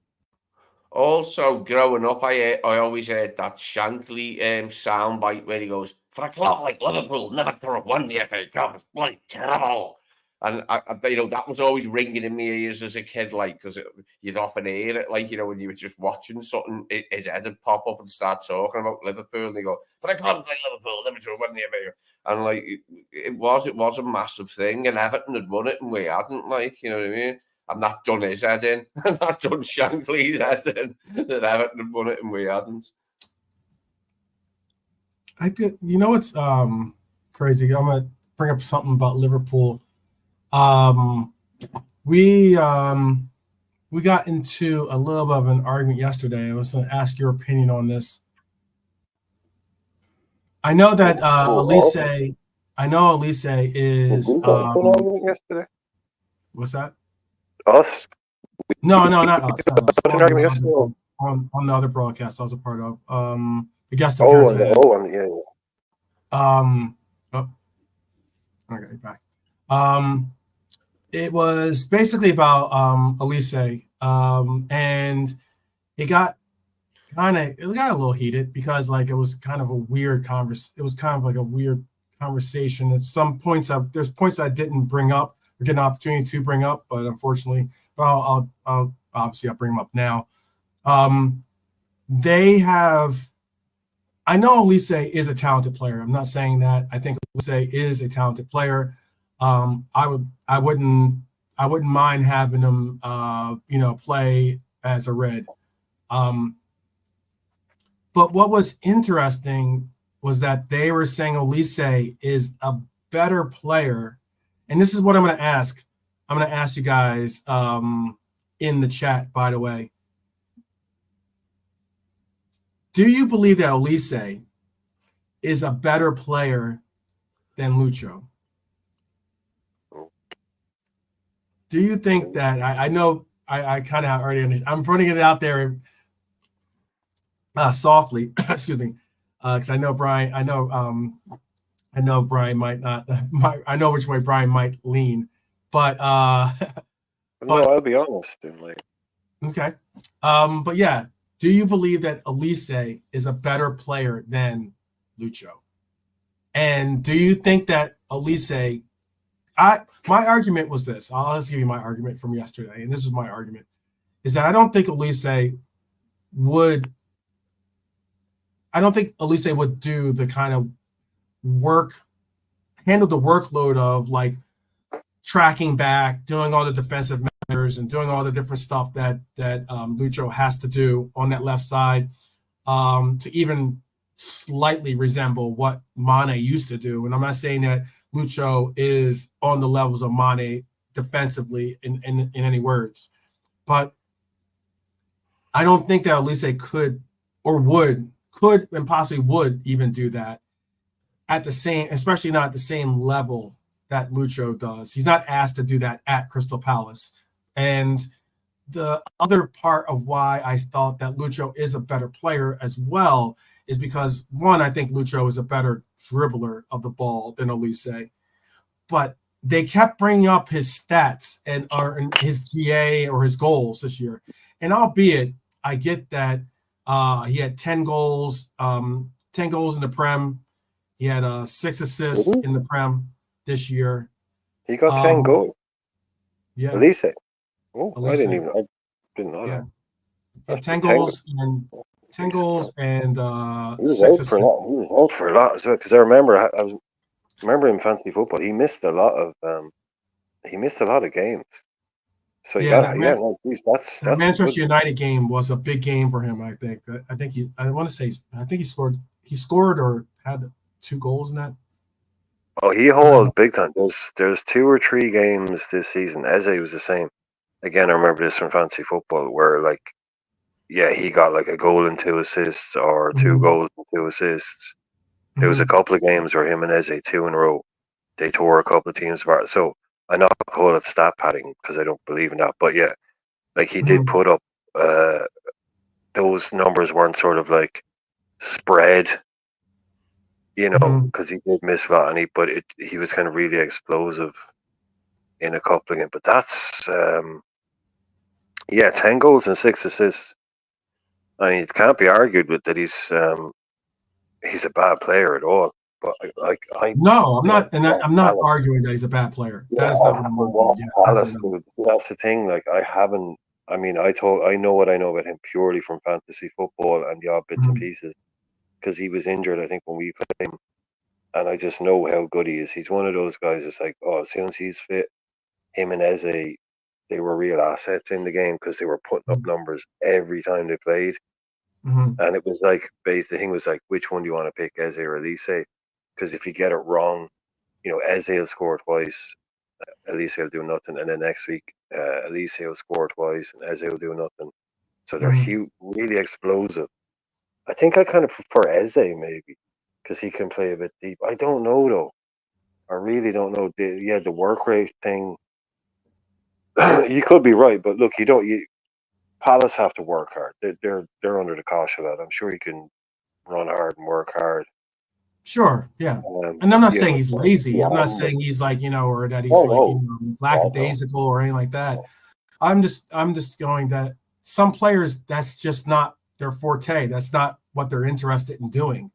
Also, growing up, I always heard that Shankly soundbite where he goes, "For a club like Liverpool, never to have won the FA Cup, it's bloody terrible." And that was always ringing in my ears as a kid, like, because you'd often hear it, like, when you were just watching something, his head would pop up and start talking about Liverpool, and they go, "For a club like Liverpool, never to have won the FA Cup." And like, it was a massive thing, and Everton had won it, and we hadn't, like, you know what I mean? And that done his head in. And that done Shankly's head in. That Everton had won it and we hadn't. I did. You know what's crazy? I'm gonna bring up something about Liverpool. We got into a little bit of an argument yesterday. I was going to ask your opinion on this. I know that Elise is. Yesterday. What's that? Us? No, not us. Not us. On the other broadcast I was a part of. The guest appearance. Okay, back. It was basically about Elise, and it got it got a little heated because like it was kind of a weird It was kind of like a weird conversation. At some points, there's points I didn't bring up or get an opportunity to bring up, but unfortunately, I'll obviously I'll bring them up now. They have. I know Elise is a talented player. I'm not saying that. I think Elise is a talented player. I wouldn't mind having him, play as a red. But what was interesting was that they were saying Elise is a better player, and this is what I'm going to ask. I'm going to ask you guys in the chat. By the way, do you believe that Elise is a better player than Lucho? Do you think that I know I kind of already understand. I'm putting it out there softly, excuse me, because I know Brian. I know Brian might not. I know which way Brian might lean, but no, I'll be honest. Okay, but yeah, do you believe that Elise is a better player than Lucho? And do you think that Elise? My argument was this. I'll just give you my argument from yesterday, and this is my argument: is that I don't think Elise would. I don't think Elise would do the kind of handle the workload of like tracking back, doing all the defensive measures, and doing all the different stuff that Lucho has to do on that left side to even slightly resemble what Mane used to do. And I'm not saying that Lucho is on the levels of Mane defensively in any words, but I don't think that Elise could and possibly would even do that at the same, especially not at the same level that Lucho does. He's not asked to do that at Crystal Palace. And the other part of why I thought that Lucho is a better player as well is because, one, I think Lucho is a better dribbler of the ball than Elise. But they kept bringing up his stats and his GA or his goals this year. And albeit I get that he had 10 goals in the Prem. He had 6 assists in the Prem this year. He got 10 goals. Yeah. Elise. Oh, Elise. I didn't know that. Yeah, 10 goals and 10 goals and 6 assists. He was out for a lot as well, because I remember in fantasy football he missed a lot of games. So that that's Manchester United game was a big game for him. I think he scored or had 2 goals in that. Oh, he hauled big time. There's 2 or 3 games this season. Eze was the same. Again, I remember this from fantasy football where he got like a goal and 2 assists or 2 goals and 2 assists. There was a couple of games where him and Eze 2 in a row, they tore a couple of teams apart. So I not call it stat padding because I don't believe in that, but yeah, like he did put up. Those numbers weren't sort of like spread, because he did miss a lot, he was kind of really explosive in a couple of games. But that's 10 goals and 6 assists. I mean, it can't be argued with that. He's a bad player at all. But no, I'm not, and I'm not arguing that he's a bad player. That is not what I'm arguing. That's the thing. Like I know what I know about him purely from fantasy football and the odd bits and pieces, because he was injured, I think, when we played him, and I just know how good he is. He's one of those guys that's like, as soon as he's fit, him and Eze, they were real assets in the game because they were putting up numbers every time they played. And it was like, the thing was like, which one do you want to pick, Eze or Elise? Because if you get it wrong, Eze will score twice, Elise will do nothing, and then next week, Elise will score twice and Eze will do nothing. So they're huge, really explosive. I think I kind of prefer Eze maybe because he can play a bit deep. I don't know though. I really don't know. The work rate thing. You could be right, but look, Palace have to work hard. They're under the cosh of that. I'm sure he can run hard and work hard. Sure, yeah. And I'm not saying he's lazy. I'm not blonde. saying he's like, or that he's Oh, like, no. lackadaisical or anything like that. I'm just going that some players, that's just not their forte. That's not what they're interested in doing,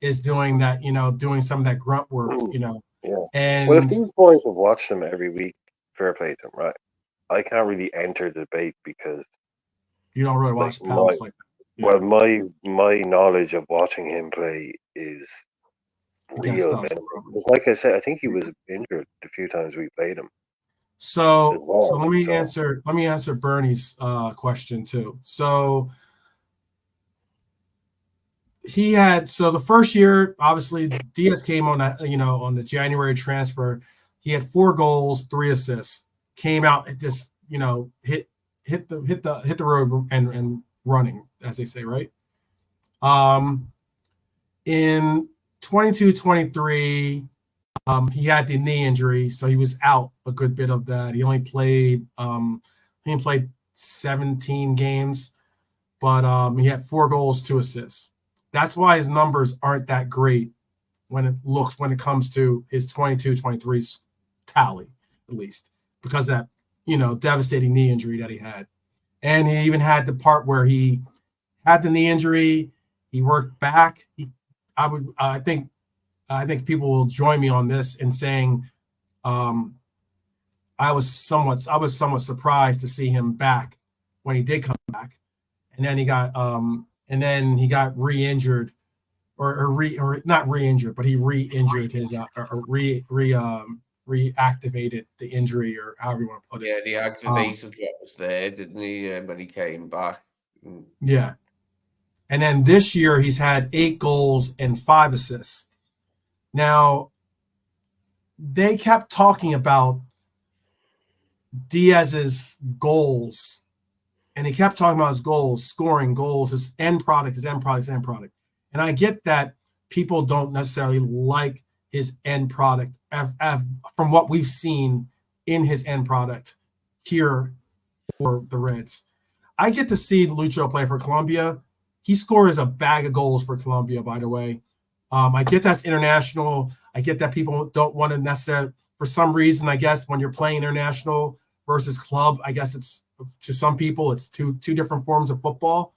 is doing that, doing some of that grunt work, Yeah. And Well, if these boys have watched him every week, fair play to them, right? I can't really enter the debate because you don't really watch Palace like that. Yeah. Well, my knowledge of watching him play is real minimal. Like I said, I think he was injured the few times we played him. So let me answer Bernie's question too. So he had the first year, obviously Diaz came on that, on the January transfer. He had 4 goals, 3 assists. Came out, just hit the road and running, as they say, right? In 22-23, he had the knee injury, so he was out a good bit of that. He only played 17 games, but he had 4 goals, 2 assists. That's why his numbers aren't that great when it comes to his 22-23 tally, at least, because of that devastating knee injury that he had. And he even had the part where he had the knee injury, he worked back. I think people will join me on this in saying I was somewhat surprised to see him back when he did come back, and then he got re-injured, or not re-injured, but he re-injured his reactivated the injury, or however you want to put it. Yeah, the activated what was there, didn't he, when he came back? Yeah. And then this year he's had 8 goals and 5 assists. Now, they kept talking about Diaz's goals, and he kept talking about his goals, scoring goals, his end product. And I get that people don't necessarily like his end product from what we've seen in his end product here for the Reds. I get to see Lucho play for Colombia. He scores a bag of goals for Colombia, by the way. I get that's international. I get that people don't want to necessarily, for some reason, I guess, when you're playing international versus club, I guess it's, to some people, it's two different forms of football.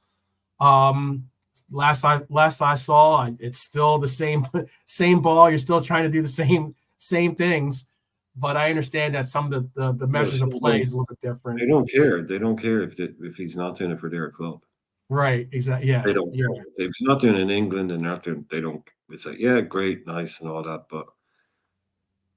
Last I saw, it's still the same ball. You're still trying to do the same things, but I understand that some of the measures of play is a little bit different. They don't care. They don't care if he's not doing it for their club. Right. Exactly. Yeah. They don't. Yeah. If he's not doing it in England and not doing, they don't. It's like, yeah, great, nice, and all that, but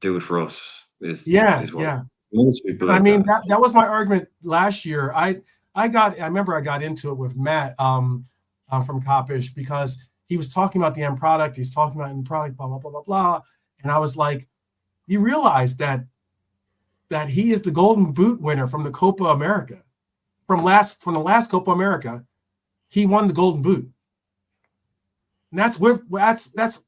do it for us. Most people. I mean, that was my argument last year. I remember I got into it with Matt from Coppish, because he was talking about the end product. He's talking about end product, blah blah blah blah blah, and I was like, you realize that he is the Golden Boot winner from the Copa America, from the last Copa America. He won the Golden Boot. And that's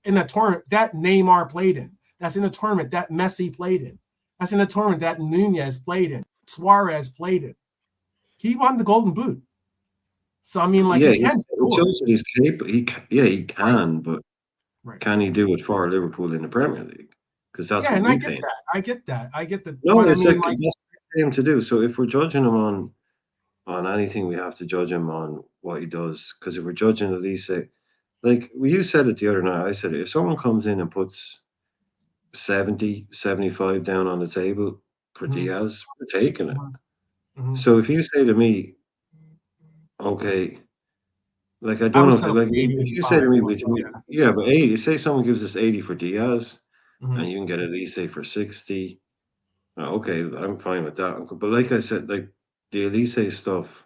in a tournament that Neymar played in. That's in a tournament that Messi played in. That's in a tournament that Nunez played in. Suarez played in. He won the Golden Boot. So I mean, like, he can score. It shows that he's capable. He can, but can he do it for Liverpool in the Premier League? Because that's what I get that. No, it's like that's for him to do. So if we're judging him on anything, we have to judge him on what he does. Because if we're judging Elise, like you said it the other night, I said it, if someone comes in and puts 70, 75 down on the table for Diaz, we're taking it. So if you say to me, okay, like, I don't know, like, if you say to me, but 80, say someone gives us 80 for Diaz, and you can get Elise for 60, okay, I'm fine with that. But like I said, like, the Elise stuff,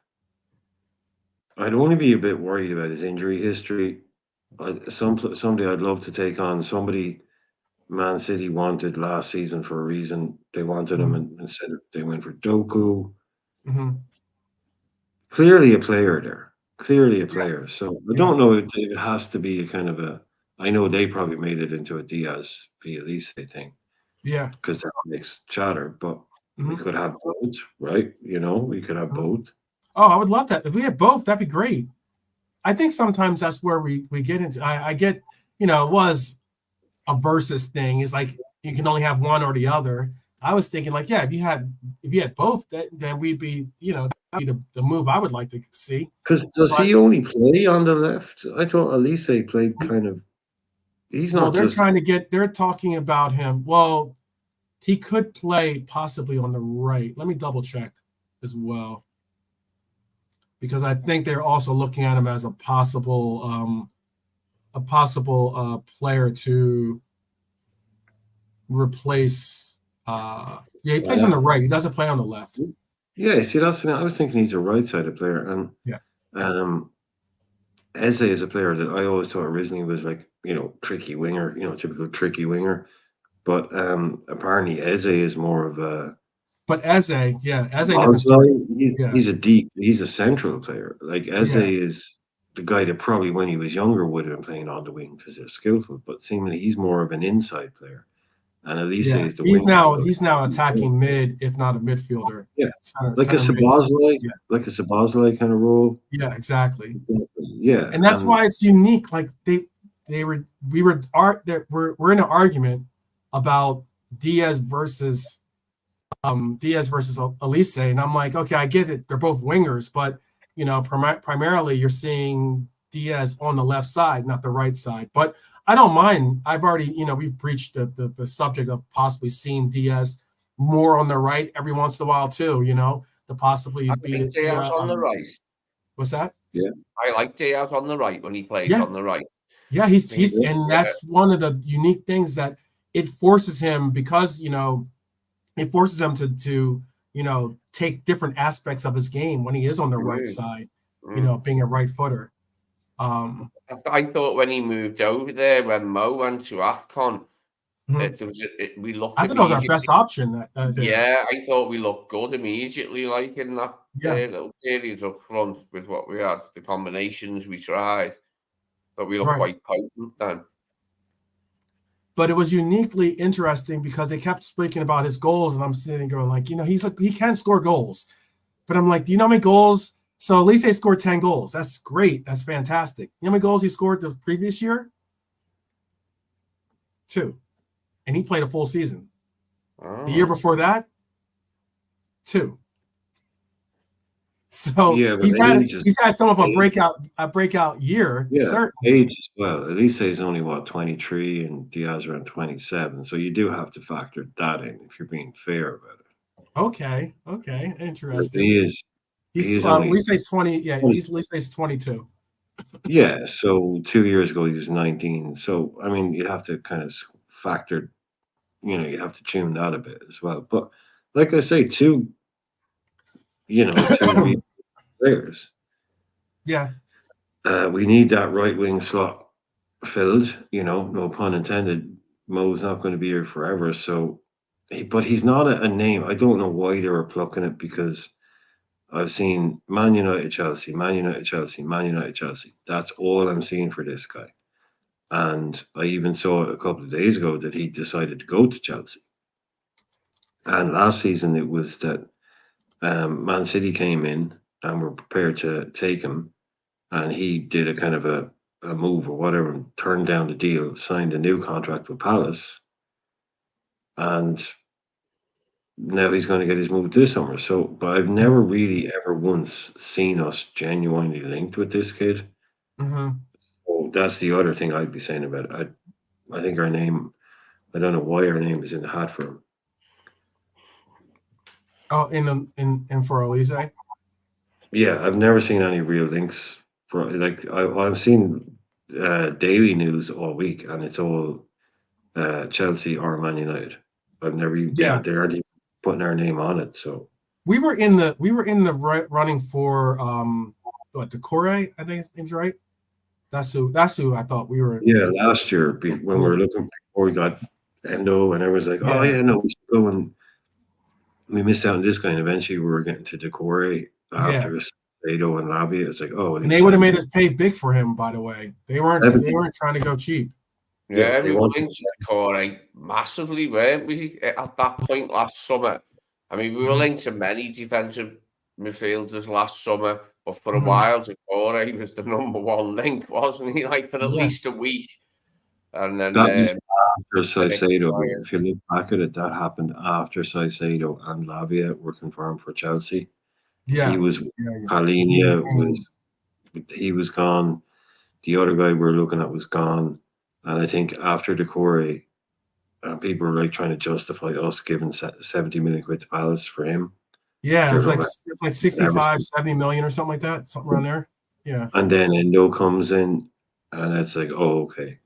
I'd only be a bit worried about his injury history. Somebody I'd love to take on, somebody Man City wanted last season for a reason. They wanted him, and instead they went for Doku. Clearly a player there. Clearly a player. So I don't know if it has to be a kind of a. I know they probably made it into a Diaz via Elise thing. Yeah. Because that makes chatter, but we could have both, right? We could have both. Oh, I would love that. If we had both, that'd be great. I think sometimes that's where we get into. I get it was a versus thing. It's like you can only have one or the other. I was thinking like, yeah, if you had both, then we'd be, that'd be the move I would like to see. Because does he only play on the left? I thought Elise played kind of. He's not. Well, they're talking about him. Well, he could play possibly on the right. Let me double check as well, because I think they're also looking at him as a possible player to replace. He plays on the right. He doesn't play on the left. Yeah, see, that's I was thinking he's a right-sided player, and Eze is a player that I always thought originally was like tricky winger, typical tricky winger, but apparently Eze is more of a. But Eze he's a central player. Like Eze is the guy that probably when he was younger would have been playing on the wing because they're skillful, but seemingly he's more of an inside player. And Elise is the he's now attacking mid, if not a midfielder. Yeah, like a Sabazlai kind of role. Yeah, exactly. Yeah, and that's why it's unique. Like we're in an argument about Diaz versus Elise, and I'm like, okay, I get it. They're both wingers, but primarily you're seeing Diaz on the left side, not the right side. But I don't mind. I've already, we've breached the subject of possibly seeing Diaz more on the right every once in a while too. To possibly be Diaz on the right. What's that? Yeah, I like Diaz on the right when he plays on the right. Yeah, he's and that's one of the unique things that it forces him, because it forces him to take different aspects of his game when he is on the right side. Being a right footer. I thought when he moved over there, when Mo went to AFCON, we looked. I thought that was our best option. Yeah, I thought we looked good immediately, like in that little period up front with what we had, the combinations we tried. But we looked quite potent then. But it was uniquely interesting because they kept speaking about his goals, and I'm sitting going like, he can score goals, but I'm like, do you know how many goals? So at least they scored 10 goals. That's great. That's fantastic. You know how many goals he scored the previous year? 2. And he played a full season. The year before that, 2. So he's had some of a breakout year. Yeah, certainly. Age as well. Elise is only 23 and Diaz around 27. So you do have to factor that in if you're being fair about it. Okay, interesting. He is. Lise's 20. Yeah, Lise's 22. Yeah, so 2 years ago he was 19. So I mean, you have to kind of factor. You have to tune that a bit as well. But like I say, two players. Yeah. We need that right wing slot filled. No pun intended. Mo's not going to be here forever. So, but he's not a name. I don't know why they were plucking it, because I've seen Man United, Chelsea, Man United, Chelsea, Man United, Chelsea. That's all I'm seeing for this guy. And I even saw a couple of days ago that he decided to go to Chelsea. And last season it was that Man City came in and were prepared to take him, and he did a kind of a move or whatever and turned down the deal, signed a new contract with Palace, and now he's going to get his move this summer. So, but I've never really ever once seen us genuinely linked with this kid. Mm-hmm. So that's the other thing I'd be saying about it. I think our name, I don't know why our name is in the hat for him. Oh, in for Elise? Yeah, I've never seen any real links for, like, I've seen daily news all week, and it's all Chelsea or Man United. I've never even they aren't even putting our name on it. So we were in the running for Decore, I think his name's right. That's who I thought we were. Yeah, last year when we were looking before we got Endo, and everyone's like, "Oh yeah, no, we should go," and we missed out on this guy, and eventually we were getting to Decore after Sado and Lavia. It's like, oh, and they would have made us pay big for him. By the way, they weren't trying to go cheap. Yeah, we were linked to Decore massively, weren't we? At that point last summer, I mean, we were linked to many defensive midfielders last summer, but for a while, Decore was the number one link, wasn't he? Like for at least a week. And then that was after Caicedo. If you look back at it, that happened after Caicedo and Lavia were confirmed for Chelsea. Yeah. He was Palhinha he was gone. The other guy we're looking at was gone. And I think after Decore, people were like trying to justify us giving 70 million quid to Palace for him. Yeah, it's like 65, 70 million or something like that, something around there. Yeah. And then Endo comes in, and it's like, oh, okay.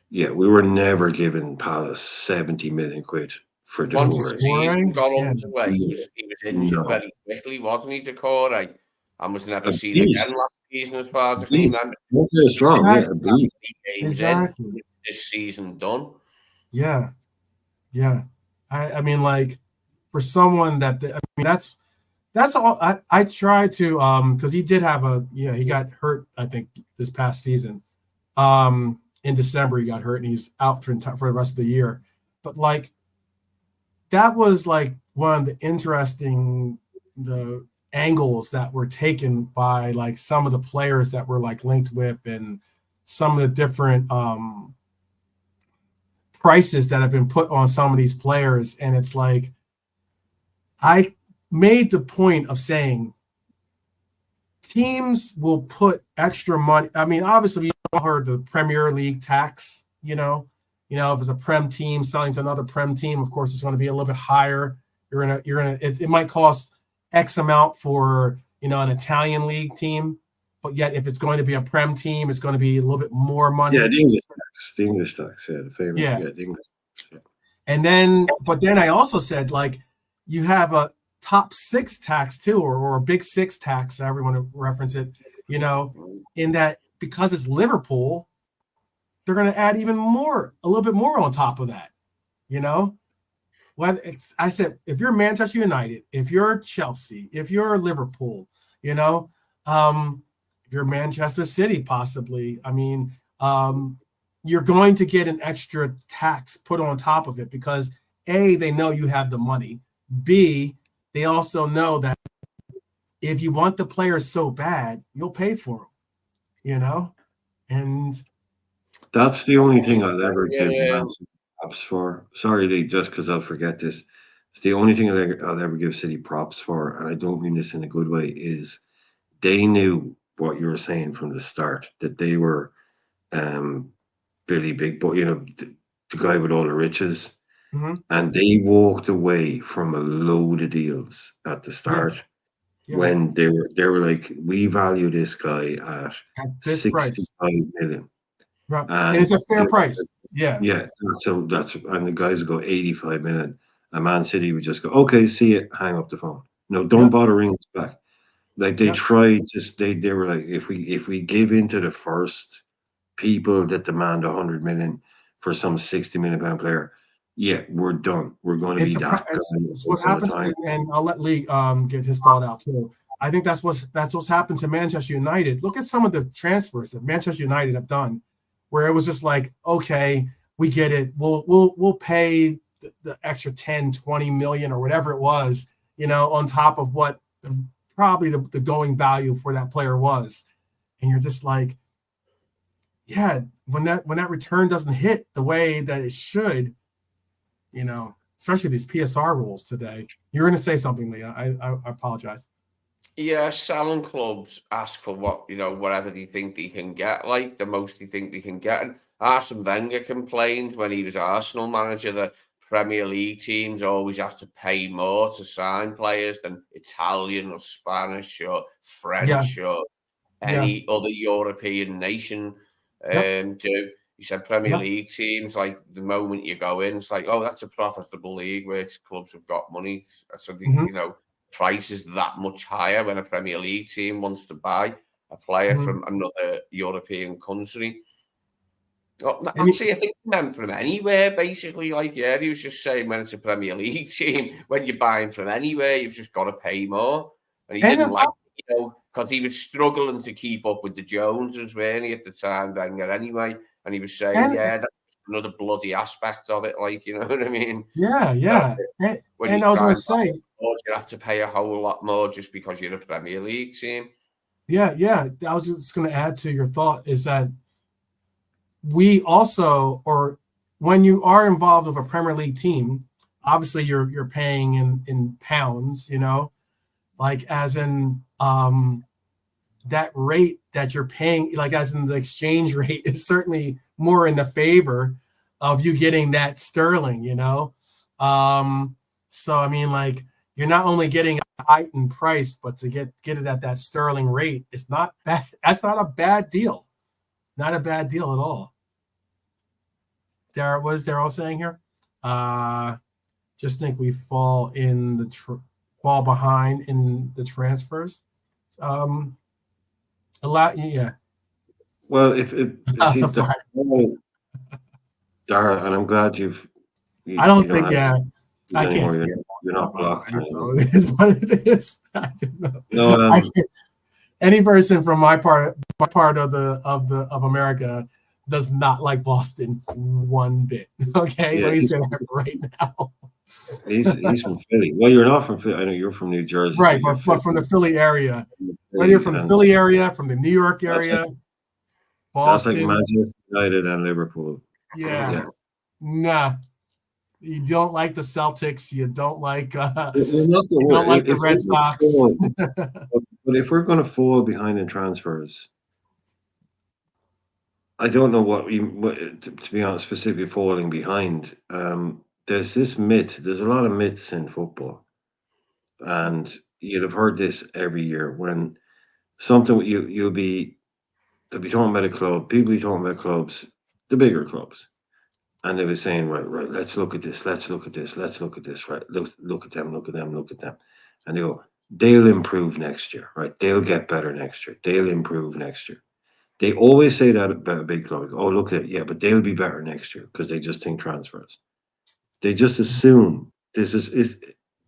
Yeah, we were never giving Palace 70 million quid for Decore. Once the season got underway, he was injured very quickly, wasn't he, Decore? And was never seen again last season as far as I can remember. Exactly. This season done. Yeah. Yeah. I mean, like, for someone that, I mean, that's all. I tried to, because he did have he got hurt, I think, this past season. In December, he got hurt, and he's out for the rest of the year. But, like, that was, like, one of the interesting angles that were taken by, like, some of the players that were, like, linked with, and some of the different prices that have been put on some of these players. And it's like, I made the point of saying teams will put extra money. I mean, obviously, we all heard the Premier League tax, if it's a Prem team selling to another Prem team, of course, it's going to be a little bit higher. It might cost X amount for, an Italian league team, but yet if it's going to be a Prem team, it's going to be a little bit more money. Yeah, the English tax, yeah, the favorite. Yeah, the English tax, yeah. And then, but then I also said, like, you have a top 6 tax too, or a big 6 tax, however you want to reference it, in that because it's Liverpool, they're going to add even more, a little bit more on top of that, I said, if you're Manchester United, if you're Chelsea, if you're Liverpool, if you're Manchester City, possibly, I mean, you're going to get an extra tax put on top of it because A, they know you have the money. B, they also know that if you want the players so bad, you'll pay for them, and that's the only thing I'll ever give Man City props for. Sorry, Lee, just because I'll forget this. It's the only thing I'll ever give City props for, and I don't mean this in a good way, is they knew what you were saying from the start, that they were Billy Big Boy, the guy with all the riches. Mm-hmm. And they walked away from a load of deals at the start when they were like, we value this guy at this 65 million. Right. And it's a fair price. Yeah. Yeah. So and the guys would go 85 million. And Man City would just go, okay, see it, hang up the phone. No, don't bother ringing us back. Like they tried to they were like, if we give in to the first people that demand 100 million for some 60 million pound player, yeah, we're done. We're going to be that. It's what happens, and I'll let Lee get his thought out too. I think that's what's happened to Manchester United. Look at some of the transfers that Manchester United have done, where it was just like, okay, we get it. We'll pay the extra 10, 20 million or whatever it was, on top of what probably the going value for that player was, and you're just like, yeah, when that return doesn't hit the way that it should. Especially these PSR rules today. You're going to say something, Leah. I apologize. Yeah, selling clubs ask for whatever they think they can get, like the most they think they can get. And Arsene Wenger complained when he was Arsenal manager that Premier League teams always have to pay more to sign players than Italian or Spanish or French or any other European nation do. He said Premier League teams, like the moment you go in, it's like, oh, that's a profitable league where clubs have got money. So, price is that much higher when a Premier League team wants to buy a player from another European country. Actually, I think he meant from anywhere, basically. Like, he was just saying when it's a Premier League team, when you're buying from anywhere, you've just got to pay more. And he didn't like, because he was struggling to keep up with the Joneses, weren't he, at the time, Wenger, anyway. And he was saying, that's another bloody aspect of it, like, you know what I mean? Yeah. And I was going to say, you have to pay a whole lot more just because you're a Premier League team. Yeah. I was just going to add to your thought is that we also, or when you are involved with a Premier League team, obviously you're paying in pounds, you know, like as in that rate that you're paying, like as in the exchange rate is certainly more in the favor of you getting that sterling, you know. So I mean, like, you're not only getting a heightened price, but to get it at that sterling rate, it's not bad. That's not a bad deal. Not a bad deal at all. What is Daryl saying here? Just think we fall behind in the transfers. A lot, yeah. Well, if Dara, and I'm glad I don't think, yeah. I can't anymore. stand You're not blocked. so it is what it is. I don't know. No, any person from my part of America does not like Boston one bit. Okay, yeah, let me say that right now. He's from Philly. Well, you're not from Philly. I know you're from New Jersey. Right, but from the Philly area. Whether you're from the Philly area, from the New York area, Boston. That's like Manchester United and Liverpool. Yeah. Nah. You don't like the Celtics. You don't like the Red Sox. But if we're going to fall behind in transfers, I don't know what to be honest, specifically falling behind. There's this myth. There's a lot of myths in football, and you'd have heard this every year when something they'll be talking about a club. People be talking about clubs, the bigger clubs. And they were saying, right, let's look at this, let's look at this, let's look at this, right? Look at them, look at them, look at them. And they go, they'll improve next year, right? They'll get better next year. They'll improve next year. They always say that about a big club. Oh, look at it. Yeah, but they'll be better next year because they just think transfers. They just assume this is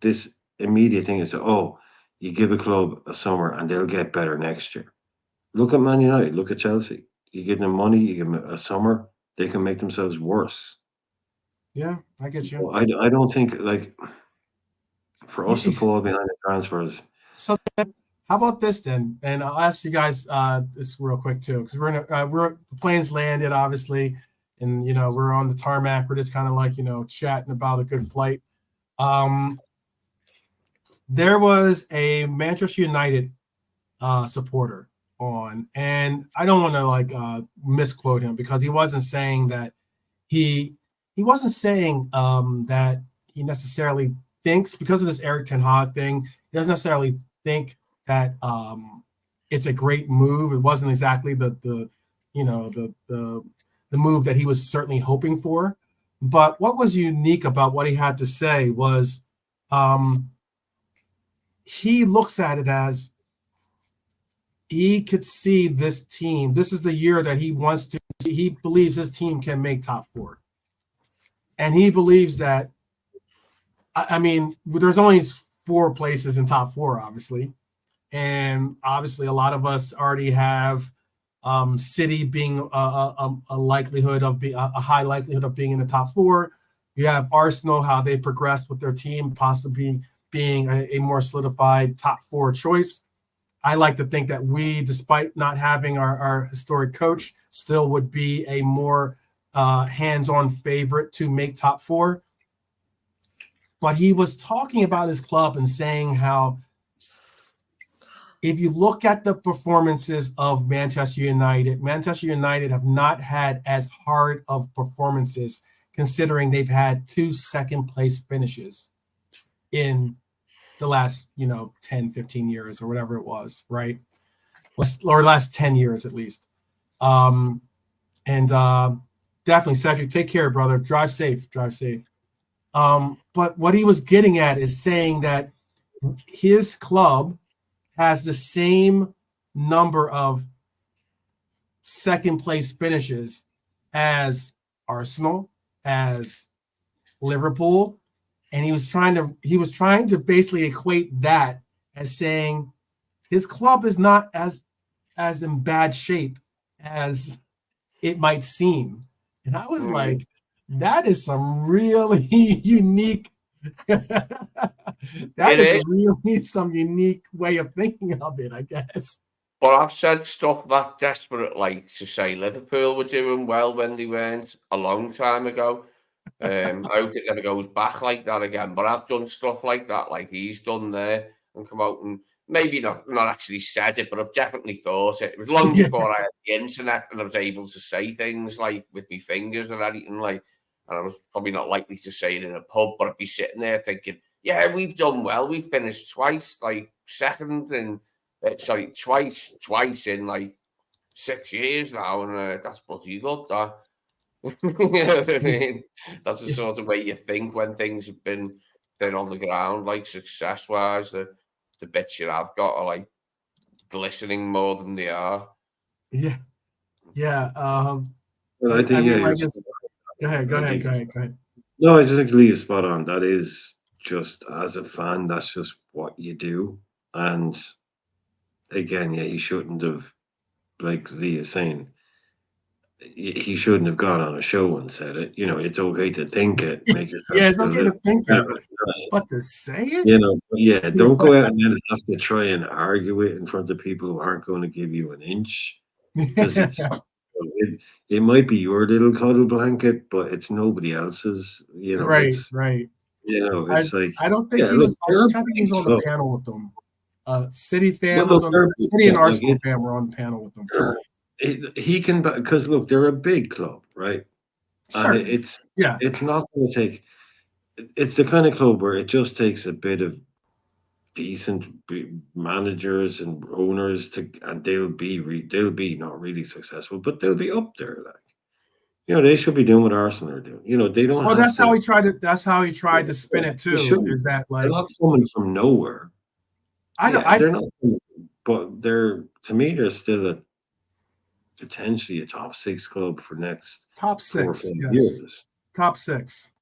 this immediate thing is, oh, you give a club a summer and they'll get better next year. Look at Man United. Look at Chelsea. You give them money, you give them a summer, they can make themselves worse. Yeah, I get you. I don't think, like, for us to fall behind the transfers. So how about this then? And I'll ask you guys this real quick too, because the planes landed obviously, and you know we're on the tarmac. We're just kind of like chatting about a good flight. There was a Manchester United supporter on, and I don't want to misquote him because he wasn't saying that he wasn't saying that he necessarily thinks, because of this Eric Ten Hag thing, he doesn't necessarily think that it's a great move. It wasn't exactly the move that he was certainly hoping for. But what was unique about what he had to say was he looks at it as he could see this team. This is the year that he wants to. He believes this team can make top four, and he believes that. I mean, there's only 4 places in top 4, obviously, and obviously a lot of us already have City being a likelihood of a high likelihood of being in the top 4. You have Arsenal, how they progressed with their team, possibly being a more solidified top 4 choice. I like to think that we, despite not having our historic coach, still would be a more hands-on favorite to make top 4. But he was talking about his club and saying how if you look at the performances of Manchester United have not had as hard of performances, considering they've had 2 second-place finishes in the last, 10, 15 years or whatever it was, right? Or last 10 years at least. Definitely, Cedric, take care, brother. Drive safe. But what he was getting at is saying that his club has the same number of second place finishes as Arsenal, as Liverpool, and he was trying to basically equate that as saying his club is not as in bad shape as it might seem. And I was like, that is some really unique that is really some unique way of thinking of it, I guess. But I've said stuff that desperate, like to say Liverpool were doing well when they weren't a long time ago. I hope it never goes back like that again. But I've done stuff like that, like he's done there, and come out and maybe not actually said it, but I've definitely thought it. It was long before I had the internet and I was able to say things like with my fingers and anything like. And I was probably not likely to say it in a pub, but I'd be sitting there thinking, yeah, we've done well. We've finished twice, like second and twice in like 6 years now, and that's bloody good. That you know what I mean? That's the sort of way you think when things have been on the ground, like success wise. The bits you have got are like glistening more than they are. Yeah, yeah. Well, I think go ahead. No, I just think Lee is spot on. That is just, as a fan, that's just what you do. And again, yeah, he shouldn't have, like Lee is saying, he shouldn't have gone on a show and said it. You know, it's okay to think it. Make it it's okay to think it, but to say it? You know, yeah, don't go out and then have to try and argue it in front of people who aren't going to give you an inch. Because it might be your little cuddle blanket, but it's nobody else's. You know, right. You know, it's I don't think he was. I think he was on the panel with them. City fan was on. City and Arsenal fan were on the panel with them. He can, because look, they're a big club, right? And it's not going to take. It's the kind of club where it just takes a bit of decent managers and owners and they'll be not really successful, but they'll be up there. Like, you know, they should be doing what Arsenal are doing. You know, they don't. Well, that's how he tried to. That's how he tried to spin it too. Is that like they're not coming from nowhere? They're not. But they're, to me, they're still potentially a top 6 club for next top 6 years. Top 6.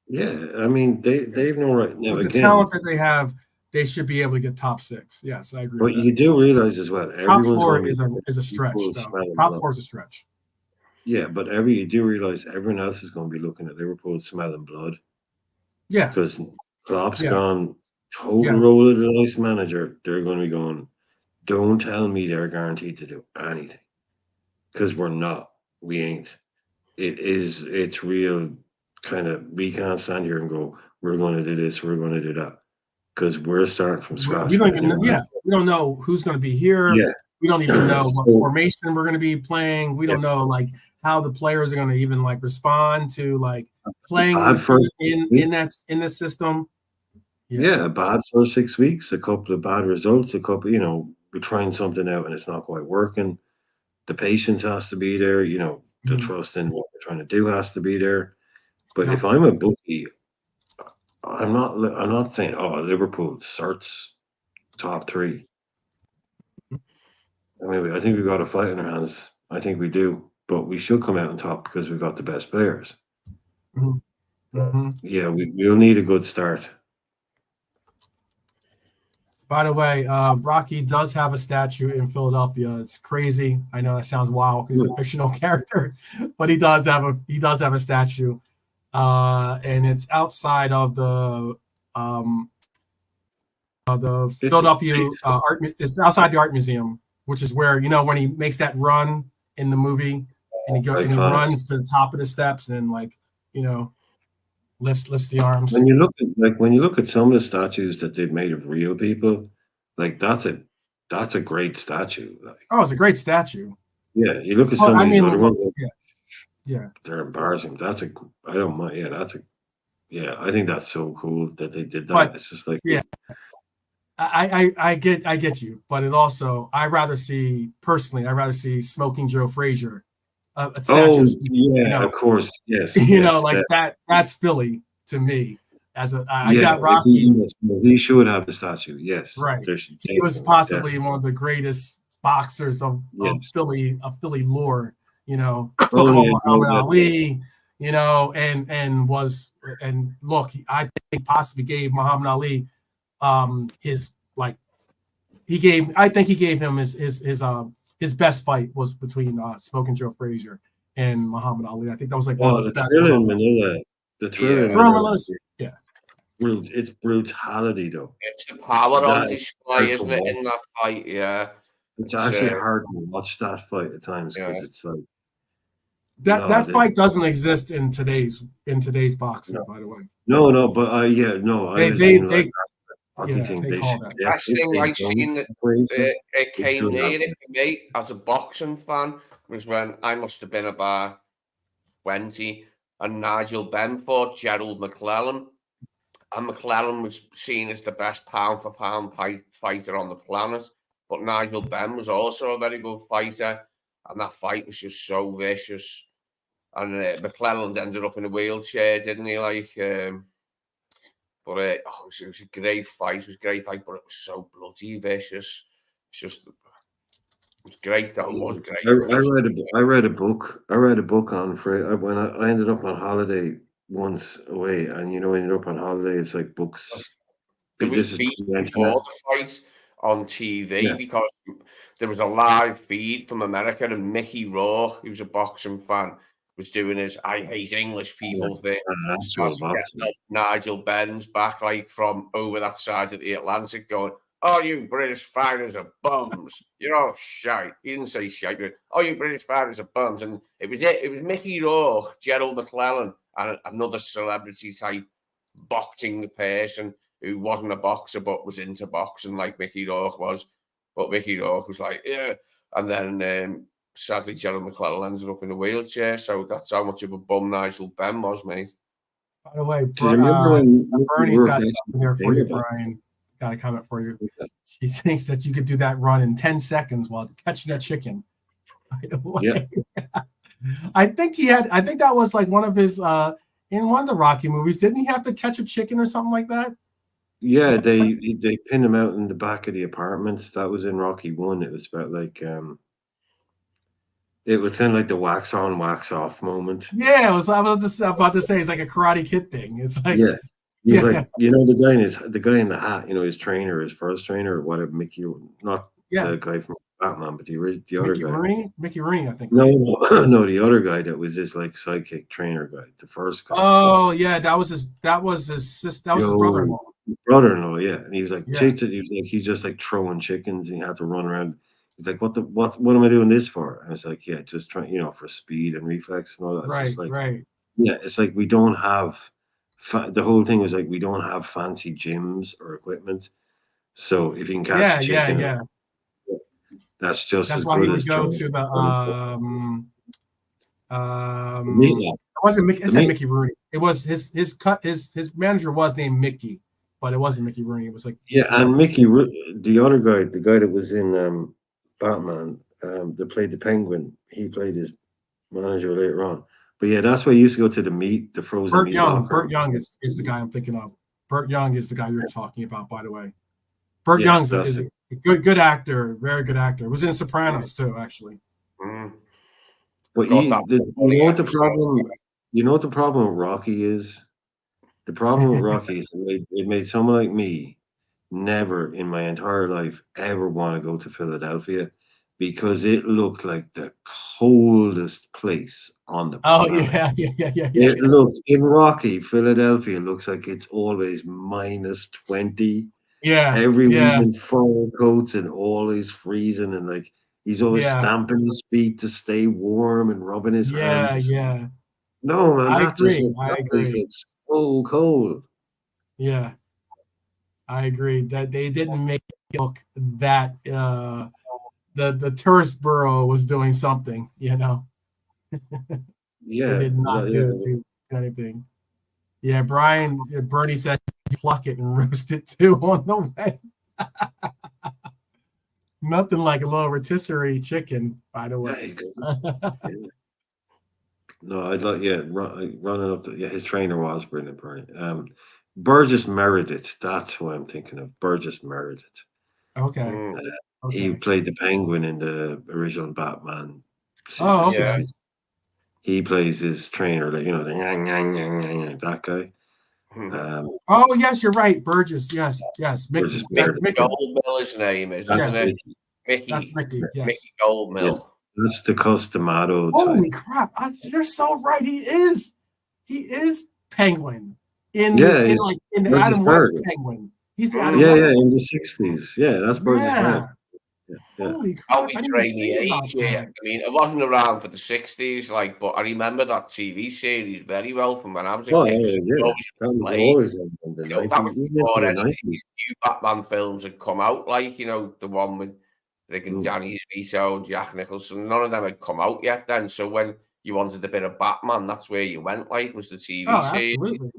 Yeah, I mean they've no right now. With the talent that they have, they should be able to get top 6. Yes, I agree. But you do realize as well, top 4 is a stretch. Top 4 is a stretch. Yeah, but you do realize everyone else is going to be looking at Liverpool smelling blood. Yeah, because Klopp's gone total roll of the dice manager. They're going to be going. Don't tell me they're guaranteed to do anything, because we're not. We ain't. It's real. Kind of, we can't stand here and go, we're going to do this, we're going to do that, because we're starting from scratch. We don't even know, we don't know who's going to be here. Yeah. We don't even know what formation we're going to be playing. We don't know like how the players are going to even like respond to like playing in this system. Yeah, a bad first 6 weeks, a couple of bad results, we're trying something out and it's not quite working. The patience has to be there, the trust in what we're trying to do has to be there. But if I'm a bookie, I'm not saying, Liverpool starts top 3. I mean, I think we've got a fight in our hands. I think we do, but we should come out on top because we've got the best players. Yeah, we'll need a good start. By the way, Rocky does have a statue in Philadelphia. It's crazy. I know that sounds wild because he's a fictional character, but he does have a statue. And it's outside of the Philadelphia art. It's outside the art museum, which is where when he makes that run in the movie, and he runs to the top of the steps and lifts the arms. When you look at some of the statues that they've made of real people, like that's a great statue. It's a great statue. Yeah, you look at some of these other ones. Yeah, they're embarrassing. I don't mind. I think that's so cool that they did that. But, it's just like I get you, but it also I'd rather see Smoking Joe Frazier. A statue, of course, yes. That's Philly to me. I got Rocky. He should have the statue. Yes, right. He was possibly one of the greatest boxers of Philly lore. Muhammad Ali, and look, I think possibly gave Muhammad Ali he gave him his best fight was between Smoking Joe Frazier and Muhammad Ali. I think that was like one of the best. Thrill in Manila. The thrill in Manila. Yeah. It's brutality though. It's the power on display, isn't it, in that fight? Yeah. It's actually hard to watch that fight at times because it's like that fight doesn't exist in today's boxing, by the way. No, but I was they call that. The best thing I've seen that it came near it for me as a boxing fan was when I must have been about 20 and Nigel Benn fought Gerald McClellan. And McClellan was seen as the best pound-for-pound fighter on the planet. But Nigel Benn was also a very good fighter. And that fight was just so vicious. And McClellan ended up in a wheelchair, didn't he? It was a great fight. It was a great fight, but it was so bloody vicious. It was great, though. It was great. I read a book. I read a book on when I ended up on holiday once away, and when you're up on holiday, it's like books. There was beef before the fight on TV because there was a live feed from America, and Mickey Rourke, who's a boxing fan, was doing his "I hate English people" thing. Nigel Benn's back, from over that side of the Atlantic, going, "Oh, you British fighters are bums. You're all shite." He didn't say shite, but, "Oh, you British fighters are bums." And it was Mickey Rourke, Gerald McClellan, and another celebrity type boxing person who wasn't a boxer but was into boxing like Mickey Rourke was. But Mickey Rourke was like, yeah. And then sadly, Gerald McClellan ended up in a wheelchair. So that's how much of a bum Nigel Benn was, mate. By the way, Bernie's got something there for you, Brian. Got a comment for you. She thinks that you could do that run in 10 seconds while catching a chicken. By the way. Yeah. I think that was like one of his in one of the Rocky movies. Didn't he have to catch a chicken or something like that? Yeah, they pinned him out in the back of the apartments. That was in Rocky 1. It was about it was kind of like the wax on, wax off moment. Yeah, I was just about to say it's like a Karate Kid thing. It's like he's like the guy in the hat, his trainer, his first trainer, or whatever, Mickey, not the guy from Batman, but the other guy. Mickey Rooney, I think. No, the other guy that was his sidekick trainer guy, the first guy. Oh yeah, that was his brother-in-law. Brother-in-law, yeah, and he was like, he's just like throwing chickens, and he had to run around. He's like, what am I doing this for? And it's like, yeah, just trying, for speed and reflex and all that. Right, right. Yeah, it's like we don't have. The whole thing was like we don't have fancy gyms or equipment, so if you can catch a chicken, that's why he would go to the it wasn't Mickey. It said Mickey Rooney. It was his manager was named Mickey, but it wasn't Mickey Rooney. It was like and Mickey, the other guy, the guy that was in Batman, that played the Penguin. He played his manager later on. But yeah, that's why you used to go to the frozen Burt meat. Burt Young is the guy I'm thinking of. Burt Young is the guy you're talking about, by the way. Burt Young's is a good actor, very good actor. It was in Sopranos too, actually. Mm. But you know what the problem? You know what the problem with Rocky is? The problem with Rocky is it made someone like me never in my entire life ever want to go to Philadelphia because it looked like the coldest place on the planet. Yeah. It looked in Rocky, Philadelphia looks like it's always -20. Yeah. Everyone's in fur coats and always freezing, and like he's always stamping his feet to stay warm and rubbing his hands. Yeah. No, man, I agree. It's so cold. Yeah. I agree that they didn't make it look that the tourist borough was doing something, Yeah. They did not do anything. Yeah, Bernie said pluck it and roast it too on the way. Nothing like a little rotisserie chicken, by the way. No, I'd like running up his trainer was brilliant, Bernie. Burgess Meredith, that's who I'm thinking of. Burgess Meredith. Okay. He played the Penguin in the original Batman. Oh, okay. He plays his trainer, that guy. Oh, yes, you're right. Burgess, yes. Mickey. That's Mickey. Goldmill's name, isn't it? Mickey. That's Mickey, yes. Mickey Goldmill. Yeah. That's the Customato. Holy crap. You're so right. He is Penguin. In the Adam West Penguin. He's the Adam West. In the 60s. Yeah, that's Burgess. Holy I'll crap! be I didn't even trainee think about age. Yeah, that. I mean, I wasn't around for the '60s, like, but I remember that TV series very well from when I was a Oh, kid. yeah. That was Played. always in the You know, 90s, that was even before into any the of 90s. these new Batman films had come out, like, you know, the one with Danny DeVito, Jack Nicholson. None of them had come out yet then. So when you wanted a bit of Batman, that's where you went, like, was the TV Oh, series. absolutely,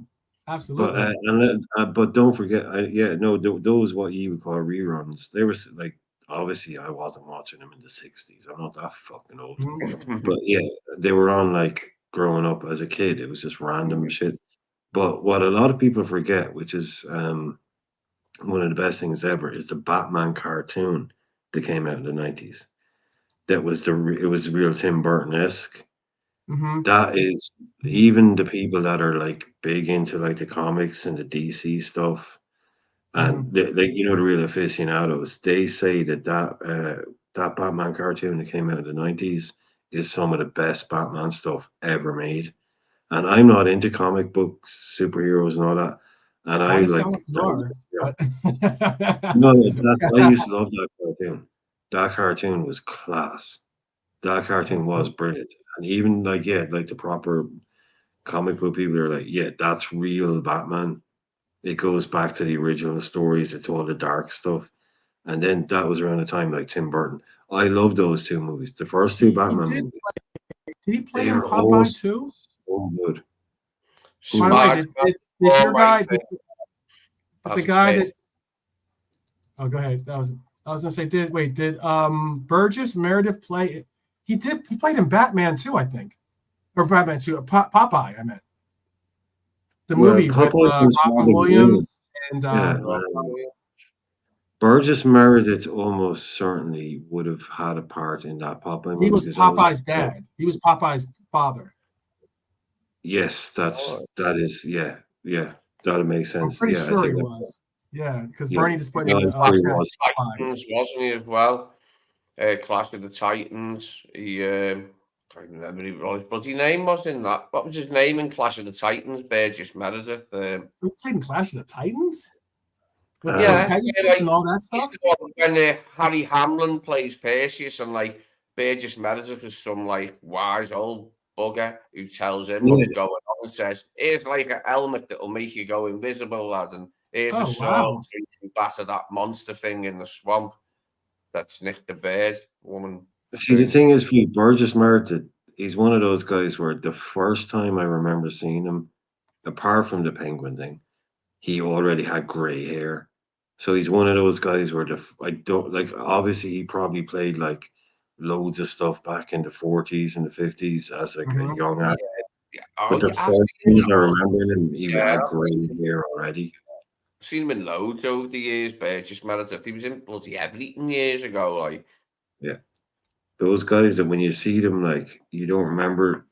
But absolutely. but don't forget, those what you would call reruns. They were like, obviously I wasn't watching them in the 60s. I'm not that fucking old. Mhm. But yeah, they were on like growing up as a kid. It was just random shit. But what a lot of people forget, which is one of the best things ever, is the Batman cartoon that came out in the 90s. That was it was real Tim Burton-esque. Mhm. That is, even the people that are like big into like the comics and the DC stuff, and Mhm. like you know the real aficionados, they say that Batman cartoon that came out in the 90s is some of the best Batman stuff ever made. And I'm not into comic books, superheroes, and all that. And I Kind of sound like, like you are, but no, I used to love that cartoon. That cartoon was class. That cartoon That's was cool. brilliant. And even like, yeah, like the proper comic book people are like, yeah, that's real Batman. It goes back to the original stories. It's all the dark stuff. And then that was around the time like Tim Burton. I love those two movies. The first two He Batman did. movies, Did he play they in are all Popeye too? so good. By the way, Spider-Man, did your guy, thing the as a guy kid. that? Oh, go ahead. I was gonna say, did Burgess Meredith play? He did. He played in Batman too, I think, or Batman too. Popeye, I meant the Well, movie with Popeye was Robin Robin Williams. Williams and Yeah, Oh, Burgess Meredith almost certainly would have had a part in that Popeye he movie was because that was Popeye's dad. He was Popeye's father. yes, oh, that is yeah, that makes I'm sense. pretty Yeah, I sure he think that was. Yeah, because yeah, Bernie just played no, in I'm the sure he Clash of dad was. the Popeye. Titans, wasn't he, as well? Clash of the Titans. He, can't remember what his bloody name was in that. What was his name in Clash of the Titans? Burgess Meredith. He played in Clash of the Titans with Yeah, Pegasus like and all that he's stuff. the one when Harry Hamlin plays Perseus, and like Burgess Meredith is some like wise old bugger who tells him Yeah, what's going on and says, "Here's like a helmet that will make you go invisible, lad, and here's a Oh sword wow! so you can batter that monster thing in the swamp that's Nick the Bird woman see, the thing." thing is, for you, Burgess Meredith, he's one of those guys where the first time I remember seeing him, apart from the penguin thing, he already had gray hair. So he's one of those guys where I don't like. Obviously, he probably played like loads of stuff back in the 40s and the 50s as like a Mhm. young Yeah, actor. yeah. Oh, But the yeah, I've first seen him things in I all. remember him, he Yeah, had gray hair already. seen him in loads over the years. Burgess Meredith. He was in bloody everything years ago. Like, Yeah. Those guys that when you see them, like you don't remember,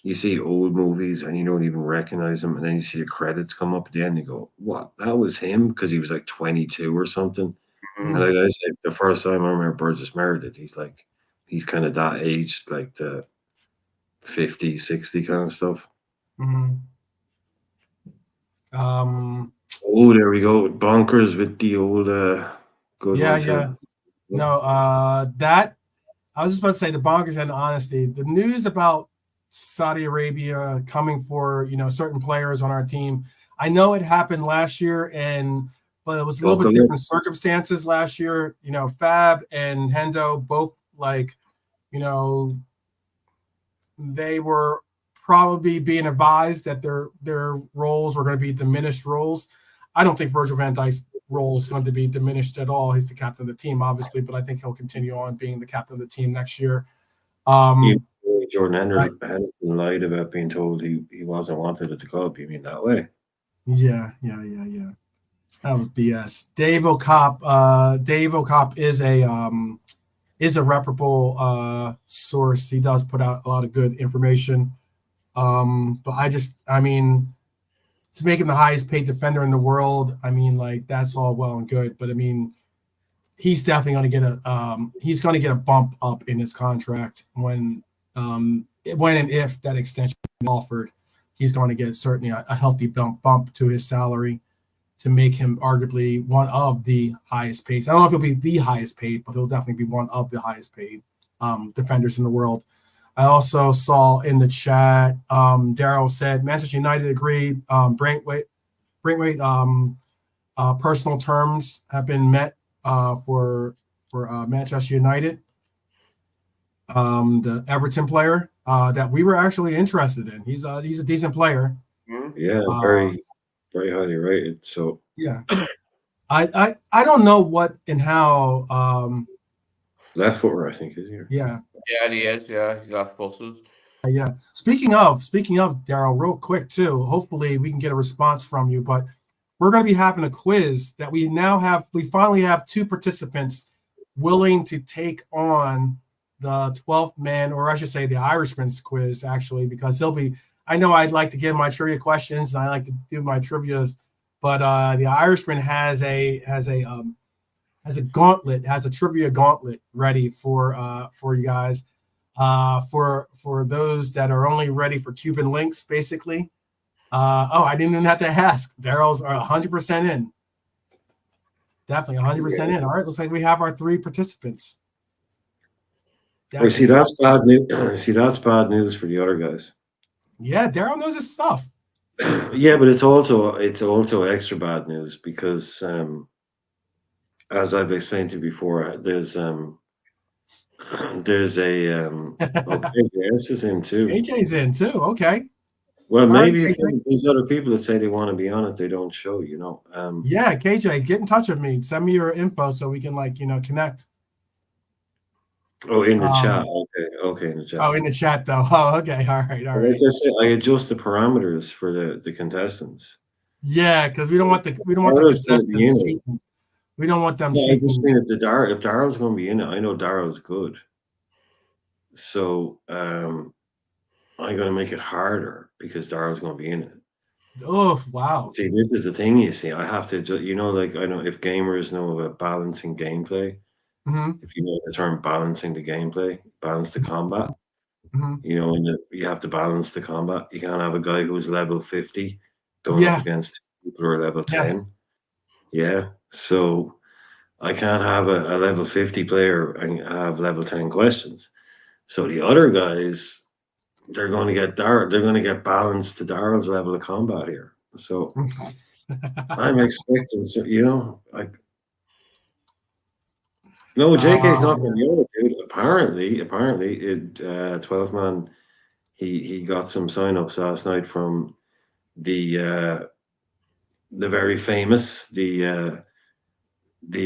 you see old movies and you don't even recognize them, and then you see the credits come up at the end, you go, "What? That was him?" Because he was like 22 or something. And mm, like I said, the first time I remember Burgess Meredith, he's kind of that age, like the 50, 60 kind of stuff. Mhm. Um. Oh, there we go. Bonkers with the old good Yeah. one Yeah. too. No. That I was just about to say the bonkers and the honesty. The news about Saudi Arabia coming for certain players on our team. I know it happened last year, but it was a little bit Buckle up. different circumstances last year. Fab and Hendo both you know, they were probably being advised that their roles were going to be diminished roles. I don't think Virgil van Dijk's role is going to be diminished at all. He's the captain of the team, obviously, but I think he'll continue on being the captain of the team next year. Jordan Right. Henderson lied about being told he wasn't wanted at the club. You mean that way? Yeah. That was BS. Dave O'Cop is a reputable source. He does put out a lot of good information. But I mean, to make him the highest paid defender in the world, I mean, like that's all well and good. But I mean, he's definitely going to get a bump up in his contract when and if that extension is offered. He's going to get certainly a healthy bump to his salary. to make him arguably one of the highest paid. I don't know if he'll be the highest paid, but he'll definitely be one of the highest paid defenders in the world. I also saw in the chat, Daryl said Manchester United agreed. Braithwaite, personal terms have been met for Manchester United. The Everton player that we were actually interested in. He's a decent player. Yeah, very highly rated. So yeah, I don't know what and how. Left footer, I think, is here. Yeah. Yeah, he is. Yeah, he's left footed. Yeah. Speaking of Daryl, real quick too. Hopefully we can get a response from you, but we're going to be having a quiz that we finally have 2 participants willing to take on the 12th man, or I should say the Irishman's quiz, actually, because I know I'd like to give my trivia questions and I like to do my trivias, but the Irishman has a gauntlet, has a trivia gauntlet ready for you guys. For those that are only ready for Cuban links, basically. I didn't even have to ask. Daryl's 100% in. Definitely 100% in. All right, looks like we have our 3 participants. Oh, see, that's bad news. See, that's bad news for the other guys. Yeah, Daryl knows his stuff. Yeah, but it's also extra bad news because, as I've explained to you before, there's a KJS is in too. KJ's in too. Okay. Well, maybe if there's other people that say they want to be on it, they don't show. Yeah, KJ, get in touch with me. Send me your info so we can connect. Oh, in the chat. Okay, in the chat. Oh, in the chat though. Oh, okay. All right. Like I said, I adjust the parameters for the contestants. Yeah, because we don't want the contestants cheating. We don't want them cheating. I just mean if Daryl's going to be in it, I know Daryl's good. So I'm going to make it harder because Daryl's going to be in it. Oh, wow. See, this is the thing, you see. I have to, I know if gamers know about balancing gameplay, if you know the term balancing the gameplay, balance the combat, you have to balance the combat. You can't have a guy who's level 50 going up against people who are level 10. Yeah. So I can't have a level 50 player and have level 10 questions. So the other guys, they're going to get balanced to Daryl's level of combat here. So I'm expecting, no, JK's not going to be on it, dude. Apparently, 12 man, he got some sign-ups last night from the very famous, the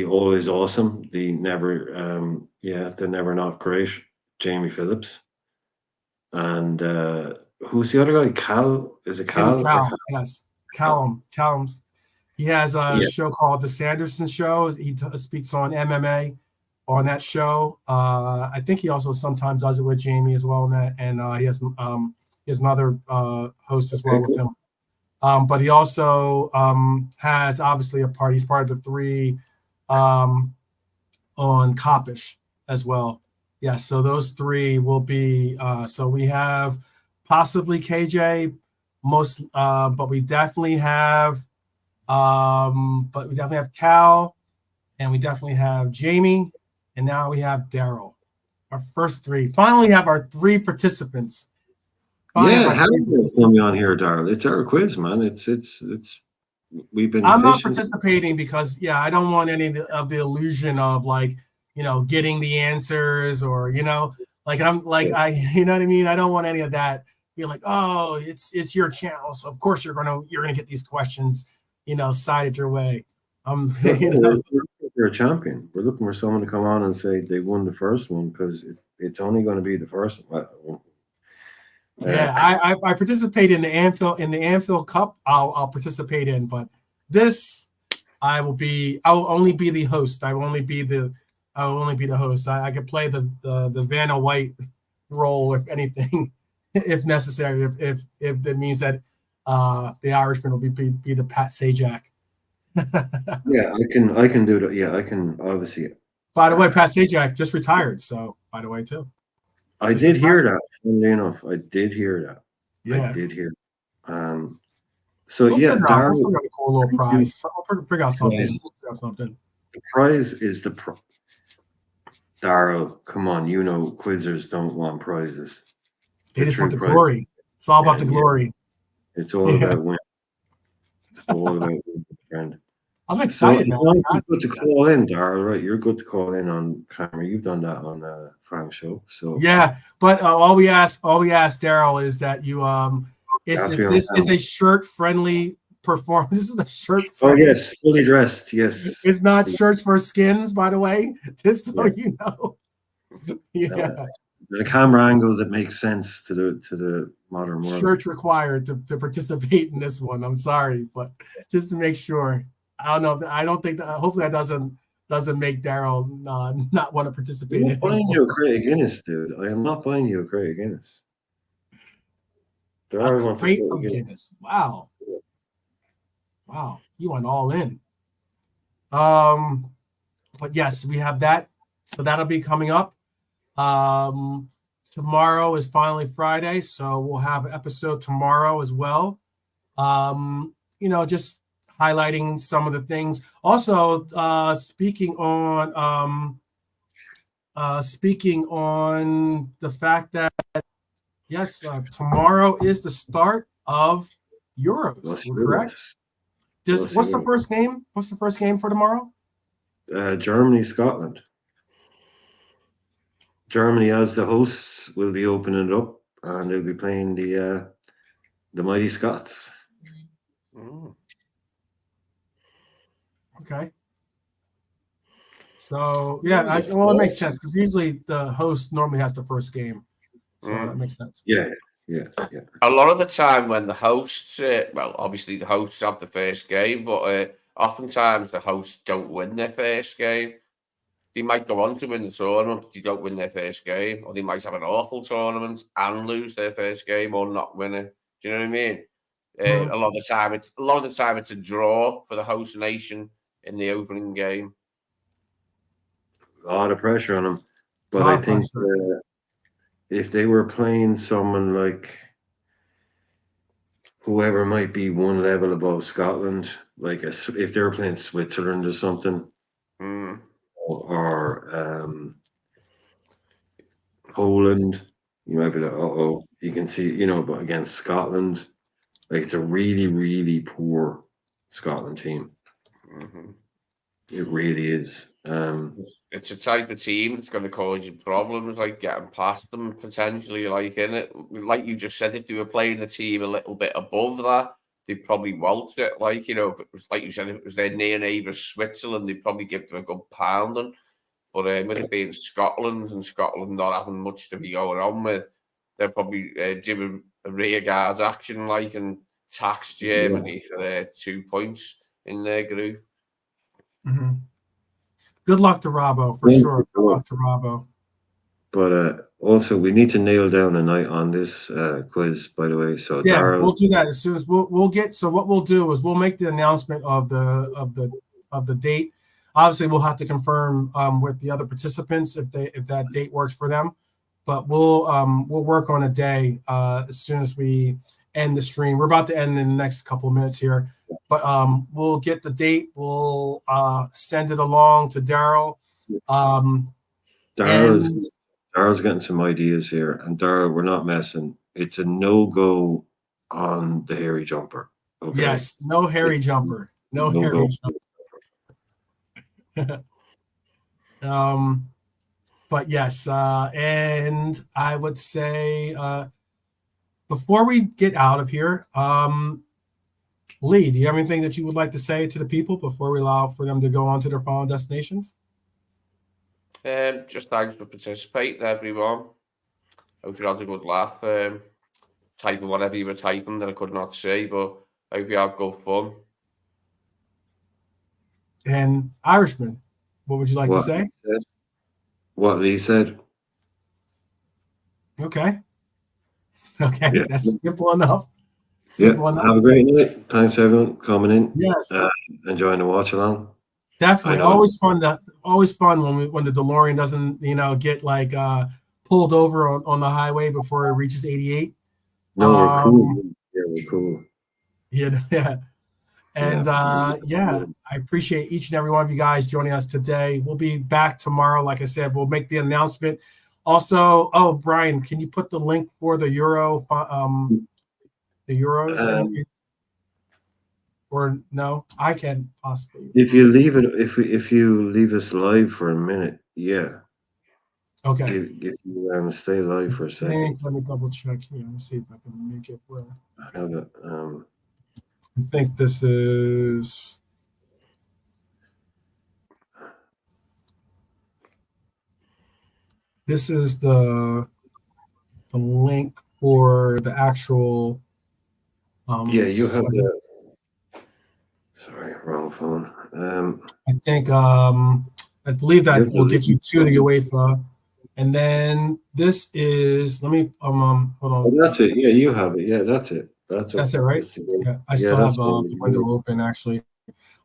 always awesome, the never not great, Jamie Phillips. And who's the other guy? Cal? Is it Cal? Cal, yes. Callum's. He has a show called The Sanderson Show. He speaks on MMA on that show. I think he also sometimes does it with Jamie as well on that. And he has another host as well with him. But he also has obviously he's part of the 3 on Copish as well. Yeah, so those 3 will be so we have possibly KJ but we definitely have Cal, and we definitely have Jamie, and now we have Daryl. Our first 3. Finally have our 3 participants. Yeah, how did you come on here, Daryl? It's our quiz, man. It's we've been. I'm not participating because I don't want any of the illusion of getting the answers or you know what I mean. I don't want any of that. Being like, oh, it's your channel, so of course you're gonna get these questions sided your way. You're a champion. We're looking for someone to come on and say they won the first one because it's only going to be the first one. I participate in the Anfield Cup. I'll participate in, but this I will only be the host. I will only be the host. I could play the Vanna White role if anything, if necessary. If that means that the Irishman will be the Pat Sajak. Yeah, I can do that. Yeah, I can obviously. By the way, Pat Sajak just retired. So by the way, too. I did hear that. Funnily enough, I did hear that. Yeah. I did hear. So We'll yeah, figure out, Daryl, a cool little prize. We'll figure out something. Prize. We'll figure out something. the prize is Daryl, come on, you know quizzers don't want prizes. They just want the prize. glory. It's all about the Yeah. glory. It's all about winning. It's all about winning, friend. I'm So excited, it's man. not good to call in, Daryl, right? You're good to call in on camera. You've done that on Frank's show. So Yeah, but all we ask Daryl is that you this is a shirt friendly performance. This is a shirt. Oh yes, fully dressed. Yes, it's not shirts for skins, by the way. Just so you know. Yeah, the camera angle that makes sense to the modern world. shirts required to participate in this one. I'm sorry, but just to make sure. I don't know. I don't think that. Hopefully, that doesn't make Daryl not want to participate. I'm not buying you a crate of Guinness, dude. I am not buying you a crate of Guinness. A crate of Guinness. Wow. Wow, you went all in. But yes, we have that. So that'll be coming up. Tomorrow is finally Friday, so we'll have an episode tomorrow as well. Just highlighting some of the things. Also, speaking on the fact that yes, tomorrow is the start of Euros. Correct? What's the first game? What's the first game for tomorrow? Germany, Scotland. Germany, as the hosts, will be opening it up, and they'll be playing the mighty Scots. Okay. So yeah, it makes sense because usually the host normally has the first game, so that makes sense. Yeah. A lot of the time when the hosts, obviously the hosts have the first game, but oftentimes the hosts don't win their first game. They might go on to win the tournament, but they don't win their first game, or they might have an awful tournament and lose their first game or not win it. Do you know what I mean? A lot of the time it's a draw for the host nation in the opening game. A lot of pressure on them, but I think if they were playing someone like whoever might be one level above Scotland, like if they were playing Switzerland or something, or Poland, you might be like, you can see, but against Scotland, like it's a really, really poor Scotland team. It really is. It's a type of team that's going to cause you problems, like getting past them potentially. Like in it, like you just said, if they were playing a team a little bit above that, they'd probably waltz it. Like if it was like you said, if it was their near neighbour Switzerland, they'd probably give them a good pounding. But with it being Scotland and Scotland not having much to be going on with, they'll probably do a rearguard action and tax Germany for their 2 points in their group. Good luck to Robbo for sure. Good luck to Robbo. But also, we need to nail down a night on this quiz, by the way. So yeah, Darryl, we'll do that as soon as we'll get. So what we'll do is we'll make the announcement of the date. Obviously, we'll have to confirm with the other participants if that date works for them. But we'll work on a day as soon as we end the stream. We're about to end in the next couple of minutes here, but we'll get the date. We'll send it along to Daryl. Daryl's getting some ideas here, and Daryl, we're not messing. It's a no-go on the hairy jumper. Okay? Yes, no hairy jumper. No hairy jumper. But yes, and I would say before we get out of here, Lee, do you have anything that you would like to say to the people before we allow for them to go on to their final destinations? Just thanks for participating, everyone. Hope you had a good laugh. Typing whatever you were typing that I could not see, but hope you had good fun. And Irishman, what would you like to say? What Lee said. Okay. Okay, yeah. That's simple enough. Simple enough. Have a great night. Thanks everyone coming in. Yes. Enjoying the watch along. Definitely. Always fun when the DeLorean doesn't, get like pulled over on the highway before it reaches 88. No, we're cool. Yeah, we're cool. Yeah. And I appreciate each and every one of you guys joining us today. We'll be back tomorrow. Like I said, we'll make the announcement. Also, Brian, can you put the link for the Euros or no? I can possibly. If you leave it, if you leave us live for a minute, yeah. Okay. If you stay live for a second. Let me double check here. Let me see if I can make it where. I have it. I think this is. This is the link for the actual. Yeah, you have the. Sorry, wrong phone. I think I believe that will get you to the UEFA, and then this is. Let me hold on. Oh, that's it. Yeah, you have it. Yeah, that's it. That's it, right? Yeah, I still have the window good. open. Actually,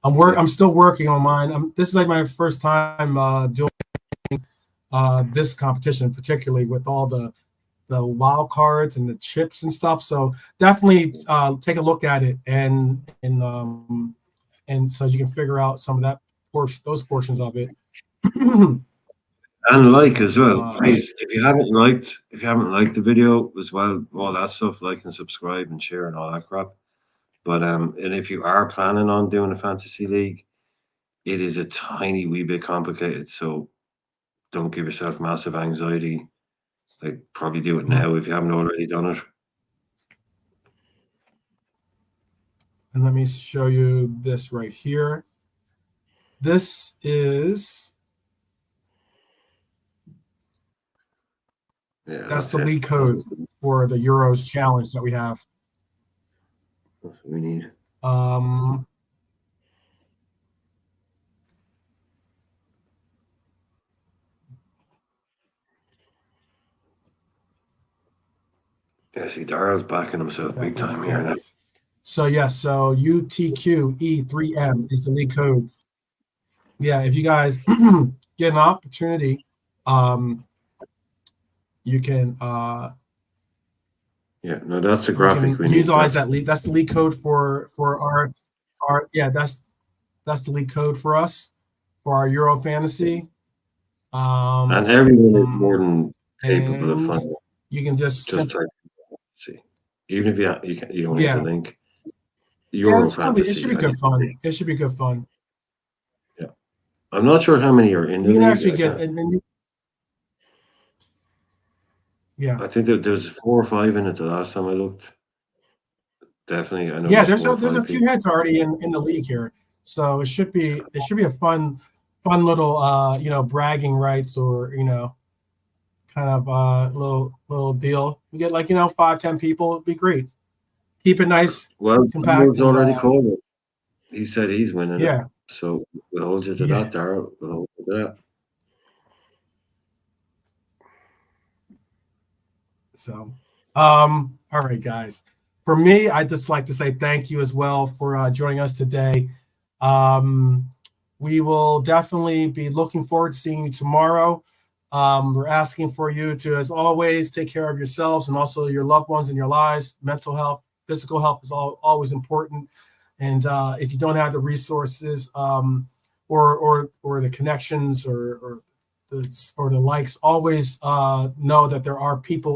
I'm still working on mine. This is like my first time doing this competition, particularly with all the wild cards and the chips and stuff. So definitely take a look at it and so you can figure out some of that those portions of it. And like as well, please, if you haven't liked the video as well, all that stuff, like and subscribe and share and all that crap. But and if you are planning on doing a fantasy league, it is a tiny wee bit complicated. So don't give yourself massive anxiety. Like, probably do it now if you haven't already done it. And let me show you this right here. This is that's the league code for the Euros challenge that we have. That's what we need. Yeah, see, Daryl's backing himself big time here now. So so UTQE3M is the league code. Yeah, if you guys get an opportunity, you can no, that's the graphic we need. Utilize that lead. That's the lead code for our that's the lead code for us for our Euro fantasy. And everyone is more than capable of finding. You can just see, even if you don't need the link. Euro fantasy. It should be good fun. It should be good fun. Yeah, I'm not sure how many are in the league. You can actually get I think that there's 4 or 5 in it the last time I looked. Definitely, I know. Yeah, there's a few heads already in the league here, so it should be a fun little bragging rights or kind of little deal. You get 5-10 people, it'd be great. Keep it nice. Well, compact. Already called it. He said he's winning. Yeah. It. So we'll hold you to that, Daryl. We'll hold you to that. So, all right, guys. For me, I'd just like to say thank you as well for joining us today. We will definitely be looking forward to seeing you tomorrow. We're asking for you to, as always, take care of yourselves and also your loved ones in your lives. Mental health, physical health is always important. And if you don't have the resources or the connections or the likes, always know that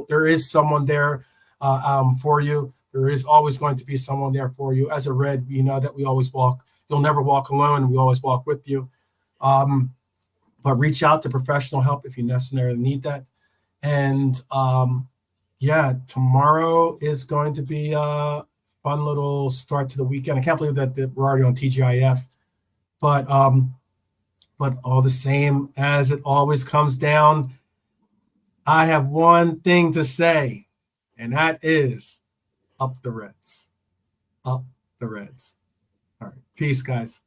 there is someone there for you. There is always going to be someone there for you. As a Red, you know that we always walk. You'll never walk alone. We always walk with you. But reach out to professional help if you necessarily need that. And tomorrow is going to be a fun little start to the weekend. I can't believe that we're already on TGIF, but all the same, as it always comes down, I have one thing to say, and that is up the Reds. Up the Reds. All right. Peace, guys.